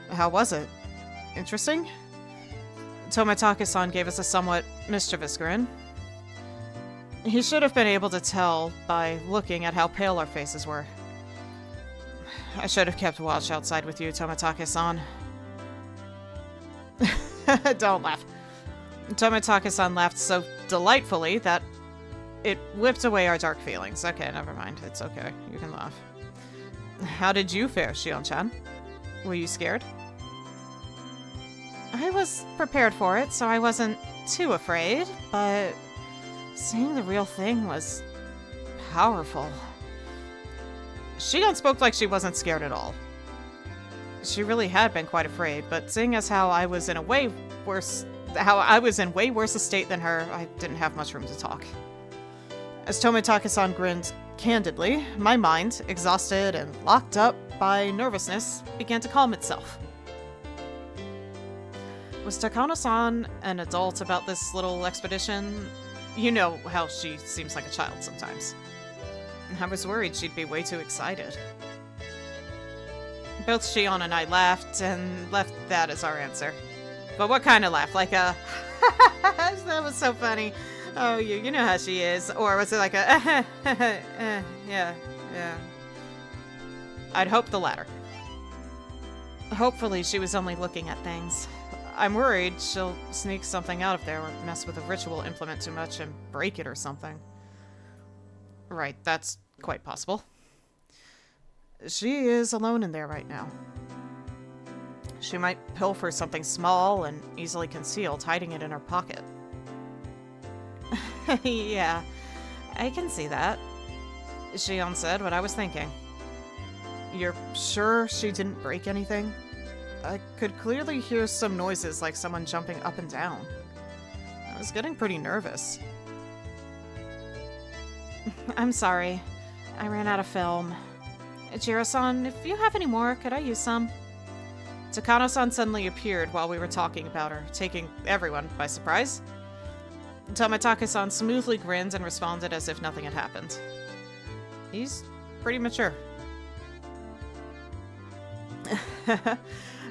How was it? Interesting? Tomitake-san gave us a somewhat mischievous grin. He should have been able to tell by looking at how pale our faces were. I should have kept watch outside with you, Tomitake-san. Don't laugh. Tomitake-san laughed so delightfully that it whipped away our dark feelings. Okay, never mind. It's okay. You can laugh. How did you fare, Shion-chan? Were you scared? I was prepared for it, so I wasn't too afraid, but seeing the real thing was powerful. Shion spoke like she wasn't scared at all. She really had been quite afraid, but seeing as how I was in way worse a state than her, I didn't have much room to talk. As Tomitake-san grinned candidly, my mind, exhausted and locked up by nervousness, began to calm itself. Was Takano-san an adult about this little expedition? You know how she seems like a child sometimes. I was worried she'd be way too excited. Both Shion and I laughed, and left that as our answer. But what kind of laugh? Like a that was so funny. Oh, you know how she is. Or was it like a yeah. I'd hope the latter. Hopefully she was only looking at things. I'm worried she'll sneak something out of there or mess with the ritual implement too much and break it or something. Right, that's quite possible. She is alone in there right now. She might pilfer something small and easily concealed, hiding it in her pocket. Yeah, I can see that. Shion said what I was thinking. You're sure she didn't break anything? I could clearly hear some noises like someone jumping up and down. I was getting pretty nervous. I'm sorry. I ran out of film. Jiro-san, if you have any more, could I use some? Takano-san suddenly appeared while we were talking about her, taking everyone by surprise. Tomitake-san smoothly grinned and responded as if nothing had happened. He's pretty mature.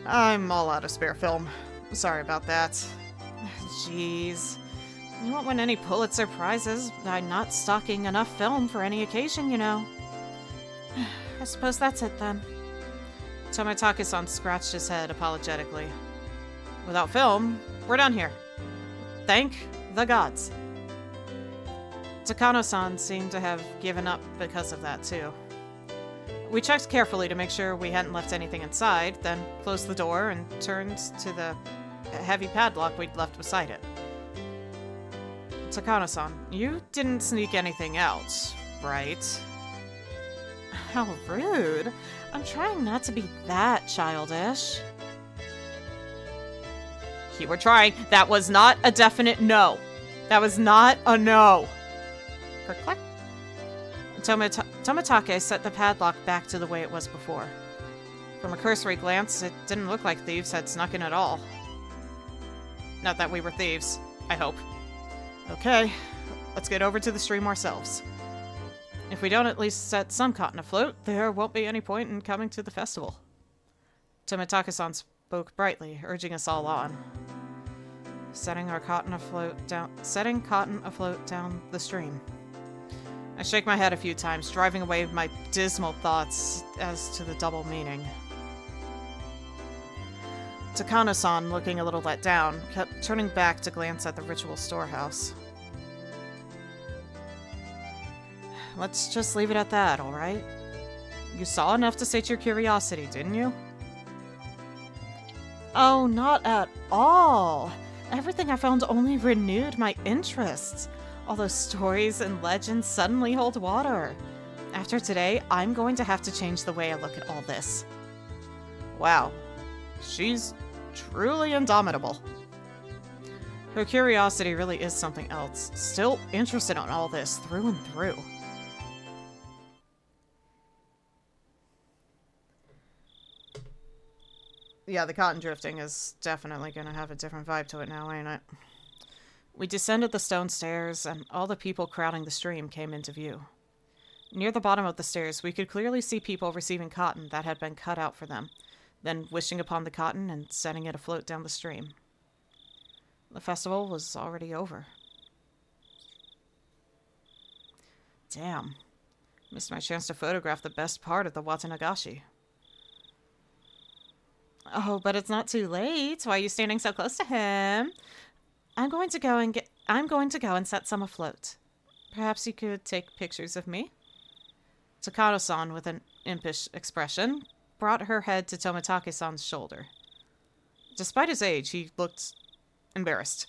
I'm all out of spare film. Sorry about that. Jeez. You won't win any Pulitzer Prizes by not stocking enough film for any occasion, you know. I suppose that's it then. Tomitake-san scratched his head apologetically. Without film, we're done here. Thank the gods. Takano-san seemed to have given up because of that, too. We checked carefully to make sure we hadn't left anything inside, then closed the door and turned to the heavy padlock we'd left beside it. Takano-san, you didn't sneak anything out, right? How rude. I'm trying not to be that childish. You were trying. That was not a definite no. That was not a no. Click. Tomitake set the padlock back to the way it was before. From a cursory glance, it didn't look like thieves had snuck in at all. Not that we were thieves, I hope. Okay, let's get over to the stream ourselves. If we don't at least set some cotton afloat, there won't be any point in coming to the festival. Tomitake-san spoke brightly, urging us all on. Setting cotton afloat down the stream. I shake my head a few times, driving away my dismal thoughts as to the double meaning. Takano-san, looking a little let down, kept turning back to glance at the ritual storehouse. Let's just leave it at that, alright? You saw enough to sate your curiosity, didn't you? Oh, not at all. Everything I found only renewed my interests. All those stories and legends suddenly hold water. After today, I'm going to have to change the way I look at all this. Wow. She's truly indomitable. Her curiosity really is something else. Still interested in all this through and through. Yeah, the cotton drifting is definitely gonna have a different vibe to it now, ain't it? We descended the stone stairs, and all the people crowding the stream came into view. Near the bottom of the stairs, we could clearly see people receiving cotton that had been cut out for them, then wishing upon the cotton and setting it afloat down the stream. The festival was already over. Damn. Missed my chance to photograph the best part of the Watanagashi. Oh, but it's not too late. Why are you standing so close to him? I'm going to go and set some afloat. Perhaps you could take pictures of me? Takano-san, with an impish expression, brought her head to Tomitake-san's shoulder. Despite his age, he looked embarrassed.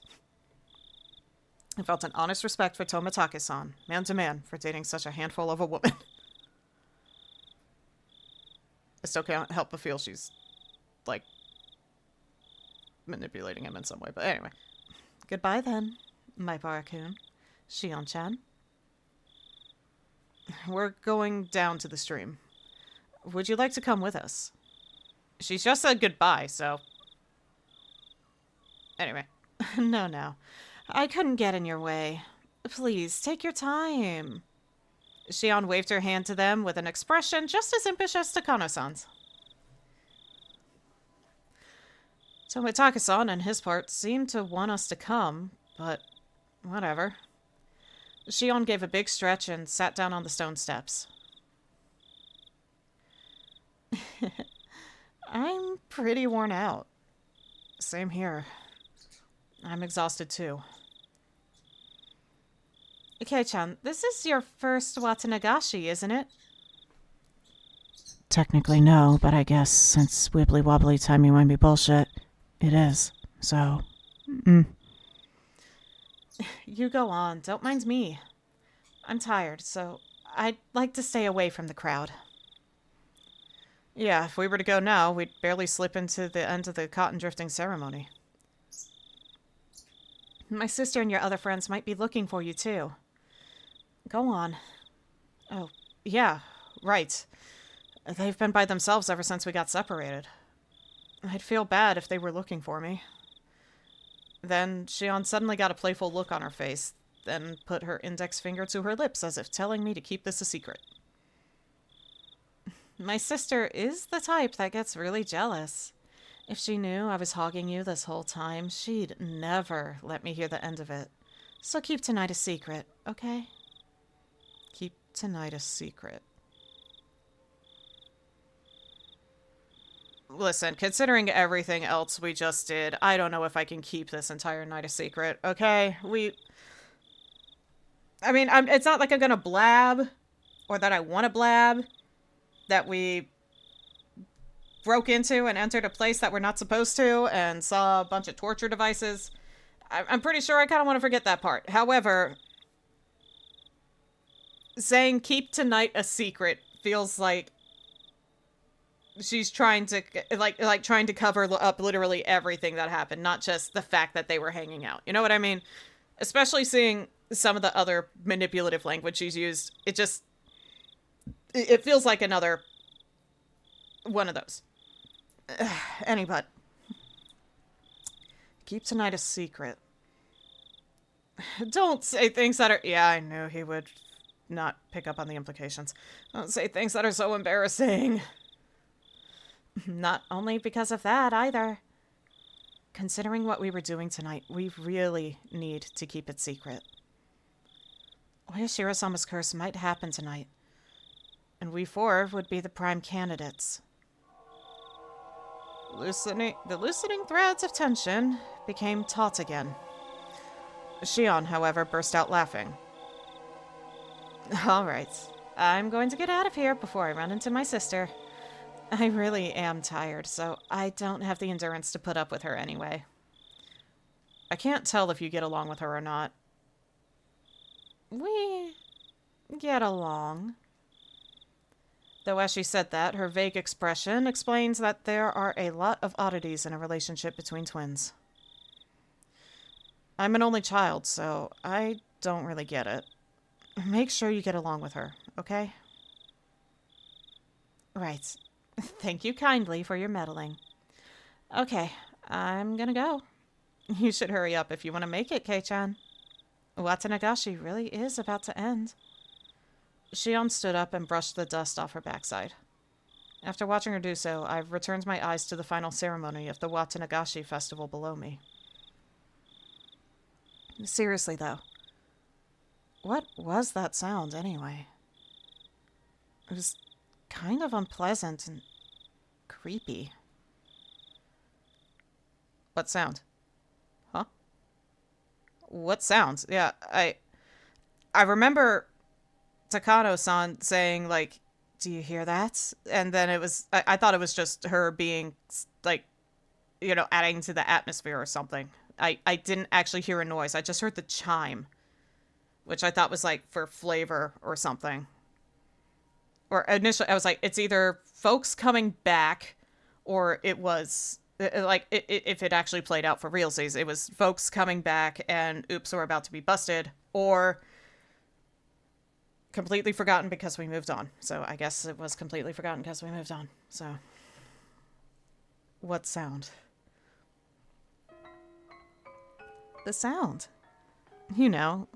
I felt an honest respect for Tomitake-san, man to man, for dating such a handful of a woman. I still can't help but feel she's, like, manipulating him in some way, but anyway. Goodbye then, my Barakun. Shion-chan. We're going down to the stream. Would you like to come with us? She's just said goodbye, so... Anyway. No. I couldn't get in your way. Please, take your time. Shion waved her hand to them with an expression just as impish as Takano-san's. Tomitake-san, on his part, seemed to want us to come, but whatever. Shion gave a big stretch and sat down on the stone steps. I'm pretty worn out. Same here. I'm exhausted too. Kei-chan, this is your first Watanagashi, isn't it? Technically no, but I guess since wibbly wobbly timey-wimey bullshit, it is. So, You go on, don't mind me. I'm tired, so I'd like to stay away from the crowd. Yeah, if we were to go now, we'd barely slip into the end of the cotton drifting ceremony. My sister and your other friends might be looking for you, too. Go on. Oh, yeah, right. They've been by themselves ever since we got separated. I'd feel bad if they were looking for me. Then Shion suddenly got a playful look on her face, then put her index finger to her lips as if telling me to keep this a secret. My sister is the type that gets really jealous. If she knew I was hogging you this whole time, she'd never let me hear the end of it. So keep tonight a secret, okay? Keep tonight a secret. Listen, considering everything else we just did, I don't know if I can keep this entire night a secret, okay? It's not like I'm gonna blab, or that I want to blab, that we broke into and entered a place that we're not supposed to and saw a bunch of torture devices. I'm pretty sure I kind of want to forget that part. However, saying keep tonight a secret feels like she's trying to trying to cover up literally everything that happened, not just the fact that they were hanging out. You know what I mean? Especially seeing some of the other manipulative language she's used. It feels like another one of those. Anybody. Keep tonight a secret. Don't say things that are... Yeah, I knew he would not pick up on the implications. Don't say things that are so embarrassing. Not only because of that, either. Considering what we were doing tonight, we really need to keep it secret. Oyashiro-sama's curse might happen tonight, and we four would be the prime candidates. The loosening threads of tension became taut again. Shion, however, burst out laughing. All right, I'm going to get out of here before I run into my sister. I really am tired, so I don't have the endurance to put up with her anyway. I can't tell if you get along with her or not. We get along. Though as she said that, her vague expression explains that there are a lot of oddities in a relationship between twins. I'm an only child, so I don't really get it. Make sure you get along with her, okay? Right. Thank you kindly for your meddling. Okay, I'm gonna go. You should hurry up if you want to make it, Kei-chan. Watanagashi really is about to end. Shion stood up and brushed the dust off her backside. After watching her do so, I returned my eyes to the final ceremony of the Watanagashi festival below me. Seriously, though, what was that sound, anyway? It was kind of unpleasant and creepy. What sound? Huh? What sounds? Yeah, I remember Takano-san saying, like, do you hear that? And then it was, I thought it was just her being, like, you know, adding to the atmosphere or something. I didn't actually hear a noise. I just heard the chime, which I thought was, like, for flavor or something. Or initially, I was like, it's either folks coming back, or it was, like, if it actually played out for realsies, it was folks coming back and, oops, we're about to be busted, or completely forgotten because we moved on. So I guess it was completely forgotten because we moved on. So, what sound? The sound. You know,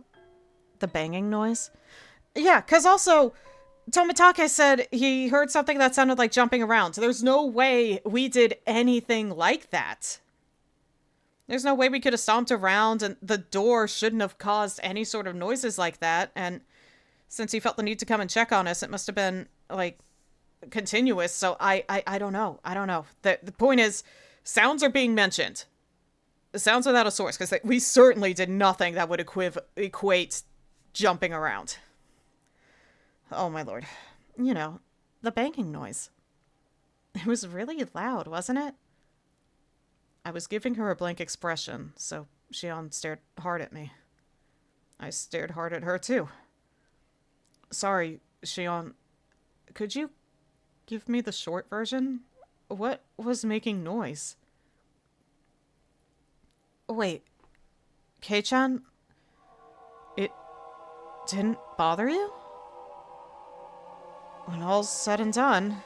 the banging noise. Yeah, because also, Tomitake said he heard something that sounded like jumping around. So there's no way we did anything like that. There's no way we could have stomped around, and the door shouldn't have caused any sort of noises like that. And since he felt the need to come and check on us, it must have been, like, continuous. So I don't know. I don't know. The point is, sounds are being mentioned. Sounds without a source, because we certainly did nothing that would equate jumping around. Oh my lord. You know, the banging noise. It was really loud, wasn't it? I was giving her a blank expression, so Shion stared hard at me. I stared hard at her too. Sorry, Shion. Could you give me the short version? What was making noise? Wait, Kei-chan? It didn't bother you? When all's said and done,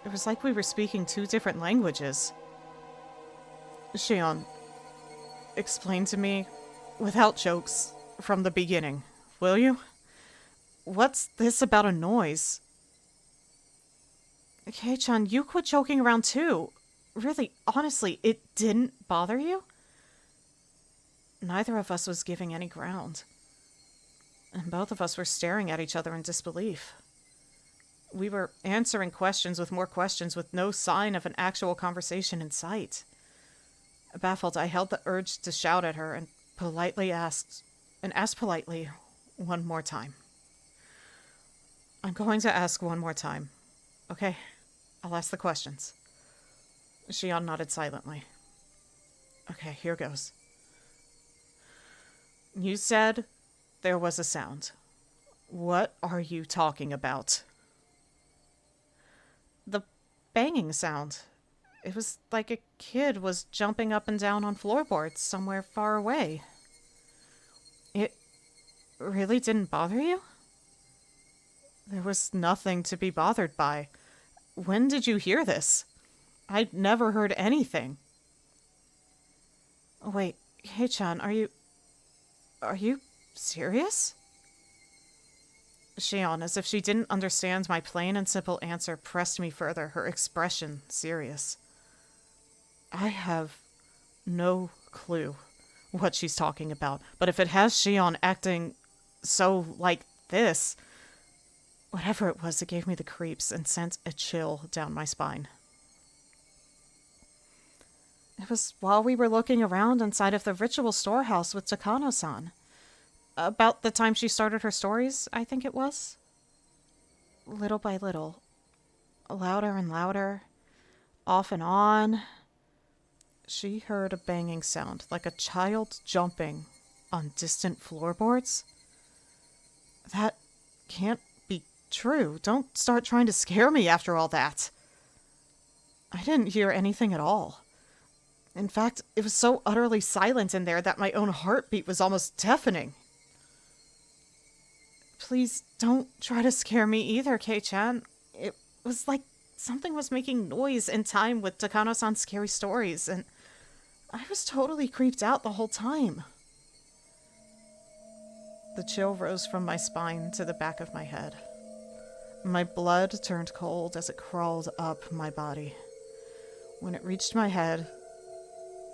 it was like we were speaking two different languages. Shion, explain to me, without jokes, from the beginning, will you? What's this about a noise? Kei-chan, you quit joking around too. Really, honestly, it didn't bother you? Neither of us was giving any ground. And both of us were staring at each other in disbelief. We were answering questions with more questions with no sign of an actual conversation in sight. Baffled, I held the urge to shout at her and asked politely one more time. I'm going to ask one more time. Okay, I'll ask the questions. Shion nodded silently. Okay, here goes. You said there was a sound. What are you talking about? The banging sound. It was like a kid was jumping up and down on floorboards somewhere far away. It really didn't bother you? There was nothing to be bothered by. When did you hear this? I'd never heard anything. Wait, Kei-chan, are you serious? Shion, as if she didn't understand my plain and simple answer, pressed me further, her expression serious. I have no clue what she's talking about, but if it has Shion acting so like this, whatever it was, it gave me the creeps and sent a chill down my spine. It was while we were looking around inside of the ritual storehouse with Takano-san. About the time she started her stories, I think it was. Little by little. Louder and louder. Off and on. She heard a banging sound, like a child jumping on distant floorboards. That can't be true. Don't start trying to scare me after all that. I didn't hear anything at all. In fact, it was so utterly silent in there that my own heartbeat was almost deafening. Please don't try to scare me either, Kei-chan. It was like something was making noise in time with Takano-san's scary stories, and I was totally creeped out the whole time. The chill rose from my spine to the back of my head. My blood turned cold as it crawled up my body. When it reached my head,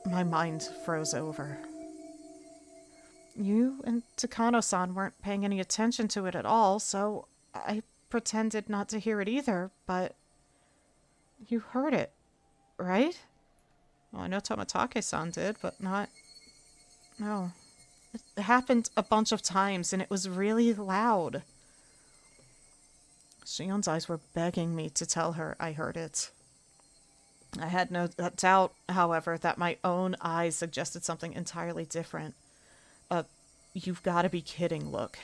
my mind froze over. You and Takano-san weren't paying any attention to it at all, so I pretended not to hear it either, but you heard it, right? Well, I know Tomatake-san did, but not... No. It happened a bunch of times, and it was really loud. Shion's eyes were begging me to tell her I heard it. I had no doubt, however, that my own eyes suggested something entirely different. A you've got to be kidding look.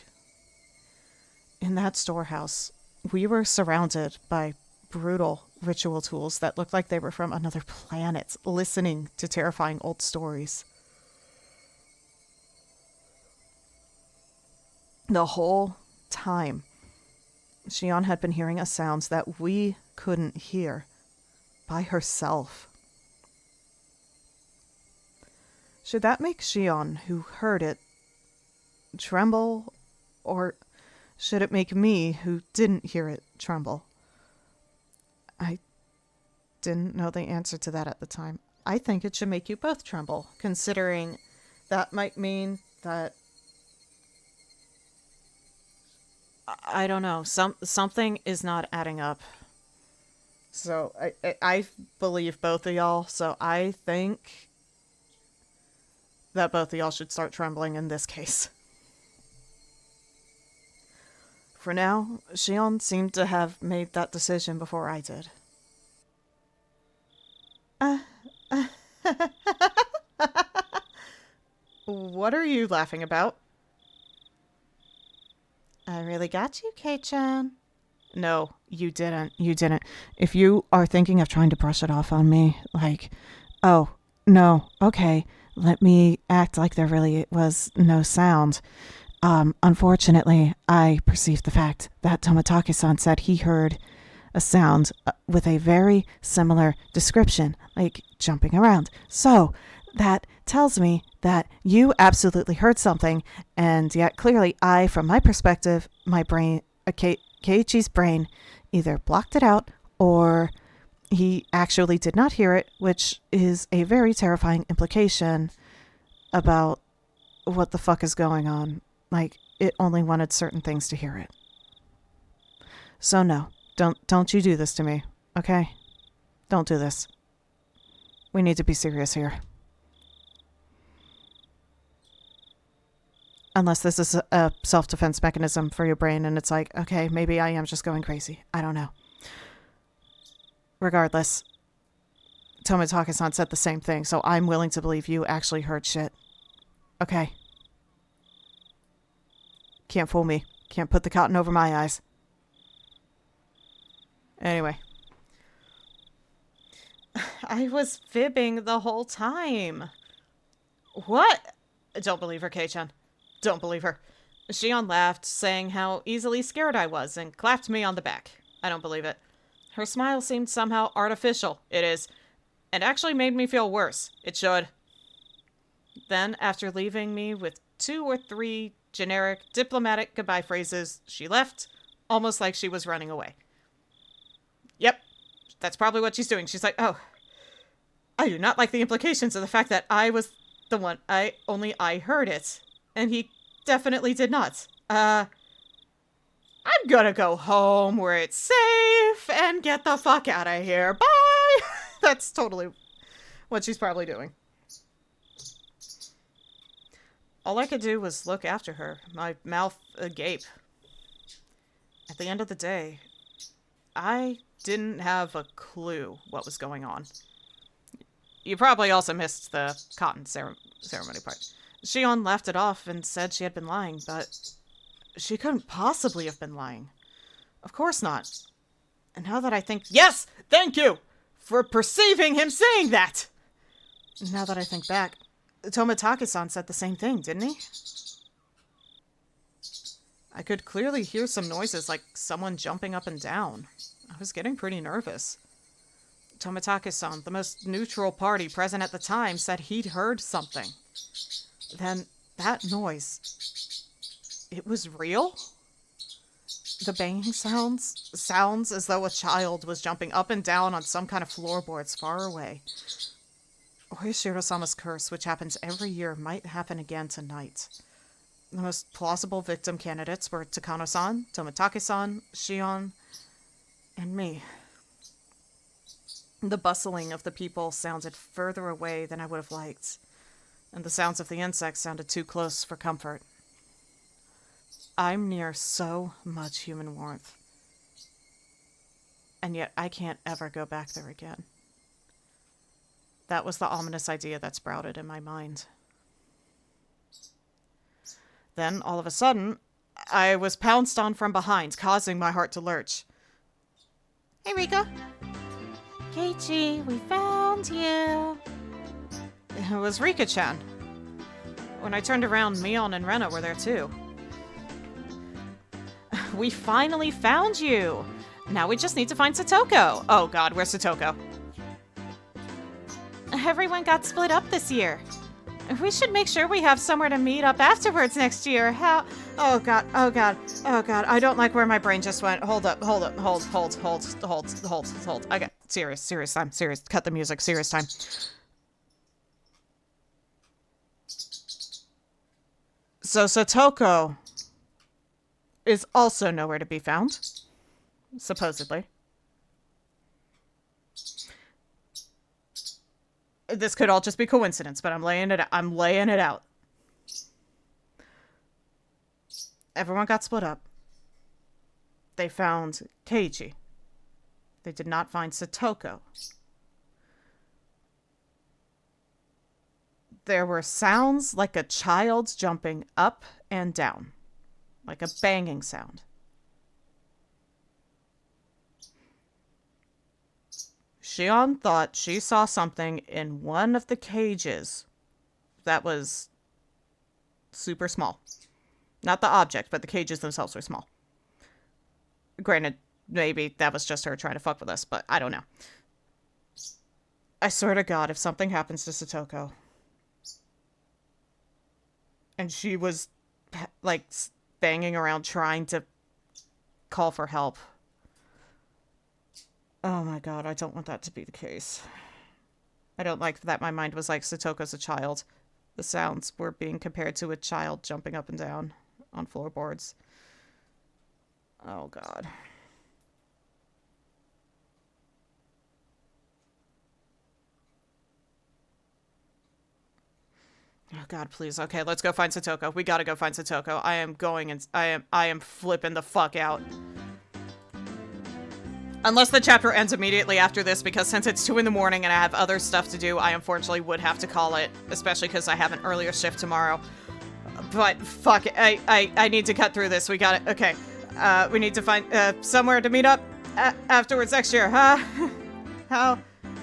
In that storehouse, we were surrounded by brutal ritual tools that looked like they were from another planet, listening to terrifying old stories. The whole time, Shion had been hearing a sound that we couldn't hear by herself. Should that make Shion, who heard it, tremble, or should it make me, who didn't hear it, tremble? I didn't know the answer to that at the time. I think it should make you both tremble, considering that might mean that... I don't know. Something is not adding up. So I believe both of y'all. So I think that both of y'all should start trembling in this case. For now, Shion seemed to have made that decision before I did. What are you laughing about? I really got you, Kei-chan. No, you didn't. You didn't. If you are thinking of trying to brush it off on me, like, oh, no, okay, let me act like there really was no sound. Unfortunately, I perceived the fact that Tomitake-san said he heard a sound with a very similar description, like jumping around. So that tells me that you absolutely heard something, and yet clearly I, from my perspective, my brain, Keiichi's brain, either blocked it out or he actually did not hear it, which is a very terrifying implication about what the fuck is going on. Like, it only wanted certain things to hear it. So no, don't you do this to me, okay? Don't do this. We need to be serious here. Unless this is a self-defense mechanism for your brain and it's like, okay, maybe I am just going crazy. I don't know. Regardless, Tomitake-san said the same thing, so I'm willing to believe you actually heard shit. Okay. Can't fool me. Can't put the cotton over my eyes. Anyway. I was fibbing the whole time. What? Don't believe her, Kei-chan. Don't believe her. Shion laughed, saying how easily scared I was, and clapped me on the back. I don't believe it. Her smile seemed somehow artificial. It is. And actually made me feel worse. It should. Then, after leaving me with 2 or 3 generic, diplomatic goodbye phrases, she left, almost like she was running away. Yep, that's probably what she's doing. She's like, oh, I do not like the implications of the fact that I was the one, I heard it. And he definitely did not. I'm gonna go home where it's safe and get the fuck out of here. Bye! That's totally what she's probably doing. All I could do was look after her, my mouth agape. At the end of the day, I didn't have a clue what was going on. You probably also missed the cotton ceremony part. Shion laughed it off and said she had been lying, but she couldn't possibly have been lying. Of course not. And now that I think... Yes! Thank you! For perceiving him saying that! Now that I think back, Tomitake-san said the same thing, didn't he? I could clearly hear some noises like someone jumping up and down. I was getting pretty nervous. Tomitake-san, the most neutral party present at the time, said he'd heard something. Then that noise, it was real? The banging sounds as though a child was jumping up and down on some kind of floorboards far away. Oishiro-sama's curse, which happens every year, might happen again tonight. The most plausible victim candidates were Takano-san, Tomitake-san, Shion, and me. The bustling of the people sounded further away than I would have liked, and the sounds of the insects sounded too close for comfort. I'm near so much human warmth, and yet I can't ever go back there again. That was the ominous idea that sprouted in my mind. Then, all of a sudden, I was pounced on from behind, causing my heart to lurch. Hey, Rika. Keiichi, we found you. It was Rika-chan. When I turned around, Mion and Rena were there too. We finally found you! Now we just need to find Satoko. Oh god, where's Satoko? Everyone got split up this year. We should make sure we have somewhere to meet up afterwards next year. How? Oh god, oh god, oh god. I don't like where my brain just went. Hold up, hold. I got serious time, serious. Cut the music, serious time. So Satoko is also nowhere to be found, supposedly. This could all just be coincidence, but I'm laying it out. Everyone got split up. They found Keiichi. They did not find Satoko. There were sounds like a child jumping up and down, like a banging sound. Shion thought she saw something in one of the cages that was super small. Not the object, but the cages themselves were small. Granted, maybe that was just her trying to fuck with us, but I don't know. I swear to God, if something happens to Satoko, and she was, like, banging around trying to call for help. Oh my God, I don't want that to be the case. I don't like that my mind was like, Satoko's a child. The sounds were being compared to a child jumping up and down on floorboards. Oh God. Oh God, please. Okay, let's go find Satoko. We gotta go find Satoko. I am flipping the fuck out. Unless the chapter ends immediately after this, because since it's 2 in the morning and I have other stuff to do, I unfortunately would have to call it, especially because I have an earlier shift tomorrow. But fuck, I need to cut through this. We got it. Okay. We need to find somewhere to meet up afterwards next year, huh? How?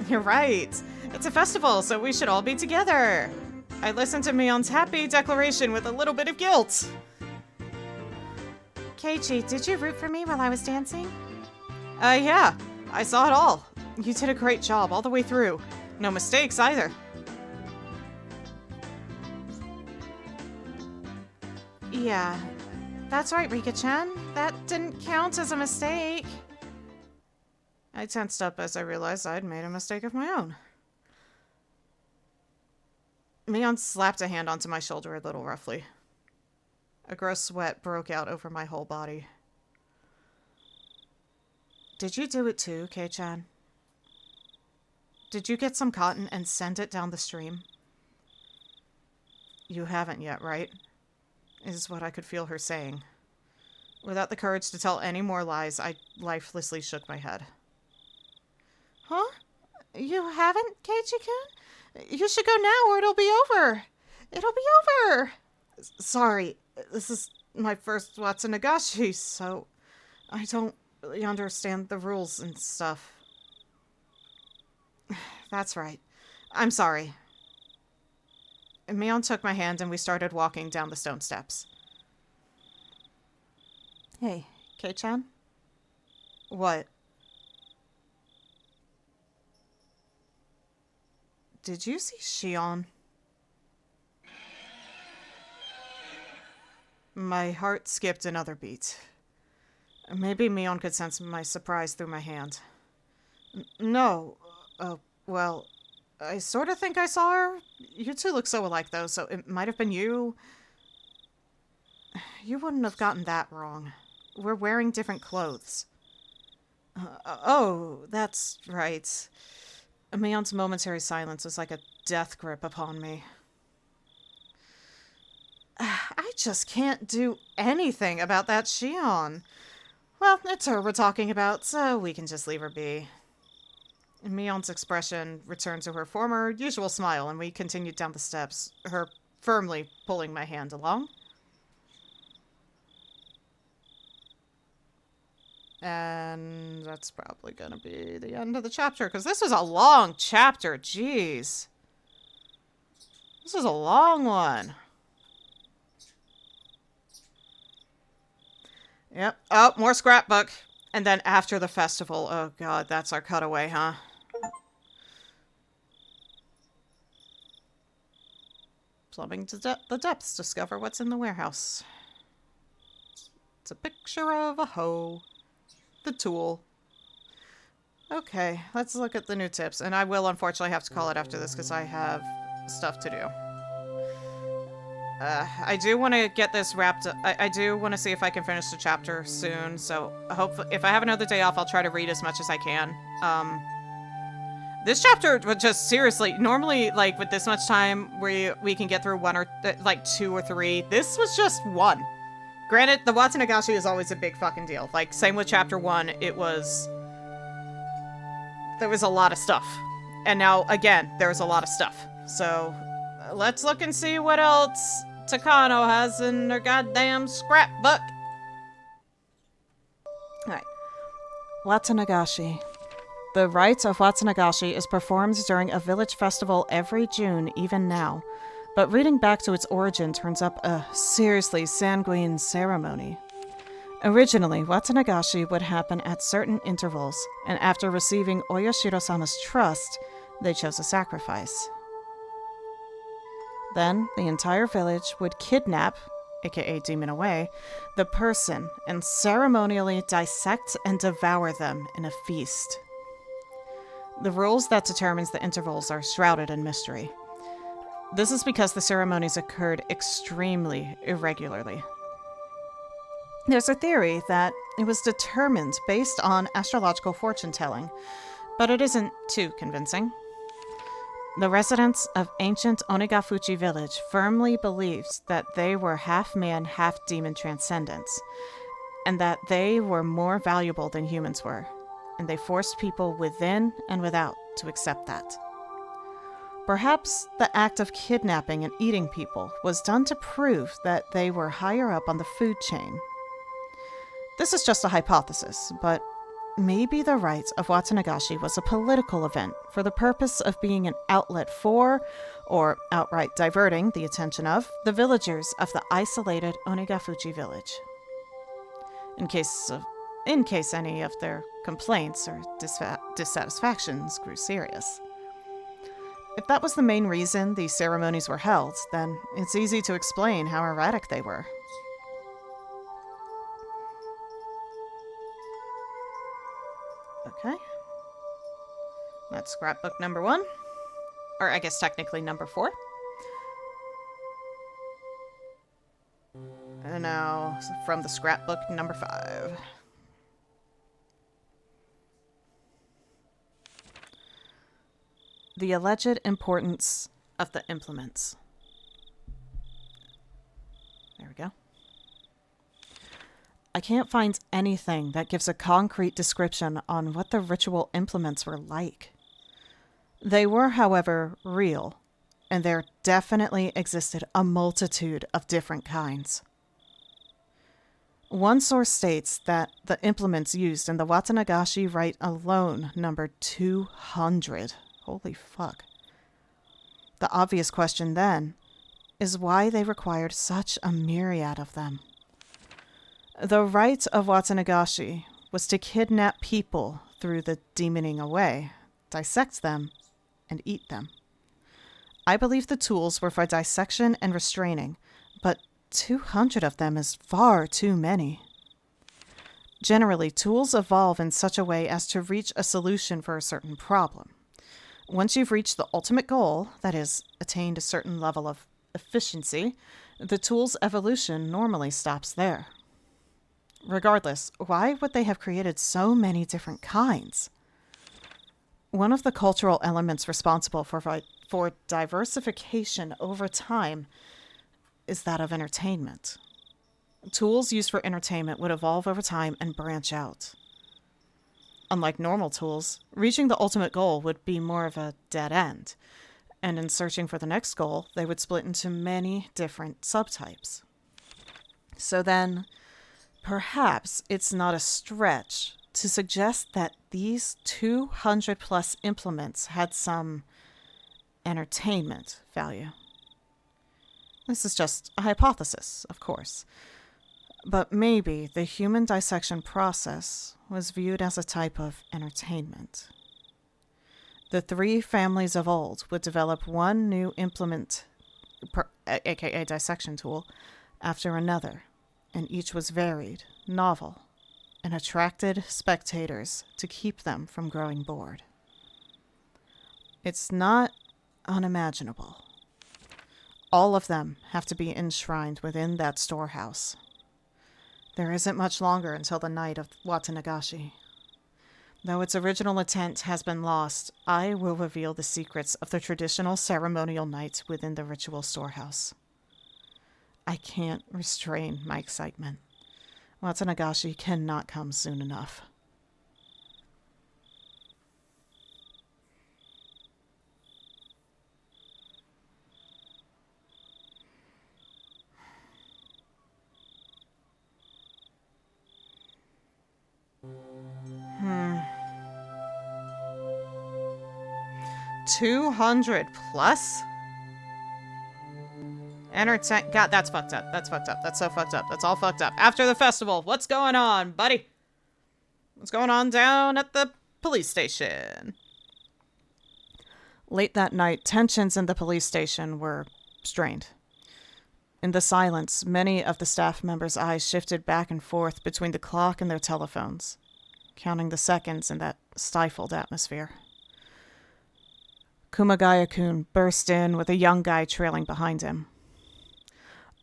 You're right. It's a festival, so we should all be together. I listened to Mion's happy declaration with a little bit of guilt. Keiichi, did you root for me while I was dancing? Yeah. I saw it all. You did a great job all the way through. No mistakes either. Yeah. That's right, Rika-chan. That didn't count as a mistake. I tensed up as I realized I'd made a mistake of my own. Mion slapped a hand onto my shoulder a little roughly. A gross sweat broke out over my whole body. Did you do it too, Kei-chan? Did you get some cotton and send it down the stream? You haven't yet, right? Is what I could feel her saying. Without the courage to tell any more lies, I lifelessly shook my head. Huh? You haven't, Keiichi-kun? You should go now or it'll be over. It'll be over. Sorry, this is my first Watanagashi, so I don't really understand the rules and stuff. That's right. I'm sorry. Mion took my hand and we started walking down the stone steps. Hey, Kei-chan? What? Did you see Shion? My heart skipped another beat. Maybe Mion could sense my surprise through my hand. No. Well, I sort of think I saw her. You two look so alike, though, so it might have been you. You wouldn't have gotten that wrong. We're wearing different clothes. Oh, that's right. Mion's momentary silence was like a death grip upon me. I just can't do anything about that Shion. Well, it's her we're talking about, so we can just leave her be. Mion's expression returned to her former usual smile, and we continued down the steps, her firmly pulling my hand along. And that's probably gonna be the end of the chapter, because this was a long chapter, jeez. This was a long one. Yep. Oh, more scrapbook. And then after the festival. Oh god, that's our cutaway, huh? Plumbing to the depths. Discover what's in the warehouse. It's a picture of a hoe. The tool. Okay, let's look at the new tips. And I will unfortunately have to call it after this because I have stuff to do. I do want to get this wrapped up. I do want to see if I can finish the chapter soon. So hopefully, if I have another day off, I'll try to read as much as I can. This chapter was just seriously, normally, like, with this much time, we can get through one or, like, 2 or 3. This was just 1. Granted, the Watanagashi is always a big fucking deal. Like, same with chapter 1, there was a lot of stuff. And now, again, there's a lot of stuff. So, let's look and see what else Takano has in her goddamn scrapbook. Alright. Watanagashi. The rite of Watanagashi is performed during a village festival every June, even now. But reading back to its origin turns up a seriously sanguine ceremony. Originally, Watanagashi would happen at certain intervals, and after receiving Oyashiro-sama's trust, they chose a sacrifice. Then, the entire village would kidnap, aka demon away, the person and ceremonially dissect and devour them in a feast. The rules that determines the intervals are shrouded in mystery. This is because the ceremonies occurred extremely irregularly. There's a theory that it was determined based on astrological fortune-telling, but it isn't too convincing. The residents of ancient Onegafuchi village firmly believed that they were half-man, half-demon transcendents, and that they were more valuable than humans were, and they forced people within and without to accept that. Perhaps the act of kidnapping and eating people was done to prove that they were higher up on the food chain. This is just a hypothesis, but maybe the rite of Watanagashi was a political event for the purpose of being an outlet for, or outright diverting the attention of, the villagers of the isolated Onegafuchi village. In case any of their complaints or dissatisfactions grew serious. If that was the main reason these ceremonies were held, then it's easy to explain how erratic they were. Okay. That's scrapbook number 1. Or I guess technically number 4. And now from the scrapbook number 5. The alleged importance of the implements. There we go. I can't find anything that gives a concrete description on what the ritual implements were like. They were, however, real, and there definitely existed a multitude of different kinds. One source states that the implements used in the Watanagashi rite alone numbered 200. Holy fuck. The obvious question then is why they required such a myriad of them. The rite of Watanagashi was to kidnap people through the demoning away, dissect them, and eat them. I believe the tools were for dissection and restraining, but 200 of them is far too many. Generally, tools evolve in such a way as to reach a solution for a certain problem. Once you've reached the ultimate goal, that is, attained a certain level of efficiency, the tool's evolution normally stops there. Regardless, why would they have created so many different kinds? One of the cultural elements responsible for diversification over time is that of entertainment. Tools used for entertainment would evolve over time and branch out. Unlike normal tools, reaching the ultimate goal would be more of a dead end, and in searching for the next goal, they would split into many different subtypes. So then, perhaps it's not a stretch to suggest that these 200 plus implements had some entertainment value. This is just a hypothesis, of course. But maybe the human dissection process was viewed as a type of entertainment. The 3 families of old would develop one new implement, aka dissection tool, after another, and each was varied, novel, and attracted spectators to keep them from growing bored. It's not unimaginable. All of them have to be enshrined within that storehouse. There isn't much longer until the night of Watanagashi. Though its original intent has been lost, I will reveal the secrets of the traditional ceremonial night within the ritual storehouse. I can't restrain my excitement. Watanagashi cannot come soon enough. Hmm. 200 plus? Entertain. God, that's fucked up. That's fucked up. That's so fucked up. That's all fucked up. After the festival, what's going on, buddy? What's going on down at the police station? Late that night, tensions in the police station were strained. In the silence, many of the staff members' eyes shifted back and forth between the clock and their telephones, counting the seconds in that stifled atmosphere. Kumagaya-kun burst in with a young guy trailing behind him.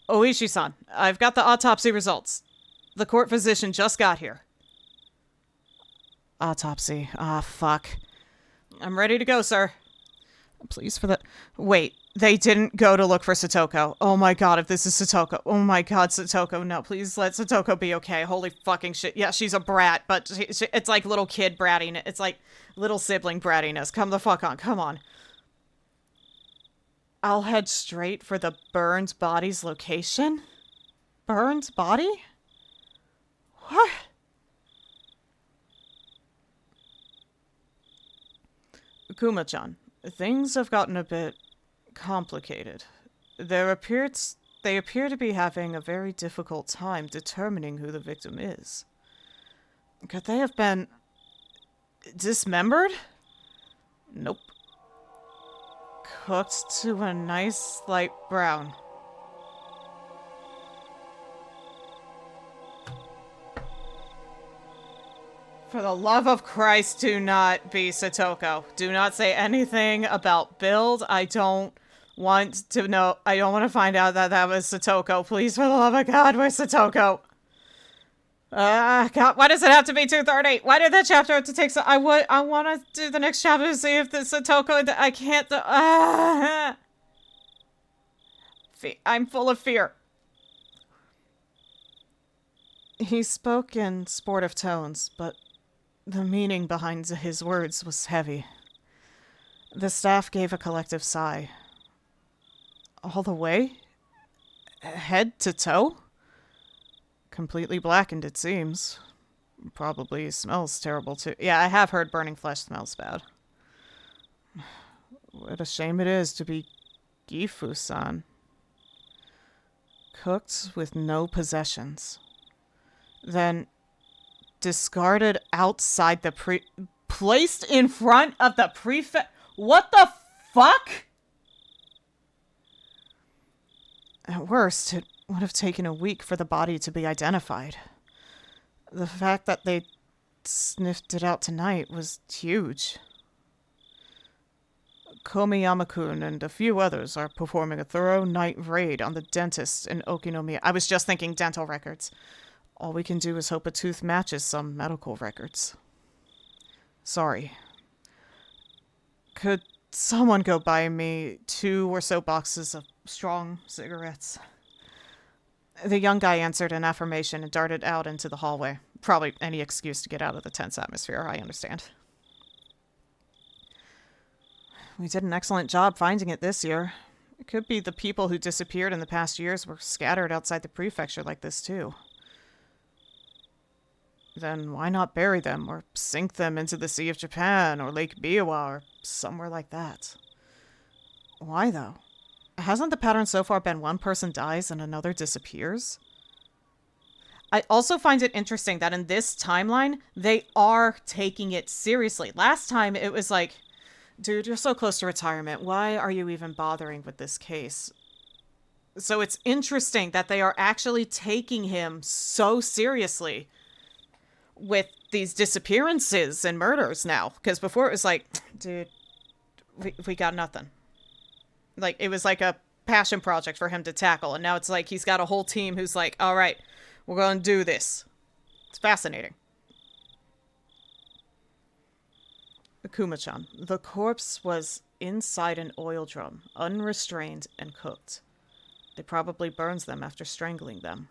Oishi-san, I've got the autopsy results. The court physician just got here. Autopsy. Ah, fuck. I'm ready to go, sir. Please for the... Wait, they didn't go to look for Satoko. Oh my god, if this is Satoko. Oh my god, Satoko. No, please let Satoko be okay. Holy fucking shit. Yeah, she's a brat, but it's like little kid brattiness. It's like little sibling brattiness. Come the fuck on. Come on. I'll head straight for the burned body's location? Burned body? What? Kuma-chan, things have gotten a bit complicated. They appear to be having a very difficult time determining who the victim is. Could they have been dismembered? Nope. Cooked to a nice light brown. For the love of Christ, do not be Satoko. Do not say anything about build. I don't want to know. I don't want to find out that that was Satoko. Please, for the love of God, where's Satoko? God, why does it have to be 2:30? Why did that chapter have to take so? I want to do the next chapter to see if the Satoko. I can't. I'm full of fear. He spoke in sportive tones, but the meaning behind his words was heavy. The staff gave a collective sigh. All the way? Head to toe? Completely blackened, it seems. Probably smells terrible, too. Yeah, I have heard burning flesh smells bad. What a shame it is to be Gifu-san. Cooked with no possessions. Then discarded outside the placed in front of the prefect. What the fuck? At worst, it would have taken a week for the body to be identified. The fact that they sniffed it out tonight was huge. Komiyama-kun and a few others are performing a thorough night raid on the dentist in Okinomiya. I was just thinking dental records. All we can do is hope a tooth matches some medical records. Sorry. Could someone go buy me 2 or so boxes of strong cigarettes? The young guy answered in affirmation and darted out into the hallway. Probably any excuse to get out of the tense atmosphere, I understand. We did an excellent job finding it this year. It could be the people who disappeared in the past years were scattered outside the prefecture like this too. Then why not bury them or sink them into the Sea of Japan or Lake Biwa or somewhere like that? Why though? Hasn't the pattern so far been one person dies and another disappears? I also find it interesting that in this timeline, they are taking it seriously. Last time it was like, dude, you're so close to retirement. Why are you even bothering with this case? So it's interesting that they are actually taking him so seriously with these disappearances and murders now. Because before it was like, dude, we got nothing. Like, it was like a passion project for him to tackle. And now it's like he's got a whole team who's like, all right, we're going to do this. It's fascinating. Kuma-chan, the corpse was inside an oil drum, unrestrained and cooked. They probably burned them after strangling them.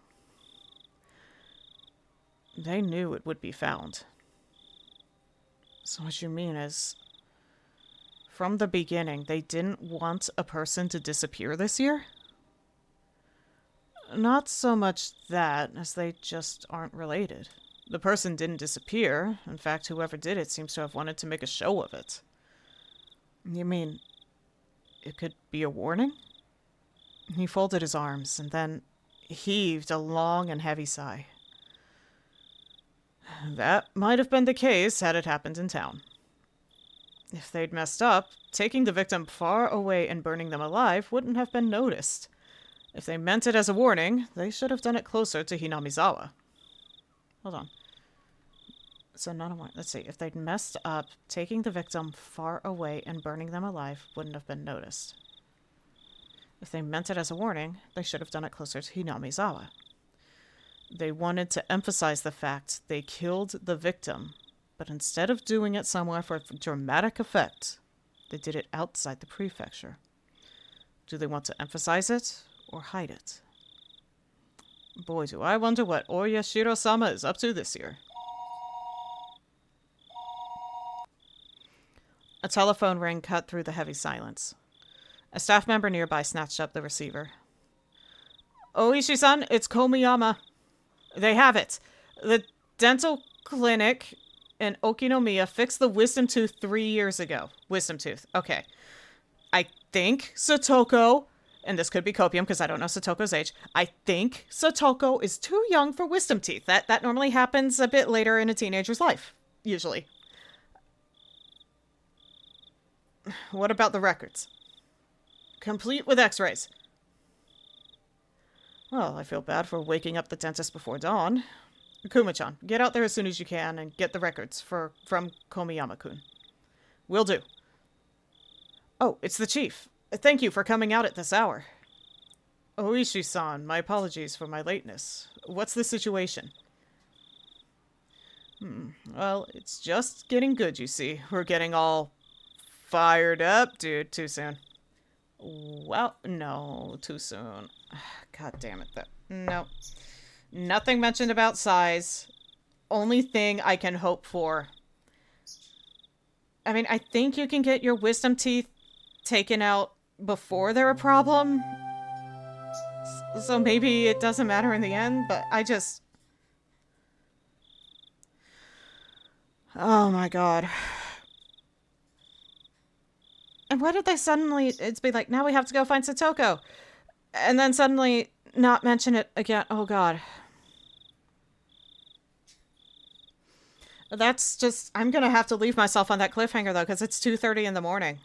They knew it would be found. So what you mean is, from the beginning, they didn't want a person to disappear this year? Not so much that, as they just aren't related. The person didn't disappear. In fact, whoever did it seems to have wanted to make a show of it. You mean, it could be a warning? He folded his arms and then heaved a long and heavy sigh. That might have been the case had it happened in town. If they'd messed up, taking the victim far away and burning them alive wouldn't have been noticed. If they meant it as a warning, they should have done it closer to Hinamizawa. Hold on. So not a warning. Let's see. If they'd messed up, taking the victim far away and burning them alive wouldn't have been noticed. If they meant it as a warning, they should have done it closer to Hinamizawa. They wanted to emphasize the fact they killed the victim, but instead of doing it somewhere for dramatic effect, they did it outside the prefecture. Do they want to emphasize it or hide it? Boy, do I wonder what Oyashiro-sama is up to this year. A telephone ring cut through the heavy silence. A staff member nearby snatched up the receiver. Oishi-san, it's Komiyama. They have it. The dental clinic in Okinomiya fixed the wisdom tooth 3 years ago. Wisdom tooth. Okay. I think Satoko, and this could be copium because I don't know Satoko's age, I think Satoko is too young for wisdom teeth. That normally happens a bit later in a teenager's life, usually. What about the records? Complete with x-rays. Well, I feel bad for waking up the dentist before dawn. Kuma-chan, get out there as soon as you can and get the records from Komiyama-kun. Will do. Oh, it's the chief. Thank you for coming out at this hour. Oishi-san, my apologies for my lateness. What's the situation? Well, it's just getting good, you see. We're getting all fired up, dude. Too soon. Well, no, too soon. God damn it, no. Nothing mentioned about size. Only thing I can hope for. I mean, I think you can get your wisdom teeth taken out before they're a problem. So maybe it doesn't matter in the end, but I just... Oh my god. And why did they suddenly... It's be like, now we have to go find Satoko. And then suddenly not mention it again. Oh god. That's just... I'm gonna have to leave myself on that cliffhanger, though, because it's 2:30 in the morning.